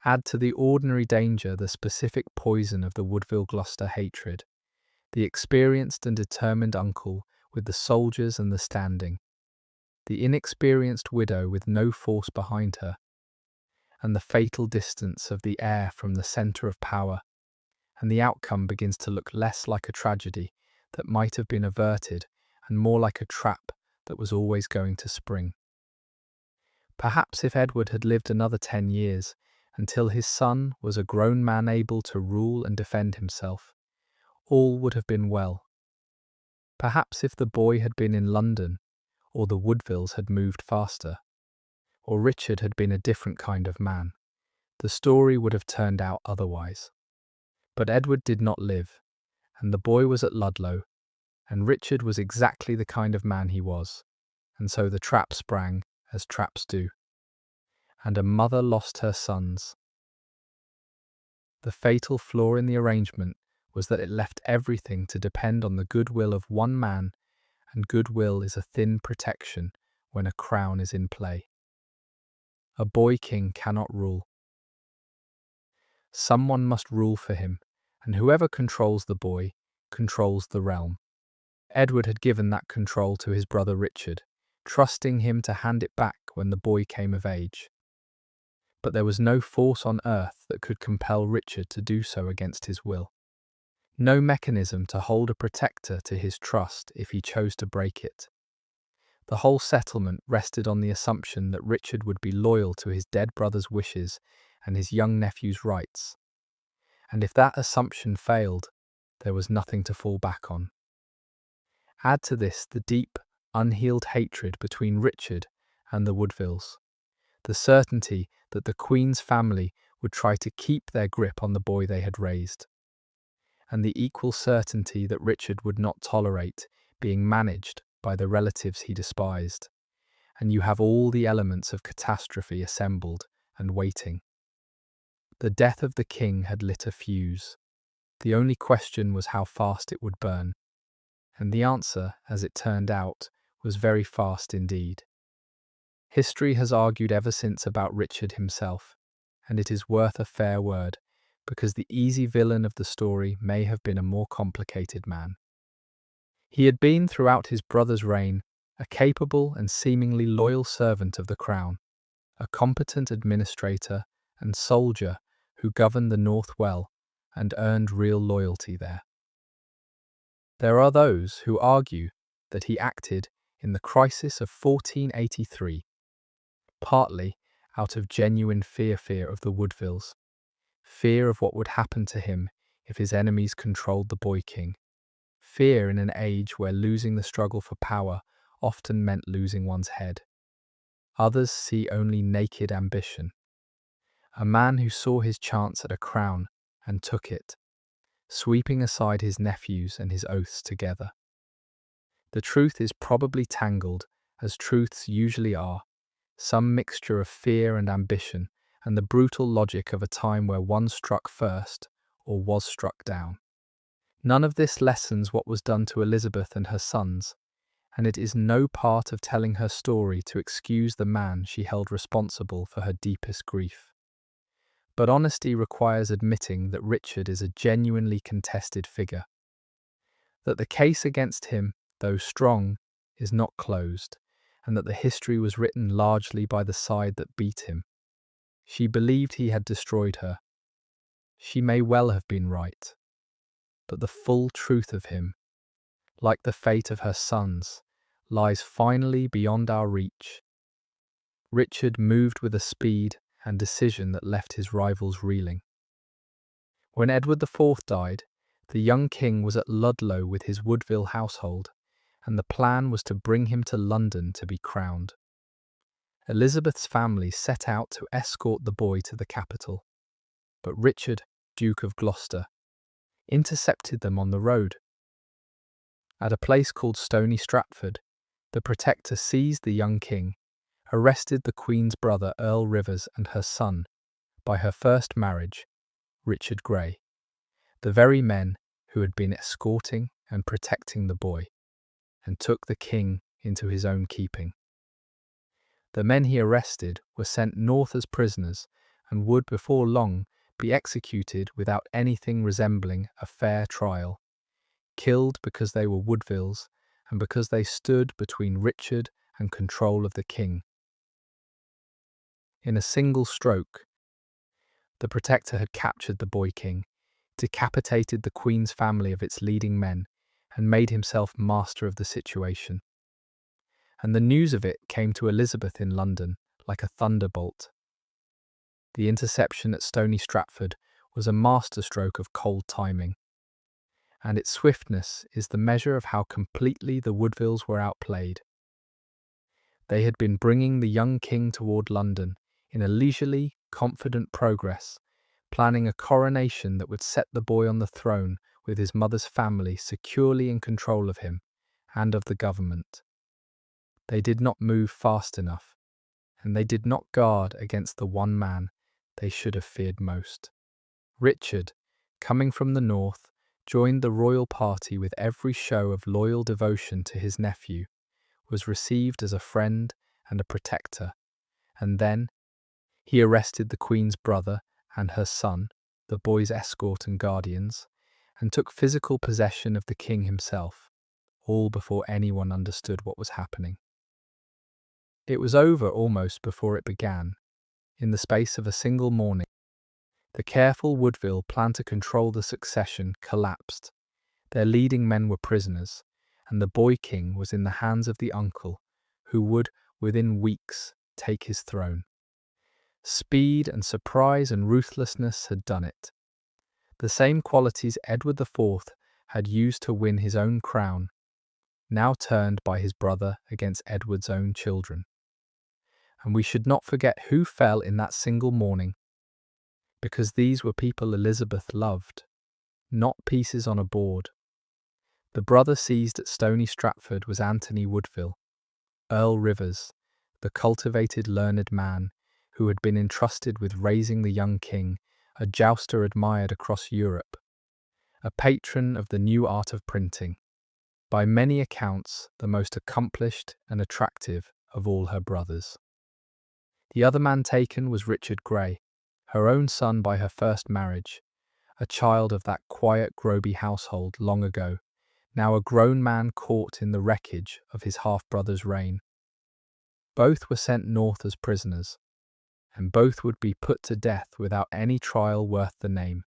Add to the ordinary danger the specific poison of the Woodville-Gloucester hatred, the experienced and determined uncle with the soldiers and the standing, the inexperienced widow with no force behind her, and the fatal distance of the heir from the centre of power, and the outcome begins to look less like a tragedy that might have been averted and more like a trap that was always going to spring. Perhaps if Edward had lived another 10 years, until his son was a grown man able to rule and defend himself, all would have been well. Perhaps if the boy had been in London, or the Woodvilles had moved faster, or Richard had been a different kind of man, the story would have turned out otherwise. But Edward did not live, and the boy was at Ludlow, and Richard was exactly the kind of man he was, and so the trap sprang, as traps do. And a mother lost her sons. The fatal flaw in the arrangement was that it left everything to depend on the goodwill of one man, and goodwill is a thin protection when a crown is in play. A boy king cannot rule. Someone must rule for him, and whoever controls the boy controls the realm. Edward had given that control to his brother Richard, trusting him to hand it back when the boy came of age. But there was no force on earth that could compel Richard to do so against his will. No mechanism to hold a protector to his trust if he chose to break it. The whole settlement rested on the assumption that Richard would be loyal to his dead brother's wishes and his young nephew's rights. And if that assumption failed, there was nothing to fall back on. Add to this the deep, unhealed hatred between Richard and the Woodvilles, the certainty that the Queen's family would try to keep their grip on the boy they had raised, and the equal certainty that Richard would not tolerate being managed by the relatives he despised, and you have all the elements of catastrophe assembled and waiting. The death of the king had lit a fuse. The only question was how fast it would burn, and the answer, as it turned out, was very fast indeed. History has argued ever since about Richard himself, and it is worth a fair word, because the easy villain of the story may have been a more complicated man. He had been, throughout his brother's reign, a capable and seemingly loyal servant of the crown, a competent administrator and soldier who governed the north well and earned real loyalty there. There are those who argue that he acted in the crisis of 1483, partly out of genuine fear of the Woodvilles, fear of what would happen to him if his enemies controlled the boy king, fear in an age where losing the struggle for power often meant losing one's head. Others see only naked ambition, a man who saw his chance at a crown and took it, sweeping aside his nephews and his oaths together. The truth is probably tangled, as truths usually are, some mixture of fear and ambition and the brutal logic of a time where one struck first or was struck down. None of this lessens what was done to Elizabeth and her sons, and it is no part of telling her story to excuse the man she held responsible for her deepest grief. But honesty requires admitting that Richard is a genuinely contested figure, that the case against him, though strong, is not closed, and that the history was written largely by the side that beat him. She believed he had destroyed her. She may well have been right, but the full truth of him, like the fate of her sons, lies finally beyond our reach. Richard moved with a speed and decision that left his rivals reeling. When Edward IV died, the young king was at Ludlow with his Woodville household, and the plan was to bring him to London to be crowned. Elizabeth's family set out to escort the boy to the capital, but Richard, Duke of Gloucester, intercepted them on the road. At a place called Stony Stratford, the Protector seized the young king, arrested the Queen's brother Earl Rivers and her son, by her first marriage, Richard Grey, the very men who had been escorting and protecting the boy, and took the king into his own keeping. The men he arrested were sent north as prisoners and would before long be executed without anything resembling a fair trial, killed because they were Woodvilles and because they stood between Richard and control of the king. In a single stroke, the Protector had captured the boy king, decapitated the Queen's family of its leading men, and made himself master of the situation. And the news of it came to Elizabeth in London like a thunderbolt. The interception at Stony Stratford was a masterstroke of cold timing, and its swiftness is the measure of how completely the Woodvilles were outplayed. They had been bringing the young king toward London in a leisurely, confident progress, planning a coronation that would set the boy on the throne with his mother's family securely in control of him and of the government. They did not move fast enough, and they did not guard against the one man they should have feared most. Richard, coming from the north, joined the royal party with every show of loyal devotion to his nephew, was received as a friend and a protector, and then he arrested the Queen's brother and her son, the boy's escort and guardians, and took physical possession of the king himself, all before anyone understood what was happening. It was over almost before it began. In the space of a single morning, the careful Woodville plan to control the succession collapsed. Their leading men were prisoners, and the boy king was in the hands of the uncle, who would, within weeks, take his throne. Speed and surprise and ruthlessness had done it. The same qualities Edward IV had used to win his own crown, now turned by his brother against Edward's own children. And we should not forget who fell in that single morning. because these were people Elizabeth loved, not pieces on a board. The brother seized at Stony Stratford was Anthony Woodville, Earl Rivers, the cultivated learned man who had been entrusted with raising the young king, a jouster admired across Europe, a patron of the new art of printing, by many accounts the most accomplished and attractive of all her brothers. The other man taken was Richard Grey, her own son by her first marriage, a child of that quiet Groby household long ago, now a grown man caught in the wreckage of his half-brother's reign. Both were sent north as prisoners, and both would be put to death without any trial worth the name,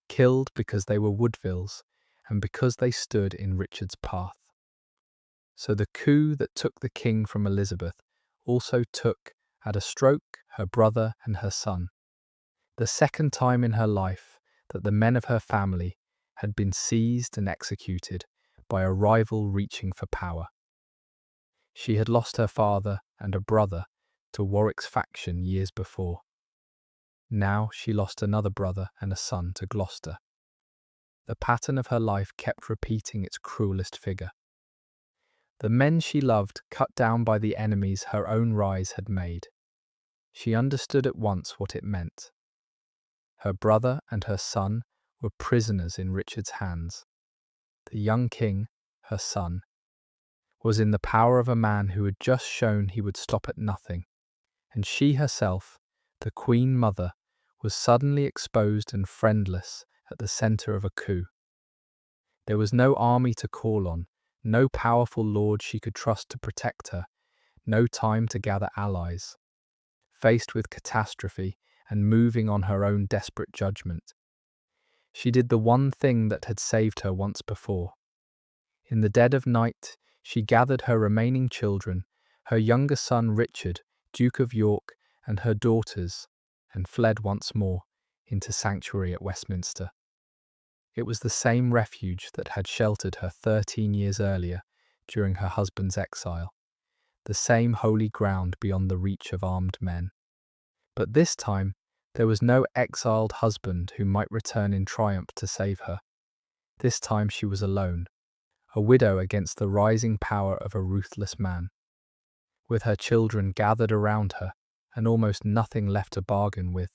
killed because they were Woodvilles and because they stood in Richard's path. So the coup that took the king from Elizabeth also took, at a stroke, her brother and her son. The second time in her life that the men of her family had been seized and executed by a rival reaching for power. She had lost her father and a brother to Warwick's faction years before. Now she lost another brother and a son to Gloucester. The pattern of her life kept repeating its cruelest figure. The men she loved cut down by the enemies her own rise had made. She understood at once what it meant. Her brother and her son were prisoners in Richard's hands. The young king, her son, was in the power of a man who had just shown he would stop at nothing, and she herself, the Queen Mother, was suddenly exposed and friendless at the centre of a coup. There was no army to call on, no powerful lord she could trust to protect her, no time to gather allies. Faced with catastrophe and moving on her own desperate judgment, she did the one thing that had saved her once before. In the dead of night, she gathered her remaining children, her younger son Richard, Duke of York, and her daughters, and fled once more into sanctuary at Westminster. It was the same refuge that had sheltered her 13 years earlier during her husband's exile, the same holy ground beyond the reach of armed men. But this time, there was no exiled husband who might return in triumph to save her. This time she was alone, a widow against the rising power of a ruthless man. With her children gathered around her and almost nothing left to bargain with.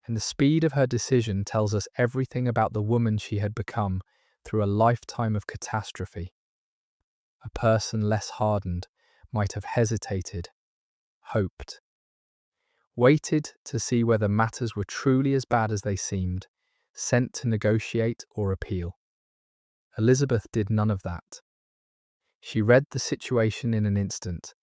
And the speed of her decision tells us everything about the woman she had become through a lifetime of catastrophe. A person less hardened might have hesitated, hoped, waited to see whether matters were truly as bad as they seemed, sent to negotiate or appeal. Elizabeth did none of that. She read the situation in an instant,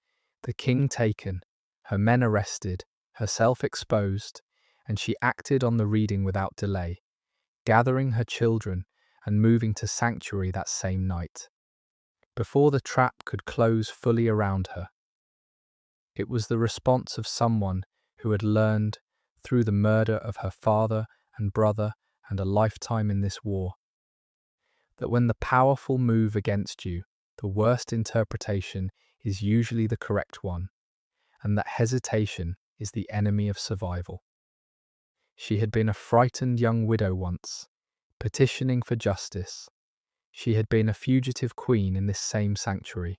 the king taken, her men arrested, herself exposed, and she acted on the reading without delay, gathering her children and moving to sanctuary that same night, before the trap could close fully around her. It was the response of someone who had learned, through the murder of her father and brother and a lifetime in this war, that when the powerful move against you, the worst interpretation is usually the correct one, and that hesitation is the enemy of survival. She had been a frightened young widow once, petitioning for justice. She had been a fugitive queen in this same sanctuary.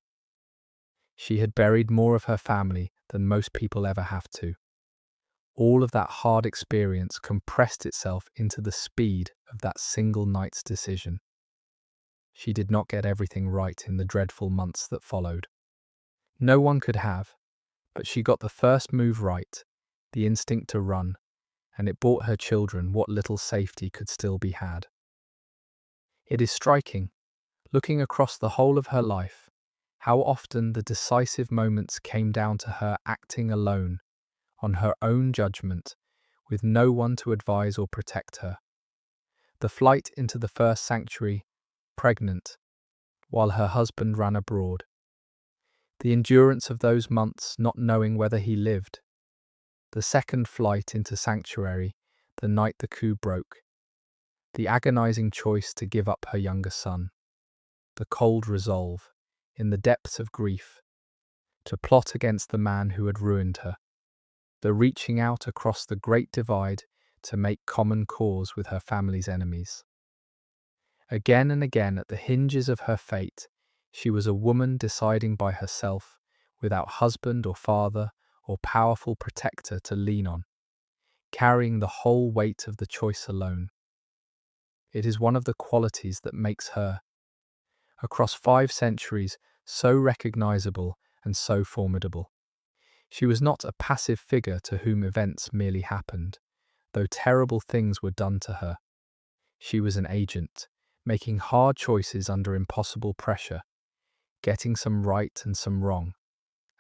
She had buried more of her family than most people ever have to. All of that hard experience compressed itself into the speed of that single night's decision. She did not get everything right in the dreadful months that followed. No one could have, but she got the first move right, the instinct to run, and it bought her children what little safety could still be had. It is striking, looking across the whole of her life, how often the decisive moments came down to her acting alone, on her own judgment, with no one to advise or protect her. The flight into the first sanctuary, pregnant, while her husband ran abroad. The endurance of those months not knowing whether he lived. The second flight into sanctuary, the night the coup broke. The agonizing choice to give up her younger son. The cold resolve, in the depths of grief, to plot against the man who had ruined her. The reaching out across the great divide to make common cause with her family's enemies. Again and again, at the hinges of her fate, she was a woman deciding by herself, without husband or father or powerful protector to lean on, carrying the whole weight of the choice alone. It is one of the qualities that makes her, across 5 centuries, so recognizable and so formidable. She was not a passive figure to whom events merely happened, though terrible things were done to her. She was an agent, making hard choices under impossible pressure, getting some right and some wrong,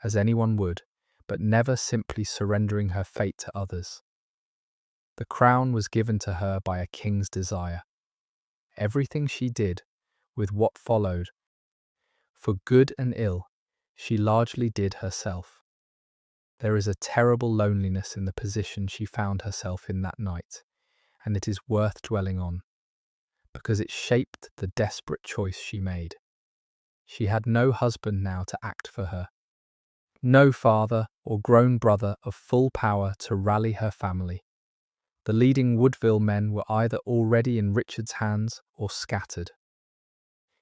as anyone would, but never simply surrendering her fate to others. The crown was given to her by a king's desire. Everything she did, with what followed, for good and ill, she largely did herself. There is a terrible loneliness in the position she found herself in that night, and it is worth dwelling on, because it shaped the desperate choice she made. She had no husband now to act for her, no father or grown brother of full power to rally her family. The leading Woodville men were either already in Richard's hands or scattered.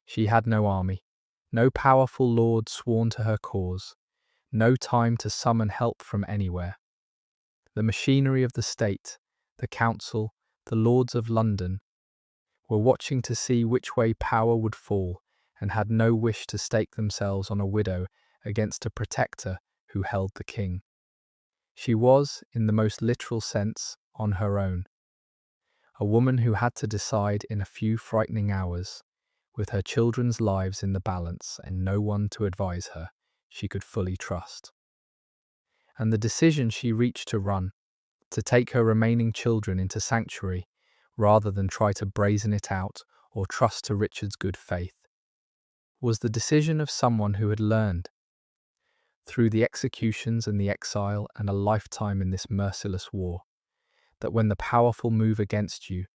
She had no army, no powerful lord sworn to her cause, no time to summon help from anywhere. The machinery of the state, the council, the lords of London, were watching to see which way power would fall, and had no wish to stake themselves on a widow against a protector who held the king. She was, in the most literal sense, on her own. A woman who had to decide in a few frightening hours, with her children's lives in the balance and no one to advise her she could fully trust. And the decision she reached to run, to take her remaining children into sanctuary, rather than try to brazen it out or trust to Richard's good faith, was the decision of someone who had learned, through the executions and the exile and a lifetime in this merciless war, that when the powerful move against you,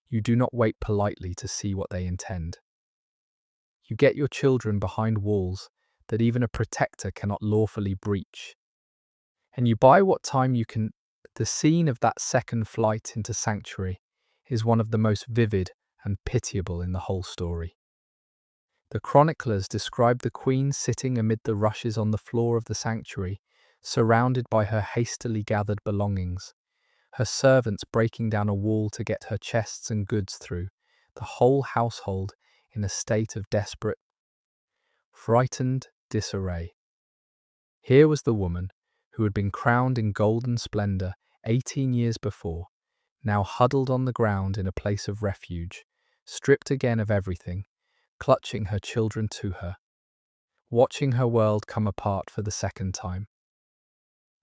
you do not wait politely to see what they intend. You get your children behind walls that even a protector cannot lawfully breach, and you buy what time you can. The scene of that second flight into sanctuary is one of the most vivid and pitiable in the whole story. The chroniclers describe the queen sitting amid the rushes on the floor of the sanctuary, surrounded by her hastily gathered belongings, her servants breaking down a wall to get her chests and goods through, the whole household in a state of desperate, frightened disarray. Here was the woman who had been crowned in golden splendour 18 years before, now huddled on the ground in a place of refuge, stripped again of everything, clutching her children to her, watching her world come apart for the second time.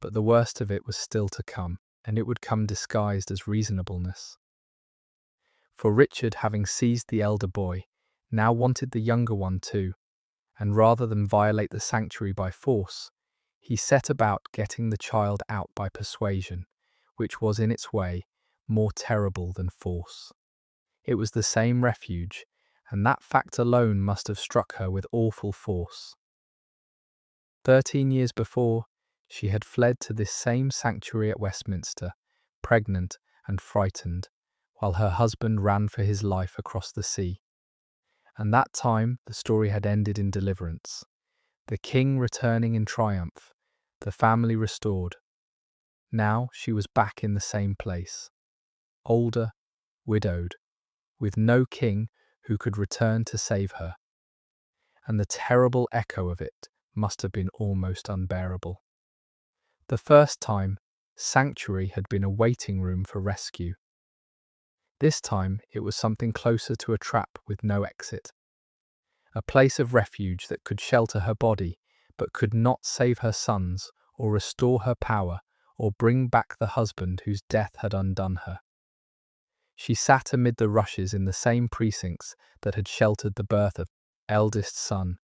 But the worst of it was still to come, and it would come disguised as reasonableness. For Richard, having seized the elder boy, now wanted the younger one too, and rather than violate the sanctuary by force, he set about getting the child out by persuasion, which was in its way more terrible than force. It was the same refuge, and that fact alone must have struck her with awful force. 13 years before, she had fled to this same sanctuary at Westminster, pregnant and frightened, while her husband ran for his life across the sea. And that time the story had ended in deliverance, the king returning in triumph, the family restored. Now she was back in the same place, older, widowed, with no king who could return to save her. And the terrible echo of it must have been almost unbearable. The first time, sanctuary had been a waiting room for rescue. This time it was something closer to a trap with no exit. A place of refuge that could shelter her body, but could not save her sons or restore her power or bring back the husband whose death had undone her. She sat amid the rushes in the same precincts that had sheltered the birth of eldest son,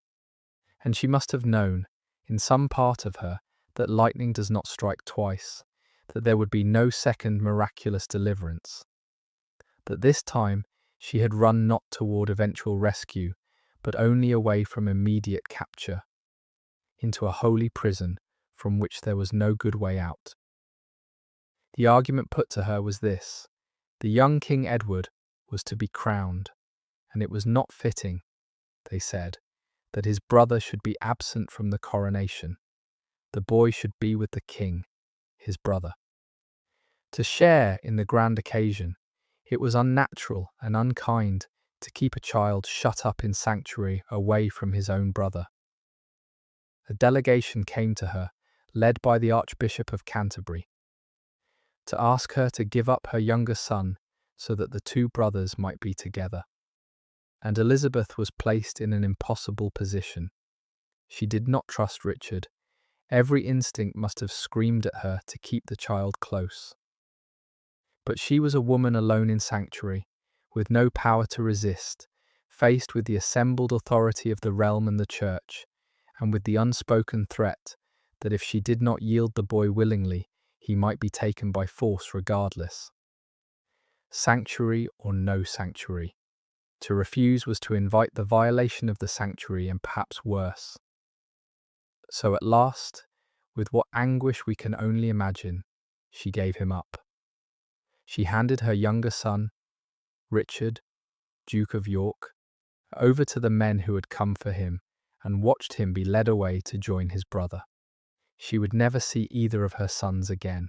and she must have known, in some part of her, that lightning does not strike twice, that there would be no second miraculous deliverance, that this time she had run not toward eventual rescue, but only away from immediate capture, into a holy prison from which there was no good way out. The argument put to her was this: The young King Edward was to be crowned, and it was not fitting, they said, that his brother should be absent from the coronation. The boy should be with the king, his brother. To share in the grand occasion, it was unnatural and unkind to keep a child shut up in sanctuary away from his own brother. A delegation came to her, led by the Archbishop of Canterbury, to ask her to give up her younger son so that the two brothers might be together. And Elizabeth was placed in an impossible position. She did not trust Richard. Every instinct must have screamed at her to keep the child close. But she was a woman alone in sanctuary, with no power to resist, faced with the assembled authority of the realm and the church, and with the unspoken threat that if she did not yield the boy willingly, he might be taken by force regardless. Sanctuary or no sanctuary. To refuse was to invite the violation of the sanctuary and perhaps worse. So at last, with what anguish we can only imagine, she gave him up. She handed her younger son, Richard, Duke of York, over to the men who had come for him and watched him be led away to join his brother. She would never see either of her sons again.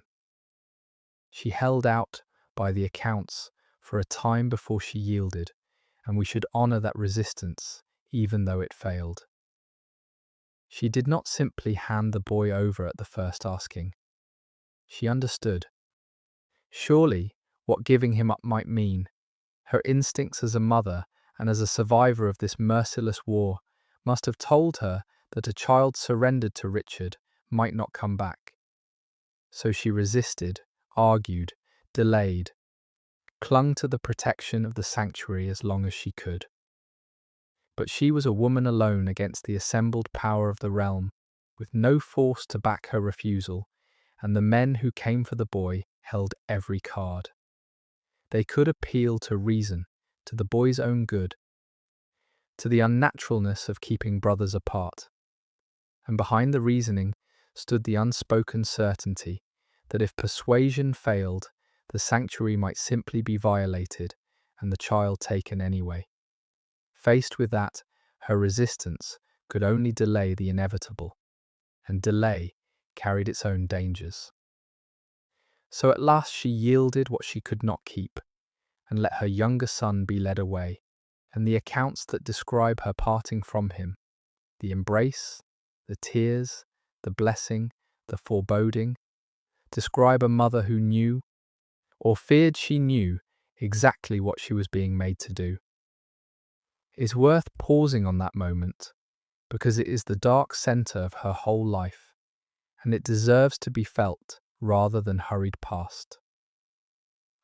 She held out, by the accounts, for a time before she yielded, and we should honour that resistance, even though it failed. She did not simply hand the boy over at the first asking. She understood. Surely, what giving him up might mean. Her instincts as a mother and as a survivor of this merciless war must have told her that a child surrendered to Richard might not come back. So she resisted, argued, delayed, clung to the protection of the sanctuary as long as she could. But she was a woman alone against the assembled power of the realm, with no force to back her refusal, and the men who came for the boy held every card. They could appeal to reason, to the boy's own good, to the unnaturalness of keeping brothers apart. And behind the reasoning stood the unspoken certainty that if persuasion failed, the sanctuary might simply be violated and the child taken anyway. Faced with that, her resistance could only delay the inevitable, and delay carried its own dangers. So at last she yielded what she could not keep, and let her younger son be led away, and the accounts that describe her parting from him, the embrace, the tears, the blessing, the foreboding, describe a mother who knew, or feared she knew, exactly what she was being made to do. It's worth pausing on that moment, because it is the dark centre of her whole life, and it deserves to be felt rather than hurried past.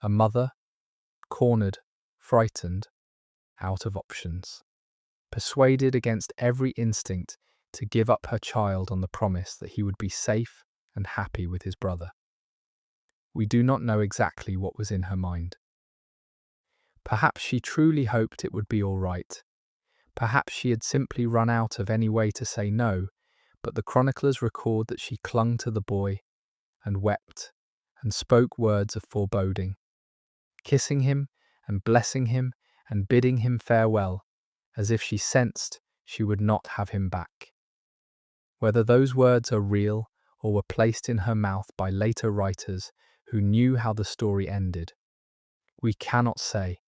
A mother, cornered, frightened, out of options, persuaded against every instinct to give up her child on the promise that he would be safe and happy with his brother. We do not know exactly what was in her mind. Perhaps she truly hoped it would be all right. Perhaps she had simply run out of any way to say no, but the chroniclers record that she clung to the boy and wept and spoke words of foreboding, kissing him and blessing him and bidding him farewell, as if she sensed she would not have him back. Whether those words are real or were placed in her mouth by later writers who knew how the story ended, we cannot say,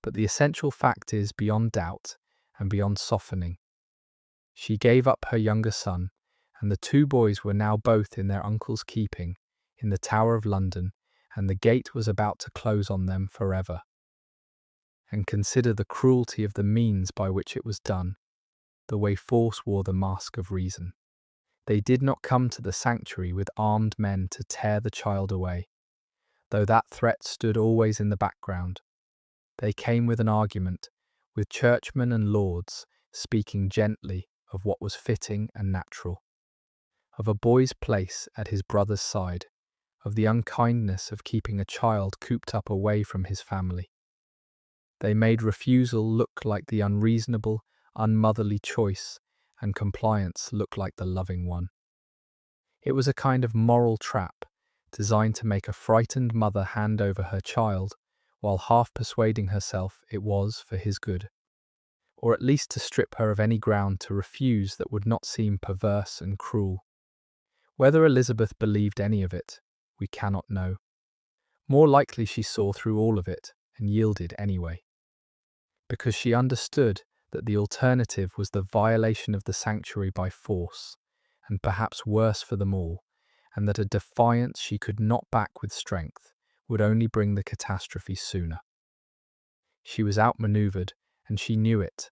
but the essential fact is beyond doubt and beyond softening. She gave up her younger son, and the two boys were now both in their uncle's keeping, in the Tower of London, and the gate was about to close on them forever. And consider the cruelty of the means by which it was done, the way force wore the mask of reason. They did not come to the sanctuary with armed men to tear the child away, though that threat stood always in the background. They came with an argument, with churchmen and lords speaking gently of what was fitting and natural, of a boy's place at his brother's side, of the unkindness of keeping a child cooped up away from his family. They made refusal look like the unreasonable, unmotherly choice, and compliance look like the loving one. It was a kind of moral trap, designed to make a frightened mother hand over her child while half persuading herself it was for his good, or at least to strip her of any ground to refuse that would not seem perverse and cruel. Whether Elizabeth believed any of it, we cannot know. More likely she saw through all of it and yielded anyway, because she understood that the alternative was the violation of the sanctuary by force, and perhaps worse for them all, and that a defiance she could not back with strength would only bring the catastrophe sooner. She was outmaneuvered, and she knew it,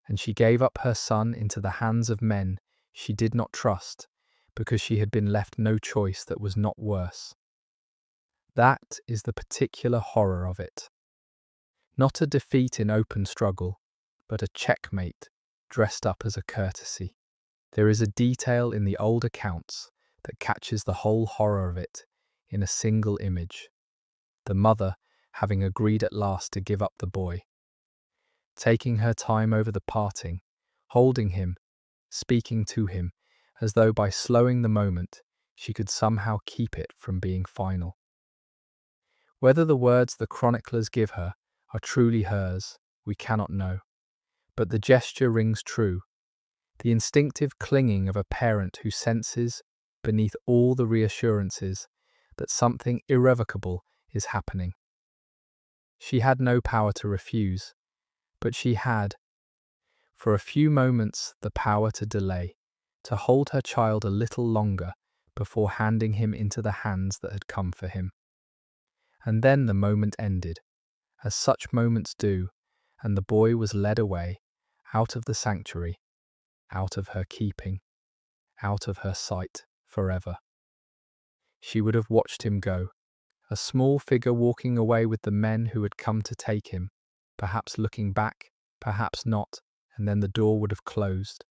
and she gave up her son into the hands of men she did not trust, because she had been left no choice that was not worse. That is the particular horror of it. Not a defeat in open struggle, but a checkmate dressed up as a courtesy. There is a detail in the old accounts that catches the whole horror of it in a single image. The mother having agreed at last to give up the boy, taking her time over the parting, holding him, speaking to him, as though by slowing the moment she could somehow keep it from being final. Whether the words the chroniclers give her are truly hers, we cannot know, but the gesture rings true, the instinctive clinging of a parent who senses, beneath all the reassurances, that something irrevocable is happening. She had no power to refuse, but she had, for a few moments, the power to delay, to hold her child a little longer before handing him into the hands that had come for him. And then the moment ended, as such moments do, and the boy was led away, out of the sanctuary, out of her keeping, out of her sight forever. She would have watched him go, a small figure walking away with the men who had come to take him, perhaps looking back, perhaps not, and then the door would have closed.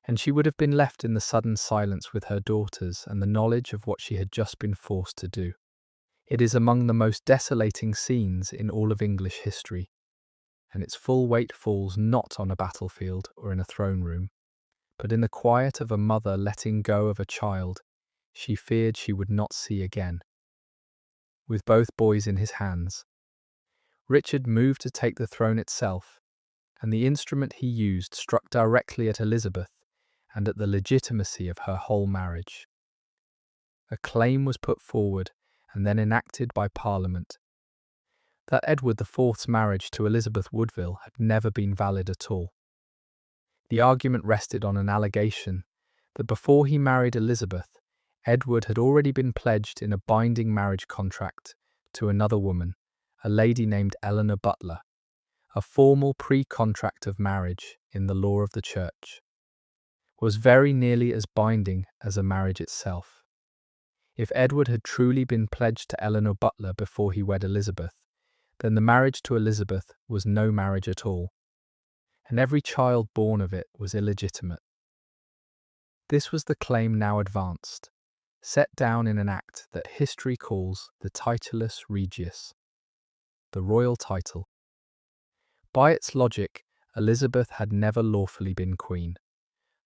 And she would have been left in the sudden silence with her daughters and the knowledge of what she had just been forced to do. It is among the most desolating scenes in all of English history, and its full weight falls not on a battlefield or in a throne room, but in the quiet of a mother letting go of a child she feared she would not see again. With both boys in his hands, Richard moved to take the throne itself, and the instrument he used struck directly at Elizabeth and at the legitimacy of her whole marriage. A claim was put forward and then enacted by Parliament that Edward IV's marriage to Elizabeth Woodville had never been valid at all. The argument rested on an allegation that before he married Elizabeth, Edward had already been pledged in a binding marriage contract to another woman, a lady named Eleanor Butler, a formal pre-contract of marriage in the law of the Church, was very nearly as binding as a marriage itself. If Edward had truly been pledged to Eleanor Butler before he wed Elizabeth, then the marriage to Elizabeth was no marriage at all, and every child born of it was illegitimate. This was the claim now advanced, set down in an act that history calls the Titulus Regius, the royal title. By its logic, Elizabeth had never lawfully been queen.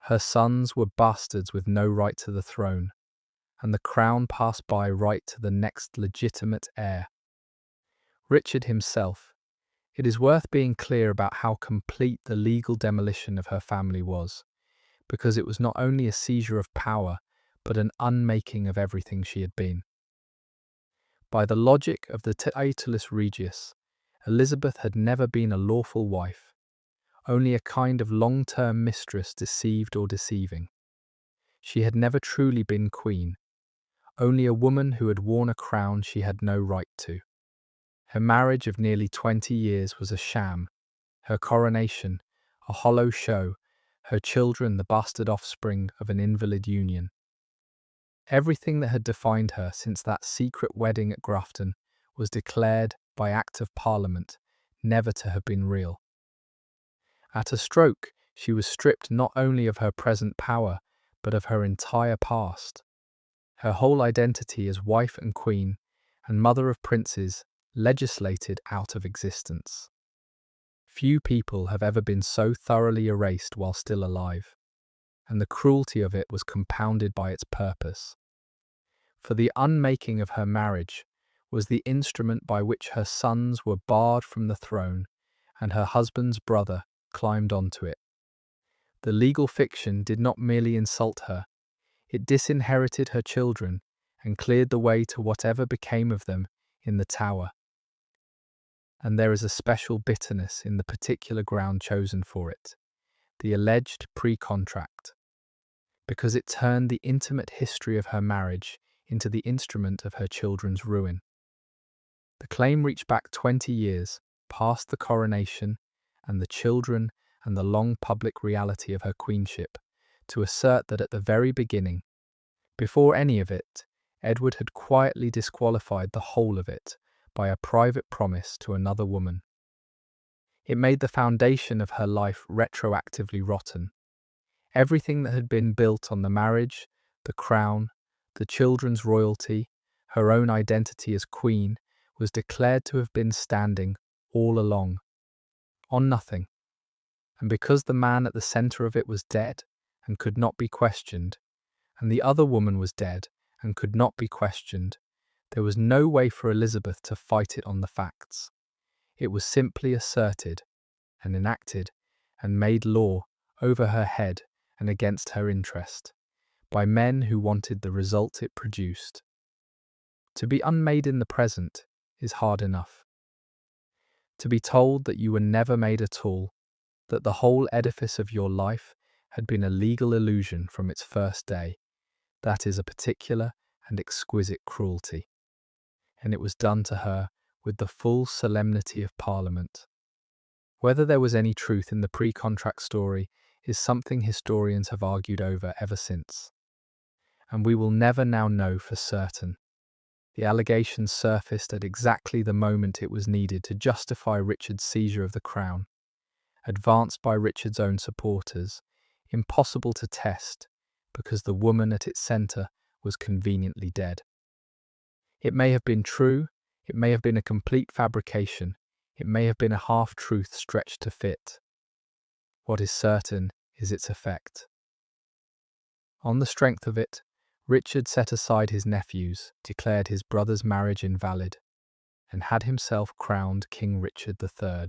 Her sons were bastards with no right to the throne, and the crown passed by right to the next legitimate heir, Richard himself. It is worth being clear about how complete the legal demolition of her family was, because it was not only a seizure of power, but an unmaking of everything she had been. By the logic of the Titulus Regius, Elizabeth had never been a lawful wife, only a kind of long-term mistress deceived or deceiving. She had never truly been queen, only a woman who had worn a crown she had no right to. Her marriage of nearly 20 years was a sham, her coronation a hollow show, her children the bastard offspring of an invalid union. Everything that had defined her since that secret wedding at Grafton was declared by Act of Parliament never to have been real. At a stroke, she was stripped not only of her present power, but of her entire past. Her whole identity as wife and queen, and mother of princes, legislated out of existence. Few people have ever been so thoroughly erased while still alive, and the cruelty of it was compounded by its purpose. For the unmaking of her marriage was the instrument by which her sons were barred from the throne and her husband's brother climbed onto it. The legal fiction did not merely insult her, it disinherited her children and cleared the way to whatever became of them in the Tower. And there is a special bitterness in the particular ground chosen for it, the alleged pre-contract, because it turned the intimate history of her marriage into the instrument of her children's ruin. The claim reached back 20 years, past the coronation and the children and the long public reality of her queenship, to assert that at the very beginning, before any of it, Edward had quietly disqualified the whole of it by a private promise to another woman. It made the foundation of her life retroactively rotten. Everything that had been built on the marriage, the crown, the children's royalty, her own identity as queen, was declared to have been standing all along, on nothing. And because the man at the centre of it was dead and could not be questioned, and the other woman was dead and could not be questioned, there was no way for Elizabeth to fight it on the facts. It was simply asserted and enacted and made law over her head and against her interest, by men who wanted the result it produced. To be unmade in the present is hard enough. To be told that you were never made at all, that the whole edifice of your life had been a legal illusion from its first day, that is a particular and exquisite cruelty. And it was done to her with the full solemnity of Parliament. Whether there was any truth in the pre-contract story is something historians have argued over ever since. And we will never now know for certain. The allegations surfaced at exactly the moment it was needed to justify Richard's seizure of the crown, advanced by Richard's own supporters, impossible to test because the woman at its centre was conveniently dead. It may have been true, it may have been a complete fabrication, it may have been a half-truth stretched to fit. What is certain is its effect. On the strength of it, Richard set aside his nephews, declared his brother's marriage invalid, and had himself crowned King Richard III.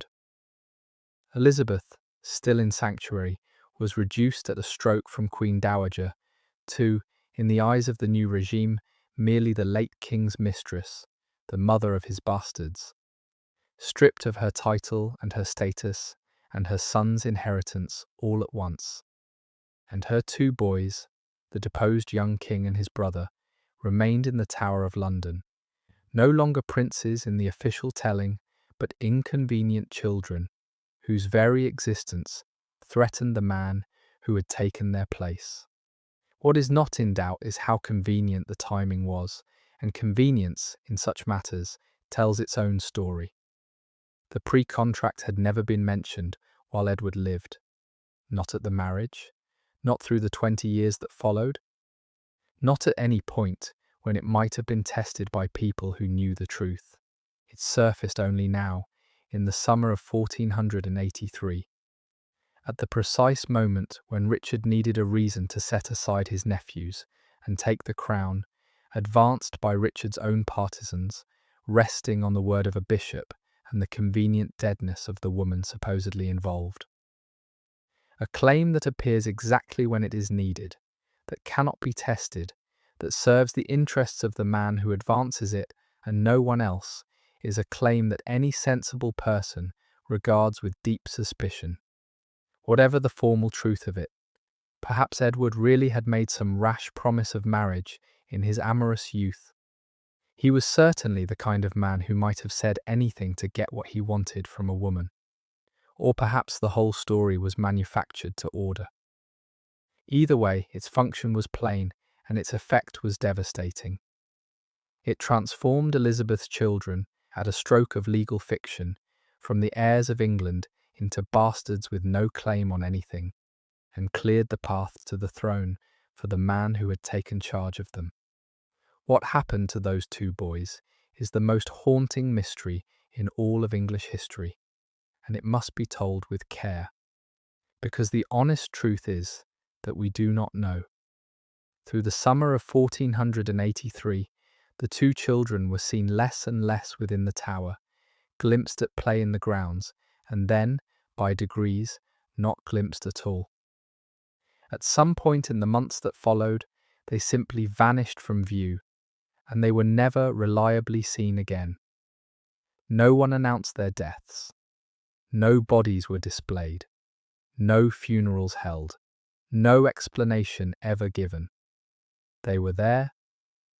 Elizabeth, still in sanctuary, was reduced at a stroke from Queen Dowager to, in the eyes of the new regime, merely the late king's mistress, the mother of his bastards. Stripped of her title and her status and her son's inheritance all at once. And her two boys, the deposed young king and his brother, remained in the Tower of London, no longer princes in the official telling, but inconvenient children, whose very existence threatened the man who had taken their place. What is not in doubt is how convenient the timing was, and convenience, in such matters, tells its own story. The pre-contract had never been mentioned while Edward lived, not at the marriage, not through the 20 years that followed, not at any point when it might have been tested by people who knew the truth. It surfaced only now, in the summer of 1483, at the precise moment when Richard needed a reason to set aside his nephews and take the crown, advanced by Richard's own partisans, resting on the word of a bishop and the convenient deadness of the woman supposedly involved. A claim that appears exactly when it is needed, that cannot be tested, that serves the interests of the man who advances it and no one else, is a claim that any sensible person regards with deep suspicion. Whatever the formal truth of it, perhaps Edward really had made some rash promise of marriage in his amorous youth. He was certainly the kind of man who might have said anything to get what he wanted from a woman. Or perhaps the whole story was manufactured to order. Either way, its function was plain, and its effect was devastating. It transformed Elizabeth's children, at a stroke of legal fiction, from the heirs of England into bastards with no claim on anything, and cleared the path to the throne for the man who had taken charge of them. What happened to those two boys is the most haunting mystery in all of English history, and it must be told with care, because the honest truth is that we do not know. Through the summer of 1483, The two children were seen less and less within the tower, glimpsed at play in the grounds, and then, by degrees, not glimpsed at all. At some point in the months that followed, they simply vanished from view, and they were never reliably seen again. No one announced their deaths. No bodies were displayed. No funerals held. No explanation ever given. They were there,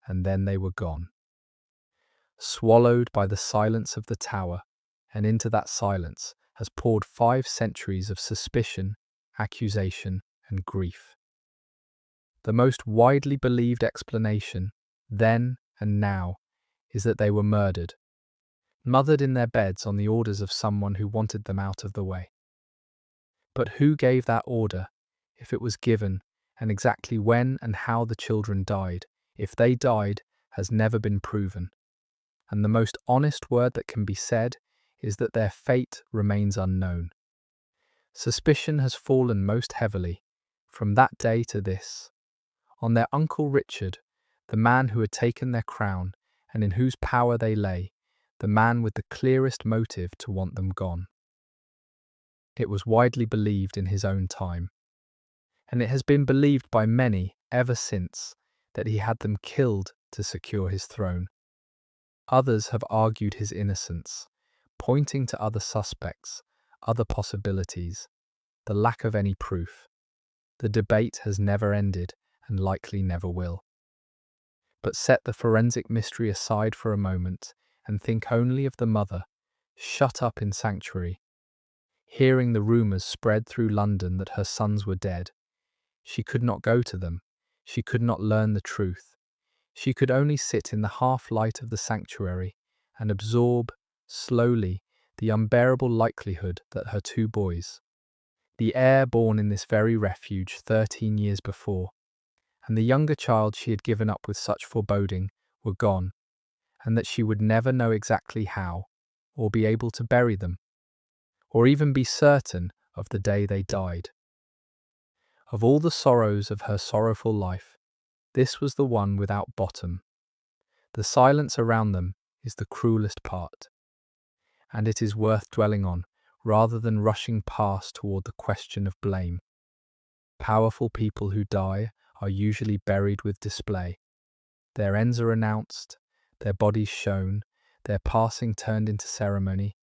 and then they were gone. Swallowed by the silence of the tower, and into that silence has poured 5 centuries of suspicion, accusation, and grief. The most widely believed explanation, then and now, is that they were murdered, mothered in their beds on the orders of someone who wanted them out of the way. But who gave that order, if it was given, and exactly when and how the children died, if they died, has never been proven. And the most honest word that can be said is that their fate remains unknown. Suspicion has fallen most heavily, from that day to this, on their Uncle Richard, the man who had taken their crown and in whose power they lay, the man with the clearest motive to want them gone. It was widely believed in his own time, and it has been believed by many ever since that he had them killed to secure his throne. Others have argued his innocence, pointing to other suspects, other possibilities, the lack of any proof. The debate has never ended and likely never will. But set the forensic mystery aside for a moment and think only of the mother, shut up in sanctuary, hearing the rumours spread through London that her sons were dead. She could not go to them. She could not learn the truth. She could only sit in the half-light of the sanctuary and absorb, slowly, the unbearable likelihood that her 2 boys, the heir born in this very refuge 13 years before, and the younger child she had given up with such foreboding, were gone, and that she would never know exactly how, or be able to bury them, or even be certain of the day they died. Of all the sorrows of her sorrowful life, this was the one without bottom. The silence around them is the cruelest part, and it is worth dwelling on rather than rushing past toward the question of blame. Powerful people who die are usually buried with display. Their ends are announced, their bodies shown, their passing turned into ceremony,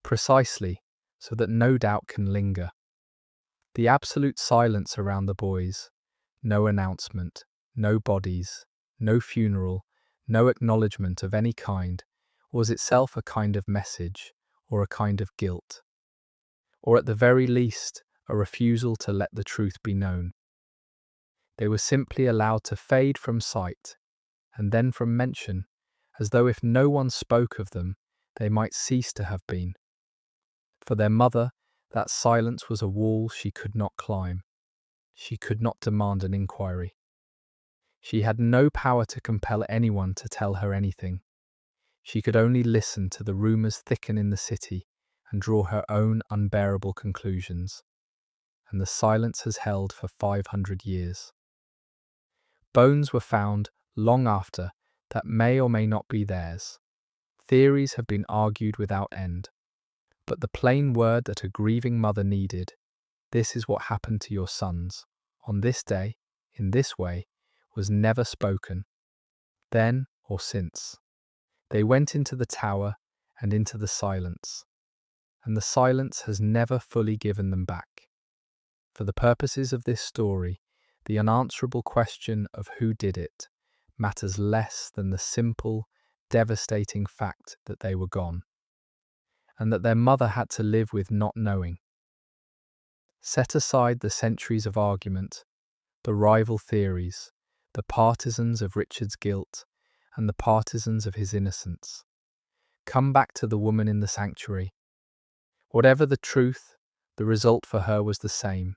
precisely so that no doubt can linger. The absolute silence around the boys, no announcement, no bodies, no funeral, no acknowledgement of any kind, was itself a kind of message or a kind of guilt, or at the very least a refusal to let the truth be known. They were simply allowed to fade from sight and then from mention, as though if no one spoke of them, they might cease to have been. For their mother, that silence was a wall she could not climb. She could not demand an inquiry. She had no power to compel anyone to tell her anything. She could only listen to the rumours thicken in the city and draw her own unbearable conclusions. And the silence has held for 500 years. Bones were found long after that may or may not be theirs. Theories have been argued without end. But the plain word that a grieving mother needed, "This is what happened to your sons, on this day, in this way," was never spoken, then or since. They went into the tower and into the silence, and the silence has never fully given them back. For the purposes of this story, the unanswerable question of who did it matters less than the simple, devastating fact that they were gone, and that their mother had to live with not knowing. Set aside the centuries of argument, the rival theories, the partisans of Richard's guilt, and the partisans of his innocence. Come back to the woman in the sanctuary. Whatever the truth, the result for her was the same.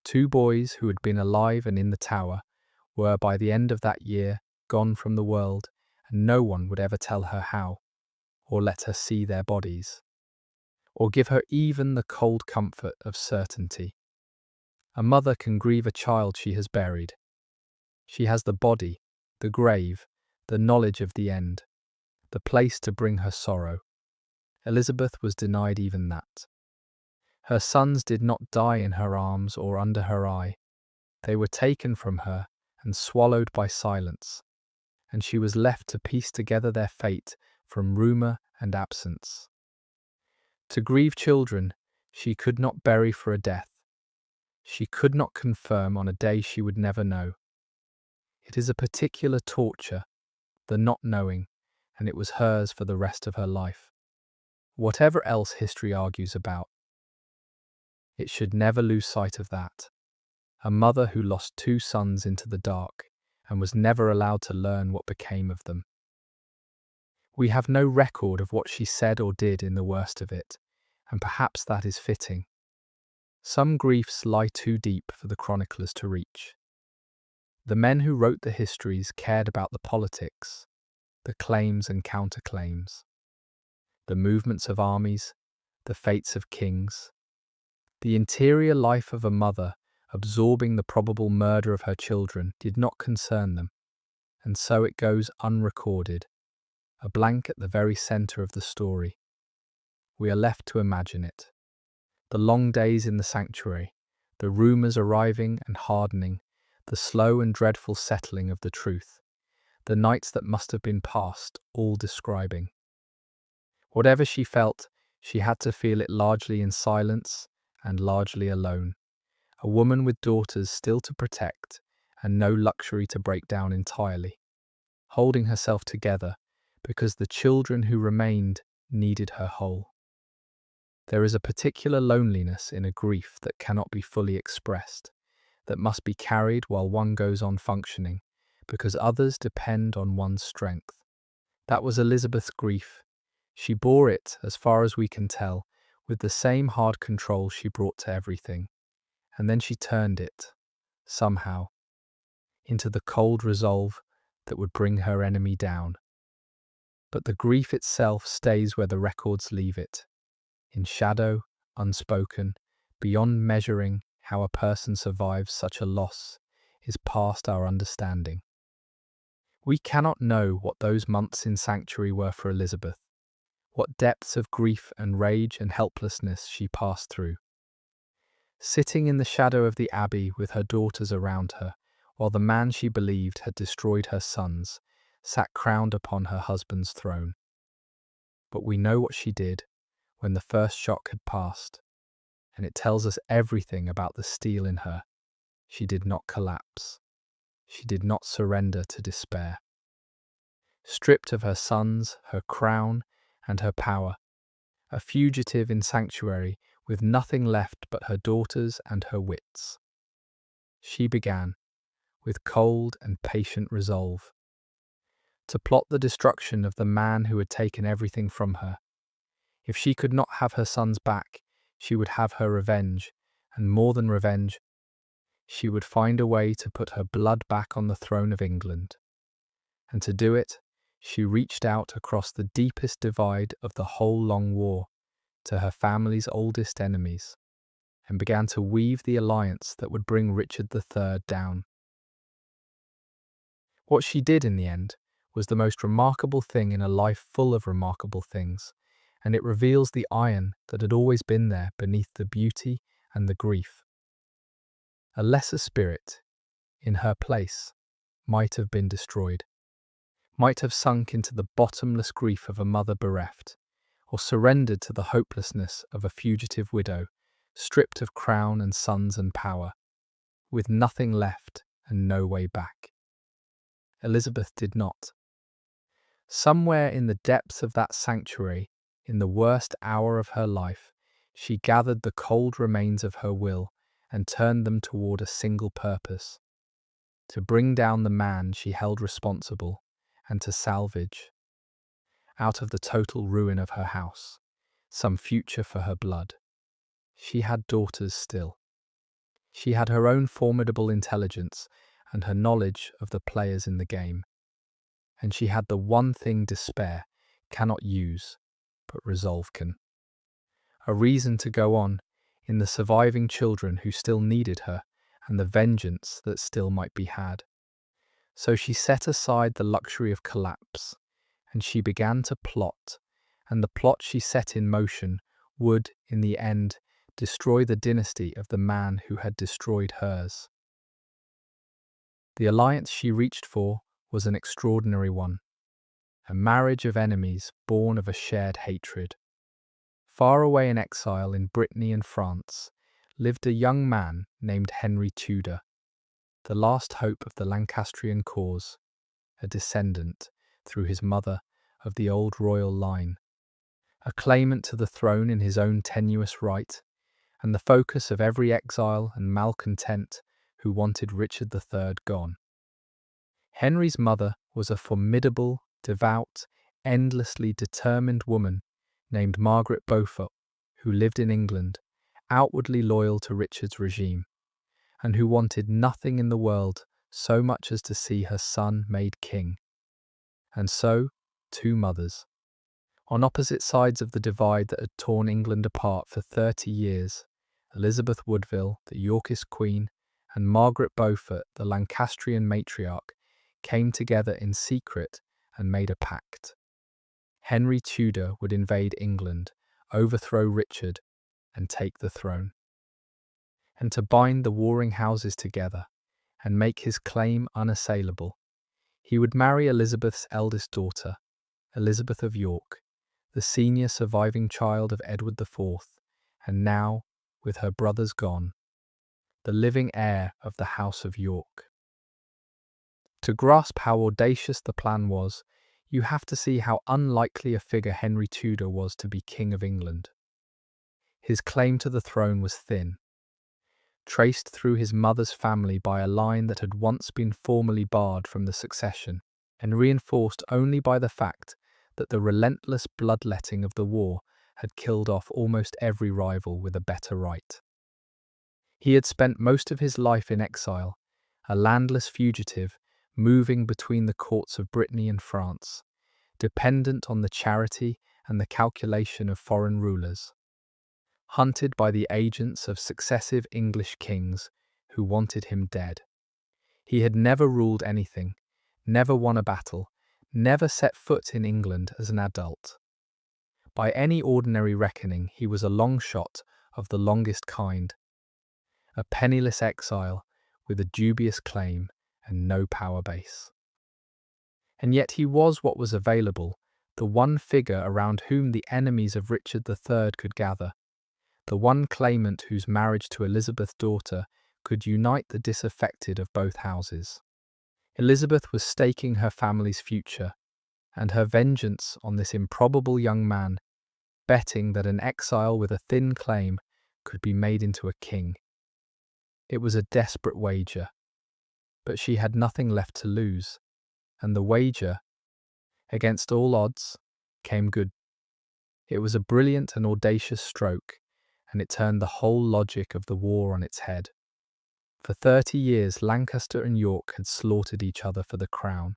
2 boys who had been alive and in the tower were, by the end of that year, gone from the world, and no one would ever tell her how, or let her see their bodies, or give her even the cold comfort of certainty. A mother can grieve a child she has buried. She has the body, the grave, the knowledge of the end, the place to bring her sorrow. Elizabeth was denied even that. Her sons did not die in her arms or under her eye. They were taken from her and swallowed by silence, and she was left to piece together their fate from rumour and absence. To grieve children, she could not bury for a death. She could not confirm on a day she would never know. It is a particular torture, the not knowing, and it was hers for the rest of her life. Whatever else history argues about, it should never lose sight of that. A mother who lost 2 sons into the dark and was never allowed to learn what became of them. We have no record of what she said or did in the worst of it, and perhaps that is fitting. Some griefs lie too deep for the chroniclers to reach. The men who wrote the histories cared about the politics, the claims and counterclaims, the movements of armies, the fates of kings. The interior life of a mother absorbing the probable murder of her children did not concern them, and so it goes unrecorded, a blank at the very centre of the story. We are left to imagine it. The long days in the sanctuary, the rumours arriving and hardening, the slow and dreadful settling of the truth, the nights that must have been passed, all describing. Whatever she felt, she had to feel it largely in silence and largely alone. A woman with daughters still to protect and no luxury to break down entirely, holding herself together because the children who remained needed her whole. There is a particular loneliness in a grief that cannot be fully expressed, that must be carried while one goes on functioning, because others depend on one's strength. That was Elizabeth's grief. She bore it, as far as we can tell, with the same hard control she brought to everything. And then she turned it, somehow, into the cold resolve that would bring her enemy down. But the grief itself stays where the records leave it, in shadow, unspoken, beyond measuring. How a person survives such a loss is past our understanding. We cannot know what those months in sanctuary were for Elizabeth, what depths of grief and rage and helplessness she passed through. Sitting in the shadow of the abbey with her daughters around her, while the man she believed had destroyed her sons sat crowned upon her husband's throne. But we know what she did when the first shock had passed, and it tells us everything about the steel in her. She did not collapse. She did not surrender to despair. Stripped of her sons, her crown, and her power, a fugitive in sanctuary with nothing left but her daughters and her wits, she began, with cold and patient resolve, to plot the destruction of the man who had taken everything from her. If she could not have her sons back, she would have her revenge, and more than revenge, she would find a way to put her blood back on the throne of England. And to do it, she reached out across the deepest divide of the whole long war to her family's oldest enemies, and began to weave the alliance that would bring Richard III down. What she did in the end was the most remarkable thing in a life full of remarkable things, and it reveals the iron that had always been there beneath the beauty and the grief. A lesser spirit, in her place, might have been destroyed, might have sunk into the bottomless grief of a mother bereft, or surrendered to the hopelessness of a fugitive widow, stripped of crown and sons and power, with nothing left and no way back. Elizabeth did not. Somewhere in the depths of that sanctuary, in the worst hour of her life, she gathered the cold remains of her will and turned them toward a single purpose: to bring down the man she held responsible and to salvage, out of the total ruin of her house, some future for her blood. She had daughters still. She had her own formidable intelligence and her knowledge of the players in the game. And she had the one thing despair cannot use, but resolve can. A reason to go on in the surviving children who still needed her and the vengeance that still might be had. So she set aside the luxury of collapse, and she began to plot, and the plot she set in motion would, in the end, destroy the dynasty of the man who had destroyed hers. The alliance she reached for was an extraordinary one, a marriage of enemies born of a shared hatred. Far away in exile in Brittany and France lived a young man named Henry Tudor, the last hope of the Lancastrian cause, a descendant, through his mother, of the old royal line, a claimant to the throne in his own tenuous right, and the focus of every exile and malcontent who wanted Richard III gone. Henry's mother was a formidable, devout, endlessly determined woman named Margaret Beaufort, who lived in England, outwardly loyal to Richard's regime, and who wanted nothing in the world so much as to see her son made king. And so, two mothers, on opposite sides of the divide that had torn England apart for 30 years, Elizabeth Woodville, the Yorkist queen, and Margaret Beaufort, the Lancastrian matriarch, came together in secret and made a pact. Henry Tudor would invade England, overthrow Richard, and take the throne. And to bind the warring houses together and make his claim unassailable, he would marry Elizabeth's eldest daughter, Elizabeth of York, the senior surviving child of Edward IV, and now, with her brothers gone, the living heir of the House of York. To grasp how audacious the plan was, you have to see how unlikely a figure Henry Tudor was to be King of England. His claim to the throne was thin, traced through his mother's family by a line that had once been formally barred from the succession, and reinforced only by the fact that the relentless bloodletting of the war had killed off almost every rival with a better right. He had spent most of his life in exile, a landless fugitive, moving between the courts of Brittany and France, dependent on the charity and the calculation of foreign rulers, hunted by the agents of successive English kings who wanted him dead. He had never ruled anything, never won a battle, never set foot in England as an adult. By any ordinary reckoning, he was a long shot of the longest kind, a penniless exile with a dubious claim and no power base. And yet he was what was available, the one figure around whom the enemies of Richard III could gather, the one claimant whose marriage to Elizabeth's daughter could unite the disaffected of both houses. Elizabeth was staking her family's future and her vengeance on this improbable young man, betting that an exile with a thin claim could be made into a king. It was a desperate wager, but she had nothing left to lose, and the wager, against all odds, came good. It was a brilliant and audacious stroke, and it turned the whole logic of the war on its head. For 30 years, Lancaster and York had slaughtered each other for the crown.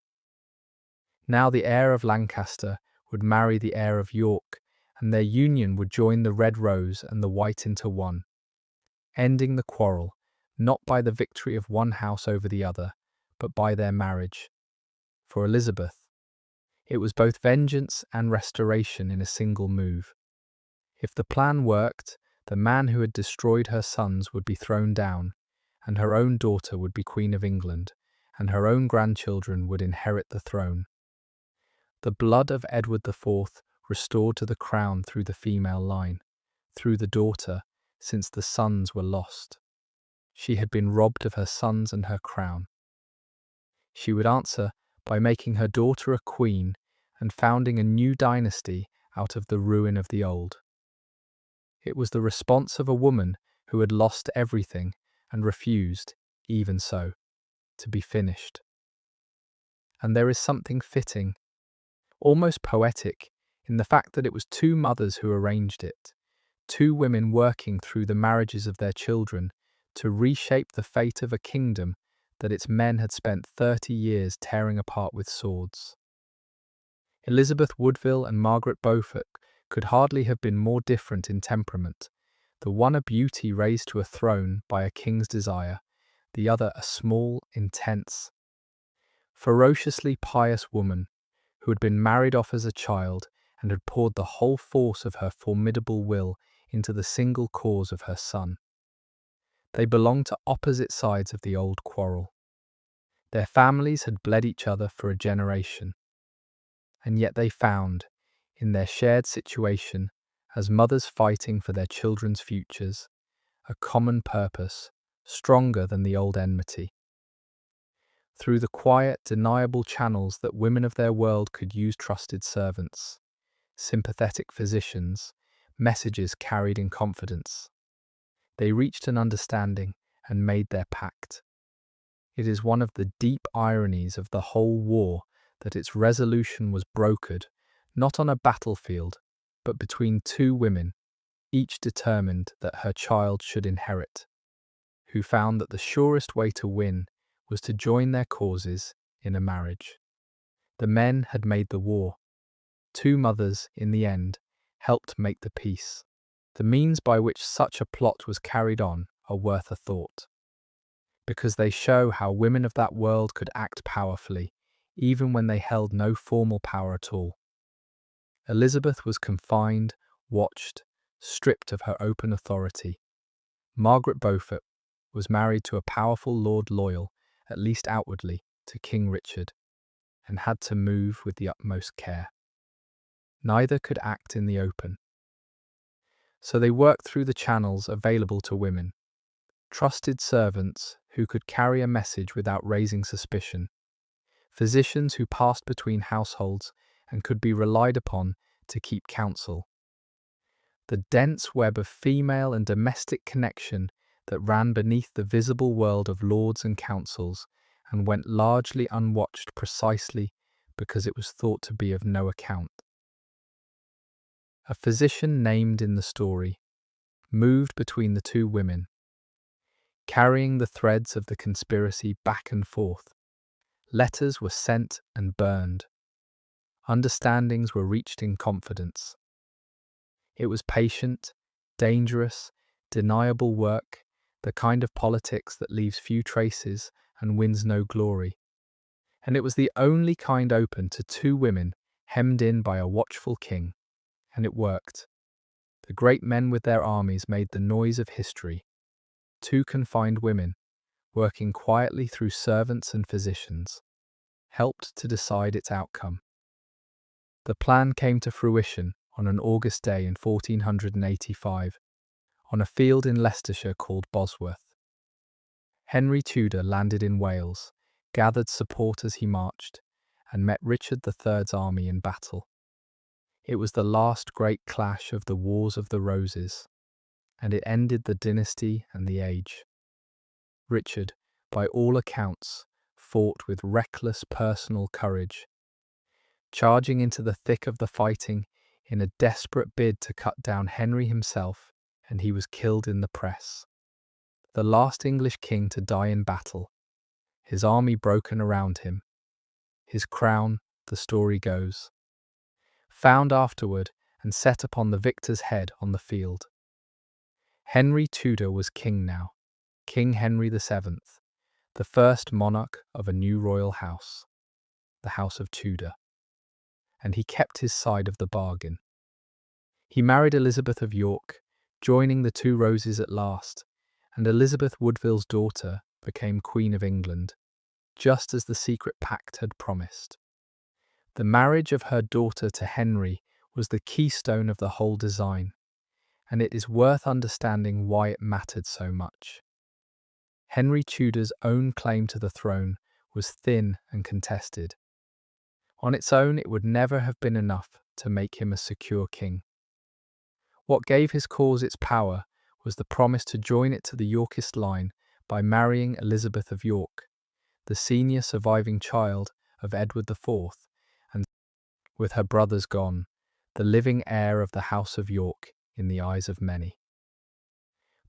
Now the heir of Lancaster would marry the heir of York, and their union would join the red rose and the white into one, ending the quarrel, not by the victory of one house over the other, but by their marriage. For Elizabeth, it was both vengeance and restoration in a single move. If the plan worked, the man who had destroyed her sons would be thrown down, and her own daughter would be Queen of England, and her own grandchildren would inherit the throne. The blood of Edward IV restored to the crown through the female line, through the daughter, since the sons were lost. She had been robbed of her sons and her crown. She would answer by making her daughter a queen and founding a new dynasty out of the ruin of the old. It was the response of a woman who had lost everything and refused, even so, to be finished. And there is something fitting, almost poetic, in the fact that it was two mothers who arranged it, two women working through the marriages of their children to reshape the fate of a kingdom that its men had spent 30 years tearing apart with swords. Elizabeth Woodville and Margaret Beaufort could hardly have been more different in temperament, the one a beauty raised to a throne by a king's desire, the other a small, intense, ferociously pious woman who had been married off as a child and had poured the whole force of her formidable will into the single cause of her son. They belonged to opposite sides of the old quarrel. Their families had bled each other for a generation, and yet they found, in their shared situation, as mothers fighting for their children's futures, a common purpose stronger than the old enmity. Through the quiet, deniable channels that women of their world could use, trusted servants, sympathetic physicians, messages carried in confidence, they reached an understanding and made their pact. It is one of the deep ironies of the whole war that its resolution was brokered, not on a battlefield, but between two women, each determined that her child should inherit, who found that the surest way to win was to join their causes in a marriage. The men had made the war. Two mothers, in the end, helped make the peace. The means by which such a plot was carried on are worth a thought, because they show how women of that world could act powerfully, even when they held no formal power at all. Elizabeth was confined, watched, stripped of her open authority. Margaret Beaufort was married to a powerful lord loyal, at least outwardly, to King Richard, and had to move with the utmost care. Neither could act in the open. So they worked through the channels available to women, trusted servants who could carry a message without raising suspicion, physicians who passed between households and could be relied upon to keep counsel. The dense web of female and domestic connection that ran beneath the visible world of lords and councils and went largely unwatched precisely because it was thought to be of no account. A physician named in the story moved between the two women, carrying the threads of the conspiracy back and forth. Letters were sent and burned. Understandings were reached in confidence. It was patient, dangerous, deniable work, the kind of politics that leaves few traces and wins no glory. And it was the only kind open to two women hemmed in by a watchful king. And it worked. The great men with their armies made the noise of history. Two confined women, working quietly through servants and physicians, helped to decide its outcome. The plan came to fruition on an August day in 1485, on a field in Leicestershire called Bosworth. Henry Tudor landed in Wales, gathered support as he marched, and met Richard III's army in battle. It was the last great clash of the Wars of the Roses, and it ended the dynasty and the age. Richard, by all accounts, fought with reckless personal courage, charging into the thick of the fighting in a desperate bid to cut down Henry himself, and he was killed in the press. The last English king to die in battle, his army broken around him, his crown, the story goes, found afterward and set upon the victor's head on the field. Henry Tudor was king now, King Henry VII, the first monarch of a new royal house, the House of Tudor, and he kept his side of the bargain. He married Elizabeth of York, joining the two roses at last, and Elizabeth Woodville's daughter became Queen of England, just as the secret pact had promised. The marriage of her daughter to Henry was the keystone of the whole design, and it is worth understanding why it mattered so much. Henry Tudor's own claim to the throne was thin and contested. On its own, it would never have been enough to make him a secure king. What gave his cause its power was the promise to join it to the Yorkist line by marrying Elizabeth of York, the senior surviving child of Edward IV, and, with her brothers gone, the living heir of the House of York in the eyes of many.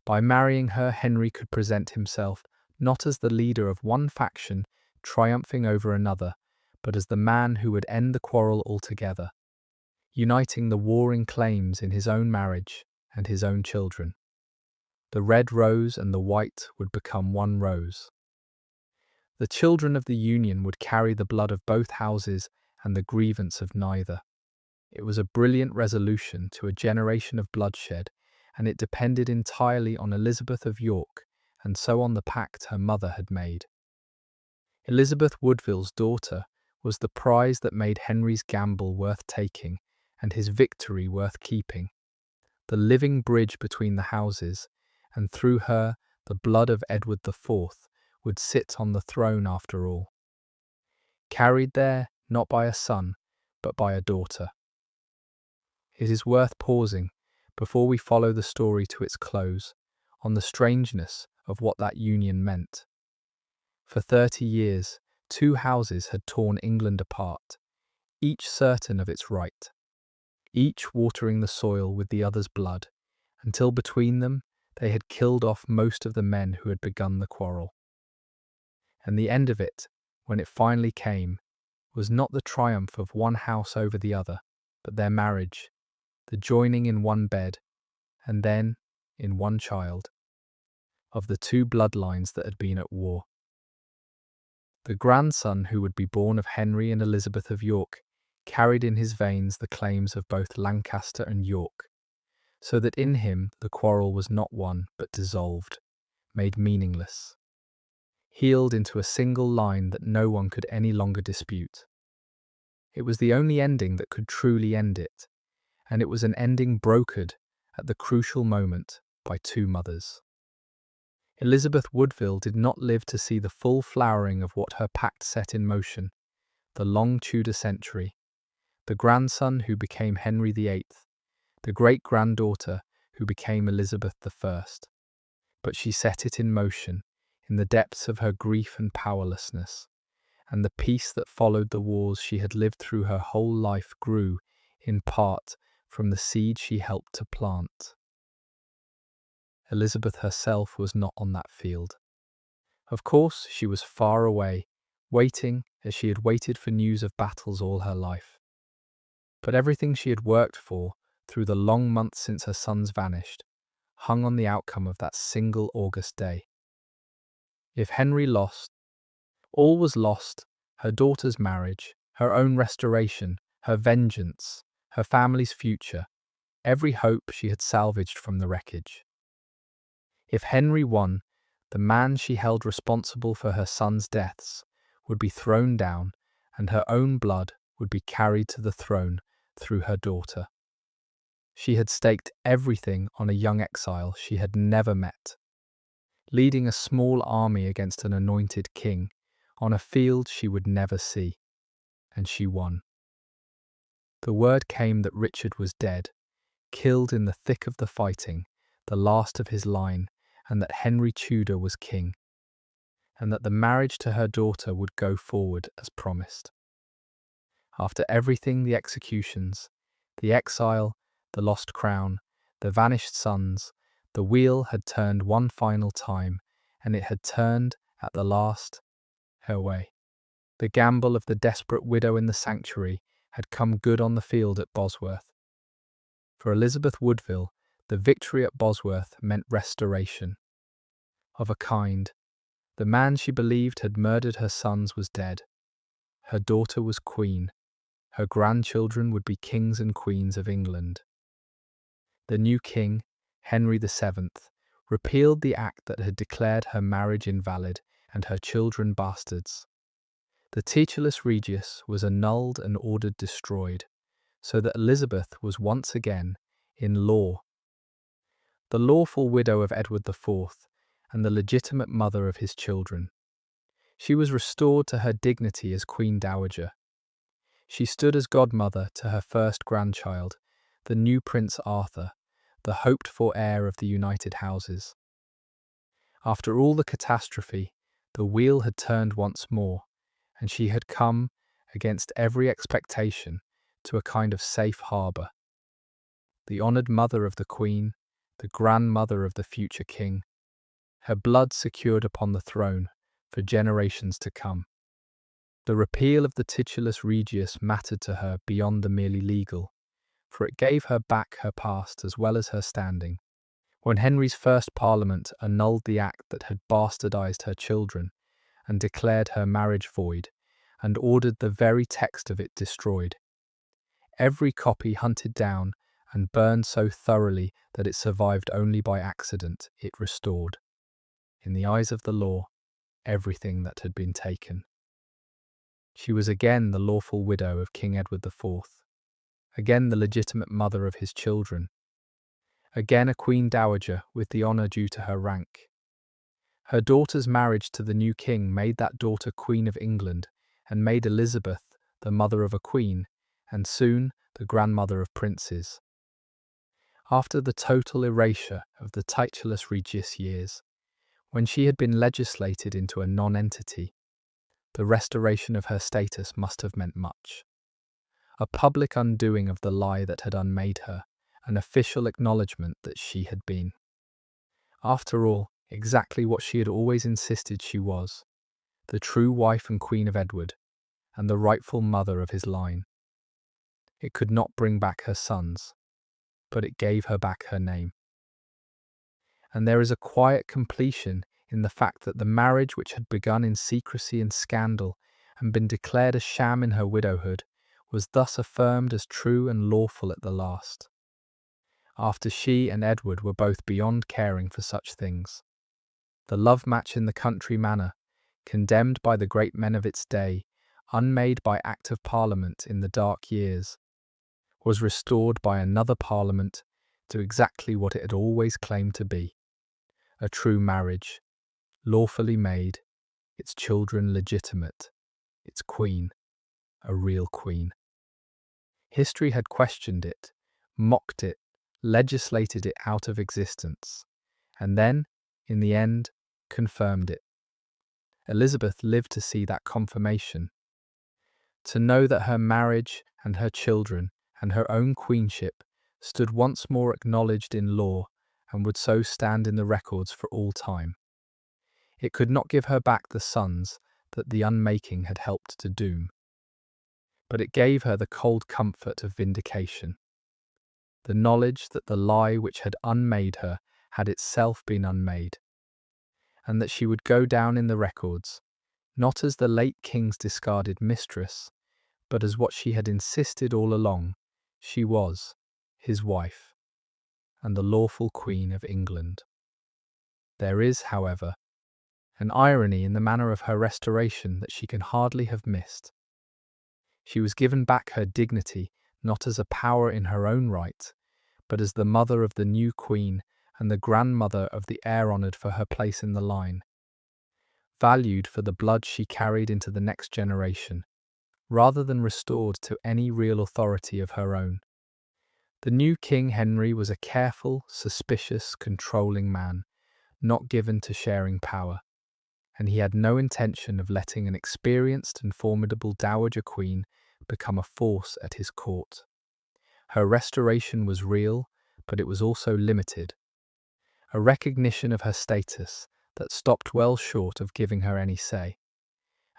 By marrying her, Henry could present himself not as the leader of one faction triumphing over another, but as the man who would end the quarrel altogether, uniting the warring claims in his own marriage and his own children. The red rose and the white would become one rose. The children of the union would carry the blood of both houses and the grievance of neither. It was a brilliant resolution to a generation of bloodshed, and it depended entirely on Elizabeth of York, and so on the pact her mother had made. Elizabeth Woodville's daughter was the prize that made Henry's gamble worth taking and his victory worth keeping, the living bridge between the houses, and through her the blood of Edward IV would sit on the throne after all. Carried there not by a son, but by a daughter. It is worth pausing, before we follow the story to its close, on the strangeness of what that union meant. For 30 years, two houses had torn England apart, each certain of its right, each watering the soil with the other's blood, until between them they had killed off most of the men who had begun the quarrel. And the end of it, when it finally came, was not the triumph of one house over the other, but their marriage, the joining in one bed, and then in one child, of the two bloodlines that had been at war. The grandson who would be born of Henry and Elizabeth of York carried in his veins the claims of both Lancaster and York, so that in him the quarrel was not won but dissolved, made meaningless, healed into a single line that no one could any longer dispute. It was the only ending that could truly end it, and it was an ending brokered at the crucial moment by two mothers. Elizabeth Woodville did not live to see the full flowering of what her pact set in motion, the long Tudor century, the grandson who became Henry VIII, the great-granddaughter who became Elizabeth I. But she set it in motion, in the depths of her grief and powerlessness, and the peace that followed the wars she had lived through her whole life grew, in part, from the seed she helped to plant. Elizabeth herself was not on that field. Of course, she was far away, waiting as she had waited for news of battles all her life. But everything she had worked for, through the long months since her sons vanished, hung on the outcome of that single August day. If Henry lost, all was lost: her daughter's marriage, her own restoration, her vengeance, her family's future, every hope she had salvaged from the wreckage. If Henry won, the man she held responsible for her sons' deaths would be thrown down, and her own blood would be carried to the throne through her daughter. She had staked everything on a young exile she had never met, leading a small army against an anointed king on a field she would never see, and she won. The word came that Richard was dead, killed in the thick of the fighting, the last of his line, and that Henry Tudor was king, and that the marriage to her daughter would go forward as promised. After everything, the executions, the exile, the lost crown, the vanished sons, the wheel had turned one final time, and it had turned, at the last, her way. The gamble of the desperate widow in the sanctuary had come good on the field at Bosworth. For Elizabeth Woodville, the victory at Bosworth meant restoration. Of a kind, the man she believed had murdered her sons was dead. Her daughter was queen. Her grandchildren would be kings and queens of England. The new king, Henry VII, repealed the act that had declared her marriage invalid and her children bastards. The titulus regius was annulled and ordered destroyed, so that Elizabeth was once again, in law, the lawful widow of Edward IV and the legitimate mother of his children. She was restored to her dignity as Queen Dowager. She stood as godmother to her first grandchild, the new Prince Arthur, the hoped-for heir of the United Houses. After all the catastrophe, the wheel had turned once more, and she had come, against every expectation, to a kind of safe harbour. The honoured mother of the Queen, the grandmother of the future king, her blood secured upon the throne for generations to come. The repeal of the titulus regius mattered to her beyond the merely legal, for it gave her back her past as well as her standing. When Henry's first parliament annulled the act that had bastardized her children, and declared her marriage void, and ordered the very text of it destroyed. Every copy hunted down and burned so thoroughly that it survived only by accident, it restored, in the eyes of the law, everything that had been taken. She was again the lawful widow of King Edward IV, again the legitimate mother of his children, again a Queen Dowager with the honour due to her rank. Her daughter's marriage to the new king made that daughter Queen of England, and made Elizabeth the mother of a queen, and soon the grandmother of princes. After the total erasure of the titulus regis years, when she had been legislated into a non-entity, the restoration of her status must have meant much. A public undoing of the lie that had unmade her, an official acknowledgement that she had been, after all, exactly what she had always insisted she was, the true wife and queen of Edward, and the rightful mother of his line. It could not bring back her sons, but it gave her back her name. And there is a quiet completion in the fact that the marriage which had begun in secrecy and scandal and been declared a sham in her widowhood was thus affirmed as true and lawful at the last, after she and Edward were both beyond caring for such things. The love match in the country manor, condemned by the great men of its day, unmade by Act of Parliament in the dark years, was restored by another Parliament to exactly what it had always claimed to be, a true marriage, lawfully made, its children legitimate, its queen, a real queen. History had questioned it, mocked it, legislated it out of existence, and then, in the end, confirmed it. Elizabeth lived to see that confirmation, to know that her marriage and her children and her own queenship stood once more acknowledged in law and would so stand in the records for all time. It could not give her back the sons that the unmaking had helped to doom, but it gave her the cold comfort of vindication, the knowledge that the lie which had unmade her had itself been unmade, and that she would go down in the records, not as the late king's discarded mistress, but as what she had insisted all along, she was, his wife, and the lawful Queen of England. There is, however, an irony in the manner of her restoration that she can hardly have missed. She was given back her dignity not as a power in her own right, but as the mother of the new queen and the grandmother of the heir honoured for her place in the line, valued for the blood she carried into the next generation, rather than restored to any real authority of her own. The new King Henry was a careful, suspicious, controlling man, not given to sharing power, and he had no intention of letting an experienced and formidable dowager queen become a force at his court. Her restoration was real, but it was also limited, a recognition of her status that stopped well short of giving her any say,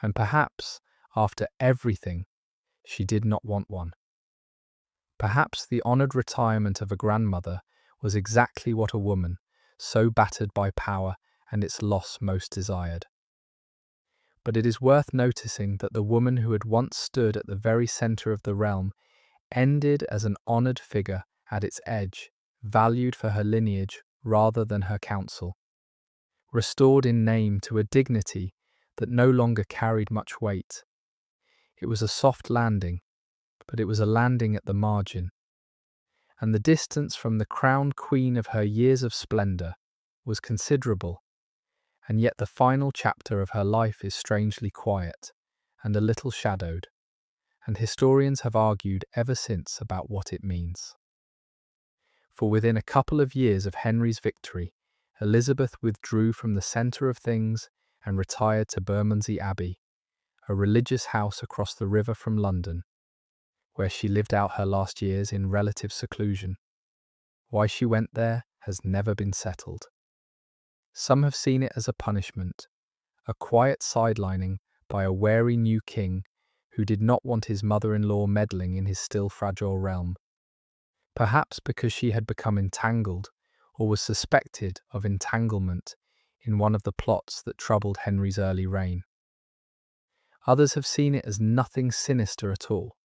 and perhaps, after everything, she did not want one. Perhaps the honoured retirement of a grandmother was exactly what a woman, so battered by power and its loss, most desired. But it is worth noticing that the woman who had once stood at the very centre of the realm ended as an honoured figure at its edge, valued for her lineage rather than her counsel, restored in name to a dignity that no longer carried much weight. It was a soft landing, but it was a landing at the margin, and the distance from the crowned queen of her years of splendour was considerable, and yet the final chapter of her life is strangely quiet and a little shadowed, and historians have argued ever since about what it means. For within a couple of years of Henry's victory, Elizabeth withdrew from the centre of things and retired to Bermondsey Abbey, a religious house across the river from London, where she lived out her last years in relative seclusion. Why she went there has never been settled. Some have seen it as a punishment, a quiet sidelining by a wary new king who did not want his mother-in-law meddling in his still fragile realm, perhaps because she had become entangled or was suspected of entanglement in one of the plots that troubled Henry's early reign. Others have seen it as nothing sinister at all.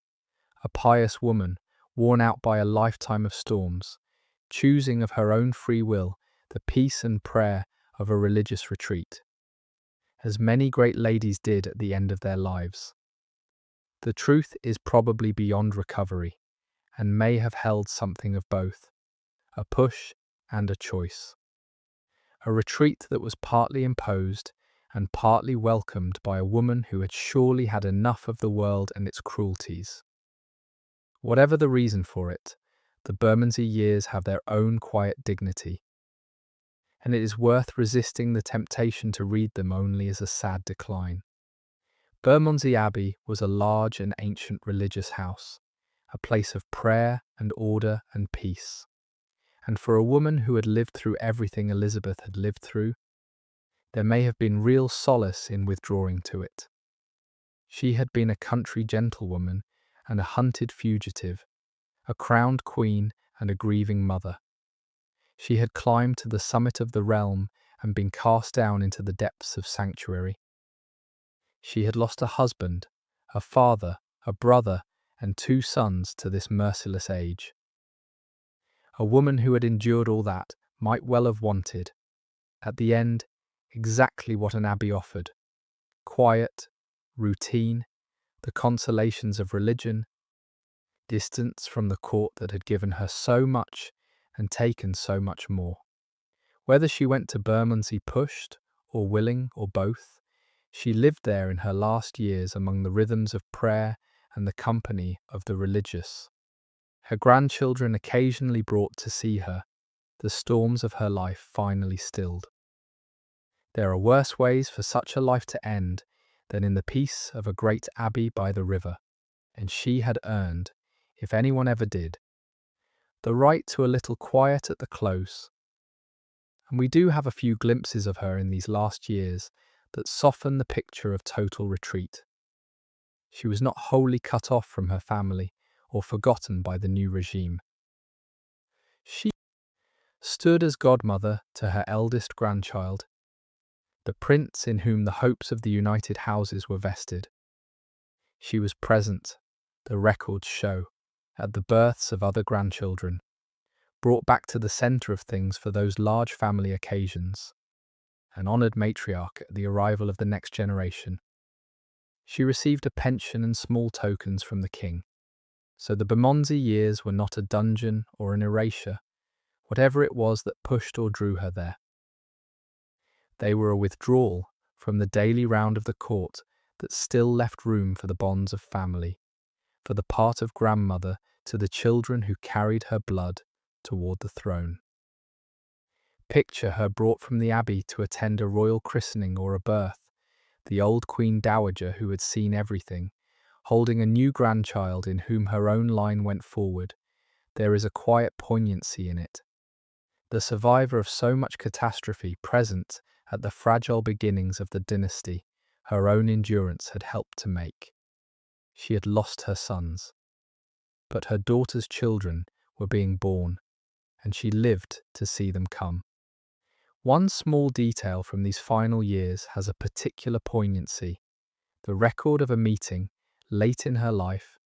A pious woman, worn out by a lifetime of storms, choosing of her own free will the peace and prayer of a religious retreat, as many great ladies did at the end of their lives. The truth is probably beyond recovery, and may have held something of both, a push and a choice. A retreat that was partly imposed and partly welcomed by a woman who had surely had enough of the world and its cruelties. Whatever the reason for it, the Bermondsey years have their own quiet dignity, and it is worth resisting the temptation to read them only as a sad decline. Bermondsey Abbey was a large and ancient religious house, a place of prayer and order and peace. And for a woman who had lived through everything Elizabeth had lived through, there may have been real solace in withdrawing to it. She had been a country gentlewoman and a hunted fugitive, a crowned queen and a grieving mother. She had climbed to the summit of the realm and been cast down into the depths of sanctuary. She had lost a husband, a father, a brother, and 2 sons to this merciless age. A woman who had endured all that might well have wanted, at the end, exactly what an abbey offered: quiet, routine, the consolations of religion, distance from the court that had given her so much and taken so much more. Whether she went to Bermondsey pushed, or willing, or both, she lived there in her last years among the rhythms of prayer and the company of the religious. Her grandchildren occasionally brought to see her, the storms of her life finally stilled. There are worse ways for such a life to end than in the peace of a great abbey by the river, and she had earned, if anyone ever did, the right to a little quiet at the close. And we do have a few glimpses of her in these last years that soften the picture of total retreat. She was not wholly cut off from her family or forgotten by the new regime. She stood as godmother to her eldest grandchild, the prince in whom the hopes of the united houses were vested. She was present, the records show, at the births of other grandchildren, brought back to the centre of things for those large family occasions, an honoured matriarch at the arrival of the next generation. She received a pension and small tokens from the king, so the Bermondsey years were not a dungeon or an erasure, whatever it was that pushed or drew her there. They were a withdrawal from the daily round of the court that still left room for the bonds of family, for the part of grandmother to the children who carried her blood toward the throne. Picture her brought from the abbey to attend a royal christening or a birth, the old Queen Dowager who had seen everything, holding a new grandchild in whom her own line went forward. There is a quiet poignancy in it. The survivor of so much catastrophe present at the fragile beginnings of the dynasty, her own endurance had helped to make. She had lost her sons, but her daughter's children were being born, and she lived to see them come. One small detail from these final years has a particular poignancy: the record of a meeting, late in her life,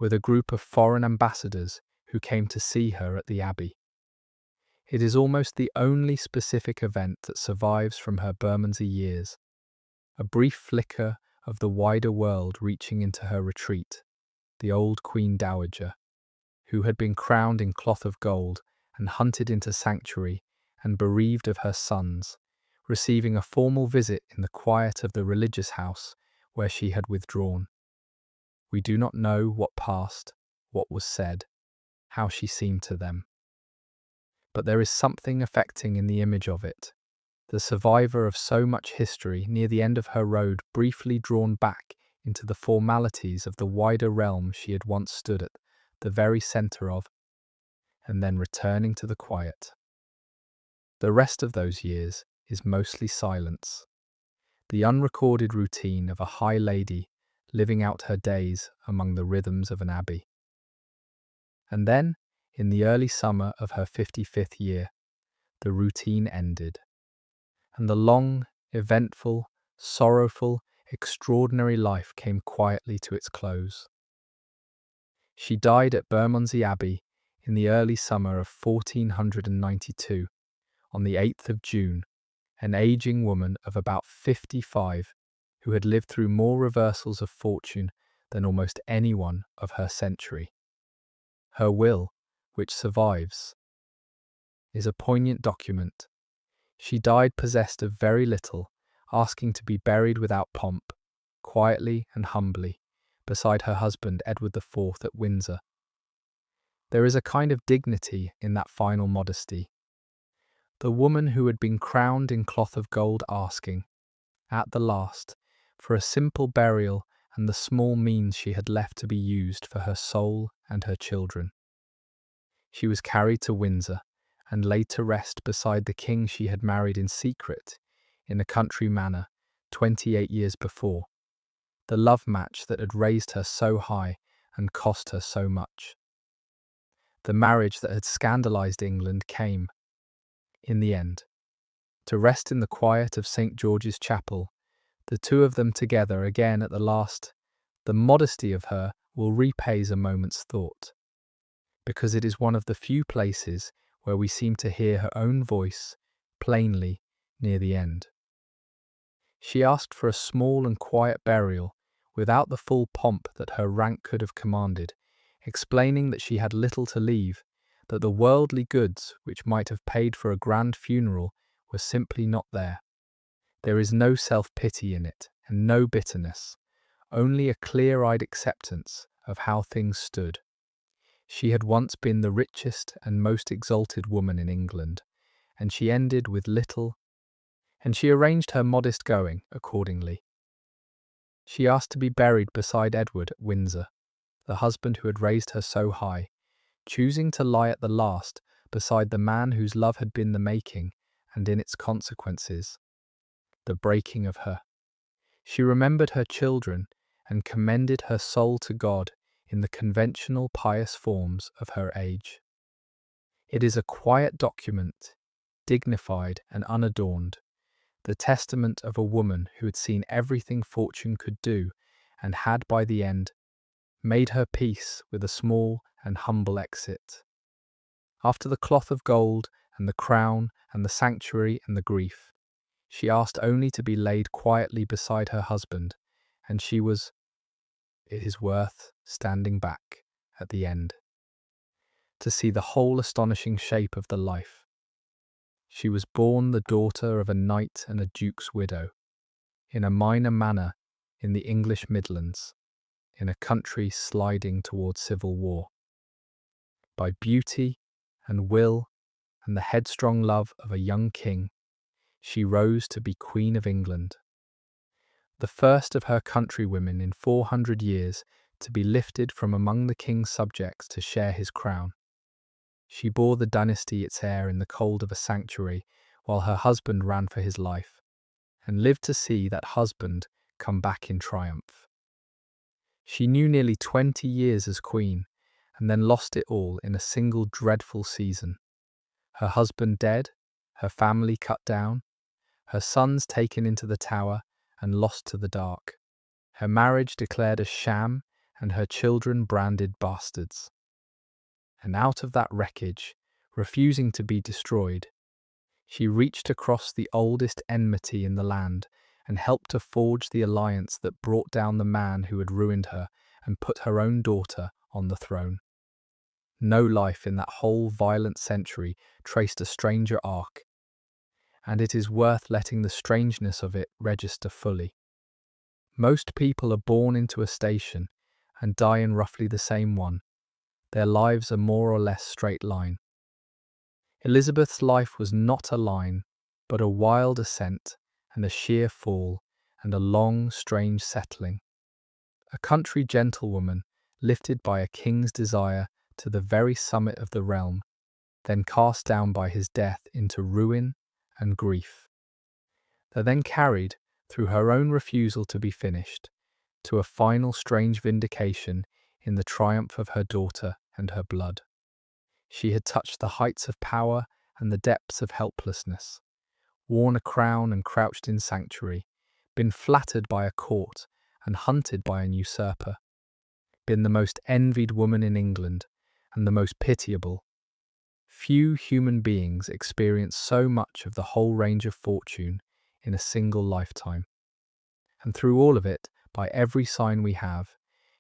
with a group of foreign ambassadors who came to see her at the Abbey. It is almost the only specific event that survives from her Bermondsey years, a brief flicker of the wider world reaching into her retreat, the old Queen Dowager, who had been crowned in cloth of gold and hunted into sanctuary and bereaved of her sons, receiving a formal visit in the quiet of the religious house where she had withdrawn. We do not know what passed, what was said, how she seemed to them. But there is something affecting in the image of it, the survivor of so much history near the end of her road briefly drawn back into the formalities of the wider realm she had once stood at the very centre of, and then returning to the quiet. The rest of those years is mostly silence, the unrecorded routine of a high lady living out her days among the rhythms of an abbey. And then, in the early summer of her 55th year, the routine ended, and the long, eventful, sorrowful, extraordinary life came quietly to its close. She died at Bermondsey Abbey in the early summer of 1492, on the 8th of June, an aging woman of about 55 who had lived through more reversals of fortune than almost anyone of her century. Her will, which survives, is a poignant document. She died possessed of very little, asking to be buried without pomp, quietly and humbly, beside her husband Edward IV at Windsor. There is a kind of dignity in that final modesty. The woman who had been crowned in cloth of gold asking, at the last, for a simple burial and the small means she had left to be used for her soul and her children. She was carried to Windsor and laid to rest beside the king she had married in secret in a country manor 28 years before, the love match that had raised her so high and cost her so much. The marriage that had scandalized England came, in the end, to rest in the quiet of St. George's Chapel, the two of them together again at the last. The modesty of her will repays a moment's thought, because it is one of the few places where we seem to hear her own voice plainly near the end. She asked for a small and quiet burial, without the full pomp that her rank could have commanded, explaining that she had little to leave, that the worldly goods which might have paid for a grand funeral were simply not there. There is no self-pity in it, and no bitterness, only a clear-eyed acceptance of how things stood. She had once been the richest and most exalted woman in England, and she ended with little, and she arranged her modest going accordingly. She asked to be buried beside Edward at Windsor, the husband who had raised her so high, choosing to lie at the last beside the man whose love had been the making, and in its consequences, the breaking of her. She remembered her children and commended her soul to God in the conventional pious forms of her age. It is a quiet document, dignified and unadorned, the testament of a woman who had seen everything fortune could do and had by the end made her peace with a small and humble exit. After the cloth of gold and the crown and the sanctuary and the grief, she asked only to be laid quietly beside her husband, and she was, it is worth standing back at the end to see the whole astonishing shape of the life. She was born the daughter of a knight and a duke's widow, in a minor manor in the English Midlands, in a country sliding towards civil war. By beauty and will and the headstrong love of a young king, she rose to be Queen of England, the first of her countrywomen in 400 years to be lifted from among the king's subjects to share his crown. She bore the dynasty its heir in the cold of a sanctuary, while her husband ran for his life, and lived to see that husband come back in triumph. She knew nearly 20 years as queen, and then lost it all in a single dreadful season. Her husband dead, her family cut down, her sons taken into the Tower and lost to the dark, her marriage declared a sham, and her children branded bastards. And out of that wreckage, refusing to be destroyed, she reached across the oldest enmity in the land and helped to forge the alliance that brought down the man who had ruined her and put her own daughter on the throne. No life in that whole violent century traced a stranger arc, and it is worth letting the strangeness of it register fully. Most people are born into a station and die in roughly the same one. Their lives are more or less straight line. Elizabeth's life was not a line, but a wild ascent and a sheer fall and a long, strange settling. A country gentlewoman lifted by a king's desire to the very summit of the realm, then cast down by his death into ruin and grief. They're then carried, through her own refusal to be finished, to a final strange vindication in the triumph of her daughter and her blood. She had touched the heights of power and the depths of helplessness, worn a crown and crouched in sanctuary, been flattered by a court and hunted by an usurper, been the most envied woman in England and the most pitiable. Few human beings experience so much of the whole range of fortune in a single lifetime. And through all of it, by every sign we have,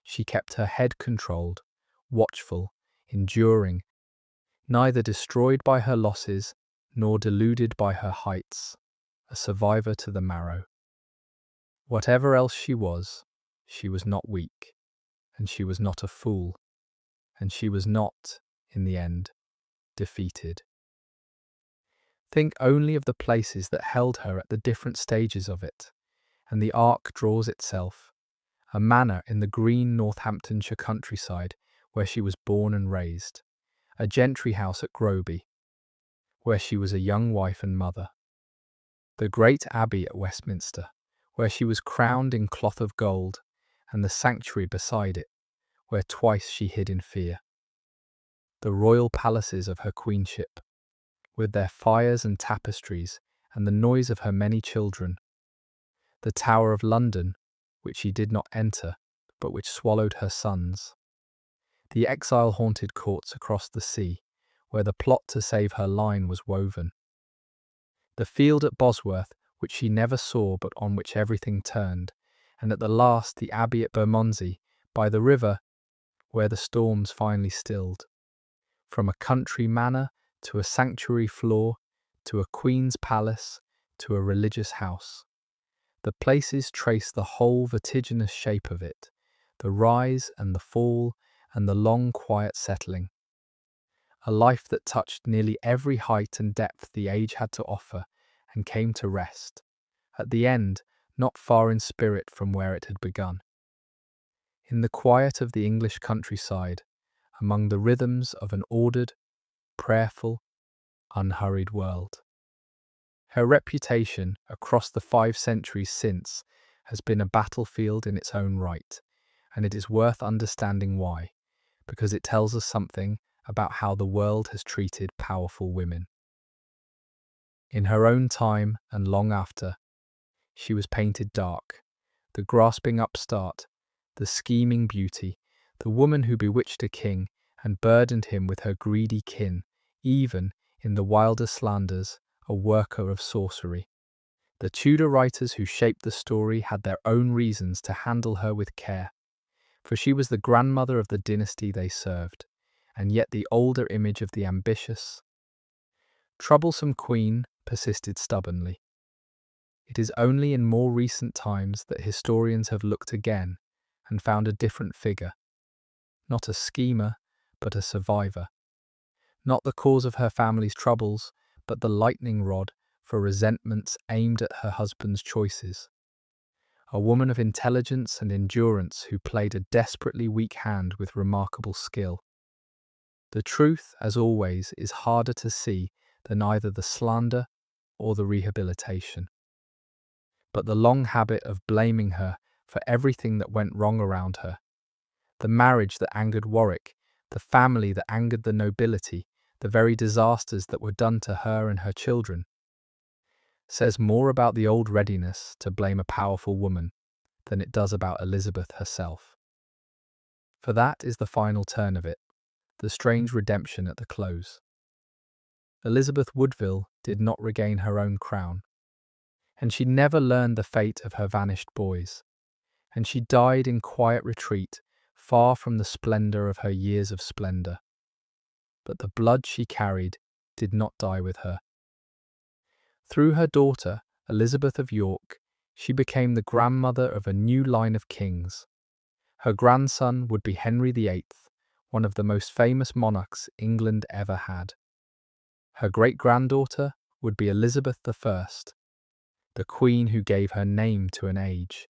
she kept her head controlled, watchful, enduring, neither destroyed by her losses nor deluded by her heights, a survivor to the marrow. Whatever else she was not weak, and she was not a fool, and she was not, in the end, defeated. Think only of the places that held her at the different stages of it, and the arc draws itself, a manor in the green Northamptonshire countryside where she was born and raised, a gentry house at Groby, where she was a young wife and mother, the great abbey at Westminster, where she was crowned in cloth of gold, and the sanctuary beside it, where twice she hid in fear, the royal palaces of her queenship, with their fires and tapestries and the noise of her many children, the Tower of London, which she did not enter, but which swallowed her sons, the exile-haunted courts across the sea, where the plot to save her line was woven, the field at Bosworth, which she never saw but on which everything turned, and at the last the abbey at Bermondsey, by the river, where the storms finally stilled. From a country manor to a sanctuary floor, to a queen's palace, to a religious house. The places trace the whole vertiginous shape of it, the rise and the fall and the long quiet settling. A life that touched nearly every height and depth the age had to offer and came to rest, at the end, not far in spirit from where it had begun. In the quiet of the English countryside, among the rhythms of an ordered, prayerful, unhurried world. Her reputation across the 5 centuries since has been a battlefield in its own right, and it is worth understanding why, because it tells us something about how the world has treated powerful women. In her own time and long after, she was painted dark, the grasping upstart, the scheming beauty, the woman who bewitched a king and burdened him with her greedy kin, even, in the wilder slanders, a worker of sorcery. The Tudor writers who shaped the story had their own reasons to handle her with care, for she was the grandmother of the dynasty they served, and yet the older image of the ambitious, troublesome queen persisted stubbornly. It is only in more recent times that historians have looked again and found a different figure, not a schemer, but a survivor, not the cause of her family's troubles, but the lightning rod for resentments aimed at her husband's choices. A woman of intelligence and endurance who played a desperately weak hand with remarkable skill. The truth, as always, is harder to see than either the slander or the rehabilitation. But the long habit of blaming her for everything that went wrong around her, the marriage that angered Warwick, the family that angered the nobility, the very disasters that were done to her and her children, says more about the old readiness to blame a powerful woman than it does about Elizabeth herself. For that is the final turn of it, the strange redemption at the close. Elizabeth Woodville did not regain her own crown, and she never learned the fate of her vanished boys, and she died in quiet retreat, far from the splendour of her years of splendour. But the blood she carried did not die with her. Through her daughter, Elizabeth of York, she became the grandmother of a new line of kings. Her grandson would be Henry VIII, one of the most famous monarchs England ever had. Her great-granddaughter would be Elizabeth I, the queen who gave her name to an age.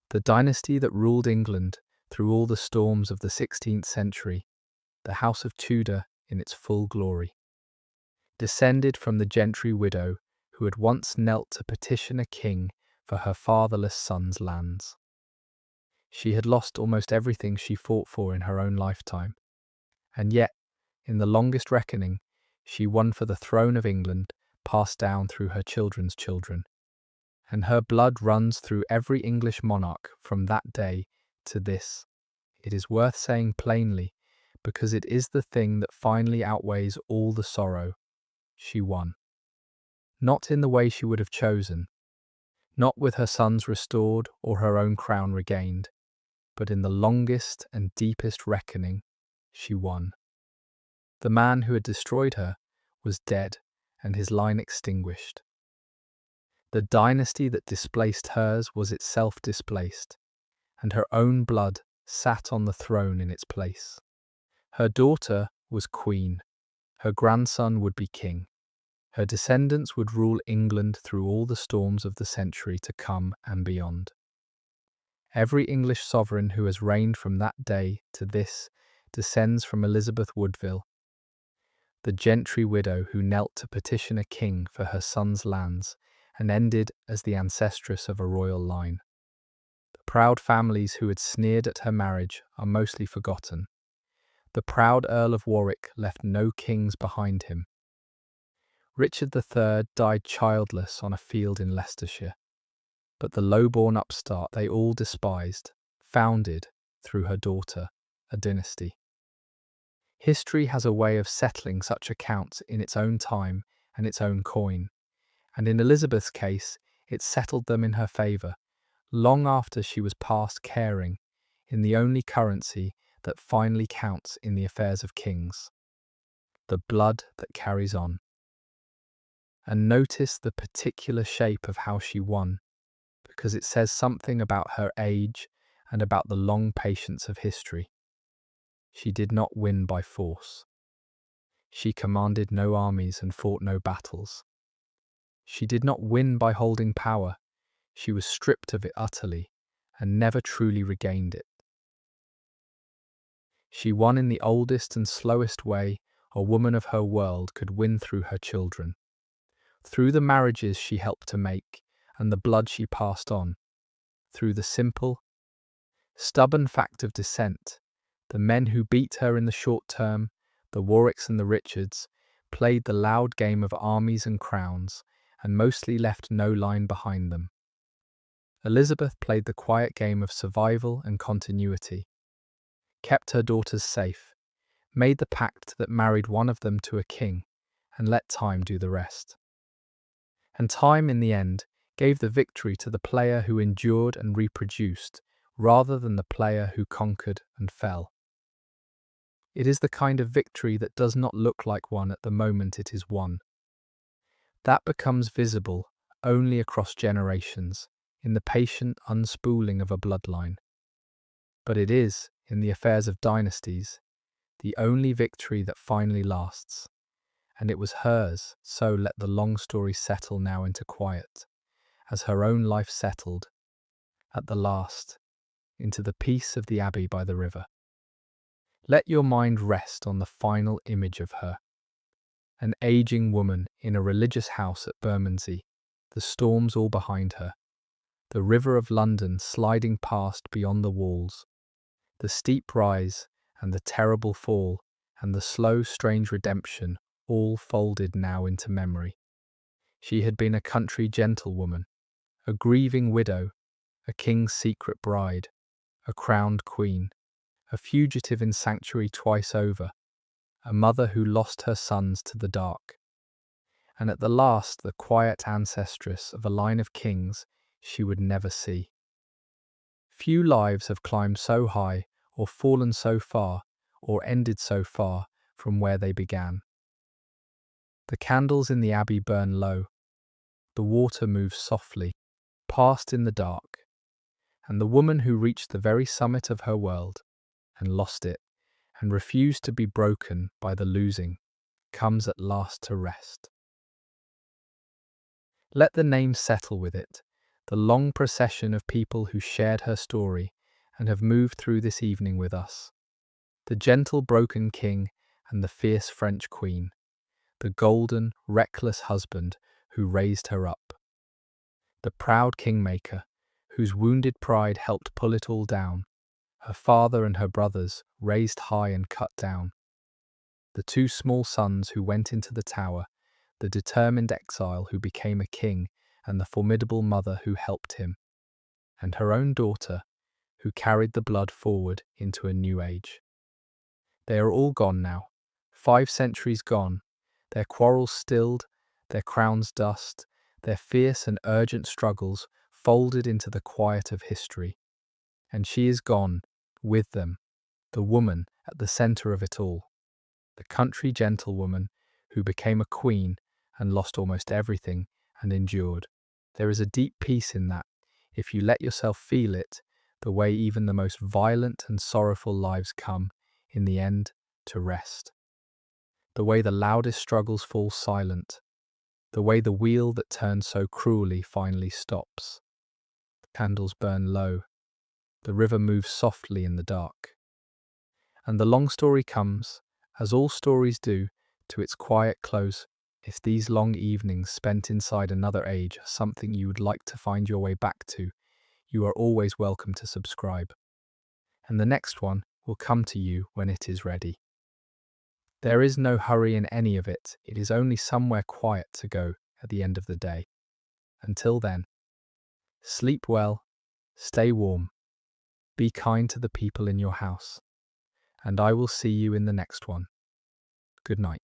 The dynasty that ruled England through all the storms of the 16th century, the House of Tudor in its full glory, descended from the gentry widow who had once knelt to petition a king for her fatherless son's lands. She had lost almost everything she fought for in her own lifetime, and yet, in the longest reckoning, she won for the throne of England passed down through her children's children. and her blood runs through every English monarch from that day to this. It is worth saying plainly, because it is the thing that finally outweighs all the sorrow. She won. Not in the way she would have chosen, not with her sons restored or her own crown regained, but in the longest and deepest reckoning, she won. The man who had destroyed her was dead and his line extinguished. The dynasty that displaced hers was itself displaced, and her own blood sat on the throne in its place. Her daughter was queen, her grandson would be king. Her descendants would rule England through all the storms of the century to come and beyond. Every English sovereign who has reigned from that day to this descends from Elizabeth Woodville, the gentry widow who knelt to petition a king for her son's lands and ended as the ancestress of a royal line. The proud families who had sneered at her marriage are mostly forgotten. The proud Earl of Warwick left no kings behind him. Richard III died childless on a field in Leicestershire, but the low-born upstart they all despised founded, through her daughter, a dynasty. History has a way of settling such accounts in its own time and its own coin, and in Elizabeth's case, it settled them in her favour, long after she was past caring, in the only currency that finally counts in the affairs of kings, the blood that carries on. And notice the particular shape of how she won, because it says something about her age and about the long patience of history. She did not win by force. She commanded no armies and fought no battles. She did not win by holding power. She was stripped of it utterly and never truly regained it. She won in the oldest and slowest way a woman of her world could win through her children, through the marriages she helped to make and the blood she passed on, through the simple, stubborn fact of descent. The men who beat her in the short term, the Warwicks and the Richards, played the loud game of armies and crowns and mostly left no line behind them. Elizabeth played the quiet game of survival and continuity, kept her daughters safe, made the pact that married one of them to a king, and let time do the rest. And time, in the end, gave the victory to the player who endured and reproduced, rather than the player who conquered and fell. It is the kind of victory that does not look like one at the moment it is won. That becomes visible only across generations, in the patient unspooling of a bloodline. But it is, in the affairs of dynasties, the only victory that finally lasts. And it was hers, so let the long story settle now into quiet, as her own life settled, at the last, into the peace of the abbey by the river. Let your mind rest on the final image of her, an aging woman in a religious house at Bermondsey, the storms all behind her, the river of London sliding past beyond the walls, the steep rise and the terrible fall and the slow, strange redemption all folded now into memory. She had been a country gentlewoman, a grieving widow, a king's secret bride, a crowned queen, a fugitive in sanctuary twice over, a mother who lost her sons to the dark, and at the last the quiet ancestress of a line of kings she would never see. Few lives have climbed so high, or fallen so far, or ended so far from where they began. The candles in the abbey burn low, the water moves softly, past in the dark, and the woman who reached the very summit of her world, and lost it, and refused to be broken by the losing, comes at last to rest. Let the name settle with it, the long procession of people who shared her story and have moved through this evening with us. The gentle broken king and the fierce French queen, the golden, reckless husband who raised her up, the proud kingmaker whose wounded pride helped pull it all down, her father and her brothers raised high and cut down, the two small sons who went into the tower, the determined exile who became a king and the formidable mother who helped him, and her own daughter who carried the blood forward into a new age. They are all gone now, 5 centuries gone, their quarrels stilled, their crowns dust, their fierce and urgent struggles folded into the quiet of history. And she is gone, with them, the woman at the centre of it all, the country gentlewoman who became a queen and lost almost everything and endured. There is a deep peace in that, if you let yourself feel it, the way even the most violent and sorrowful lives come, in the end, to rest. The way the loudest struggles fall silent, the way the wheel that turns so cruelly finally stops. The candles burn low, the river moves softly in the dark. And the long story comes, as all stories do, to its quiet close. If these long evenings spent inside another age are something you would like to find your way back to, you are always welcome to subscribe. And the next one will come to you when it is ready. There is no hurry in any of it, it is only somewhere quiet to go at the end of the day. Until then, sleep well, stay warm, be kind to the people in your house, and I will see you in the next one. Good night.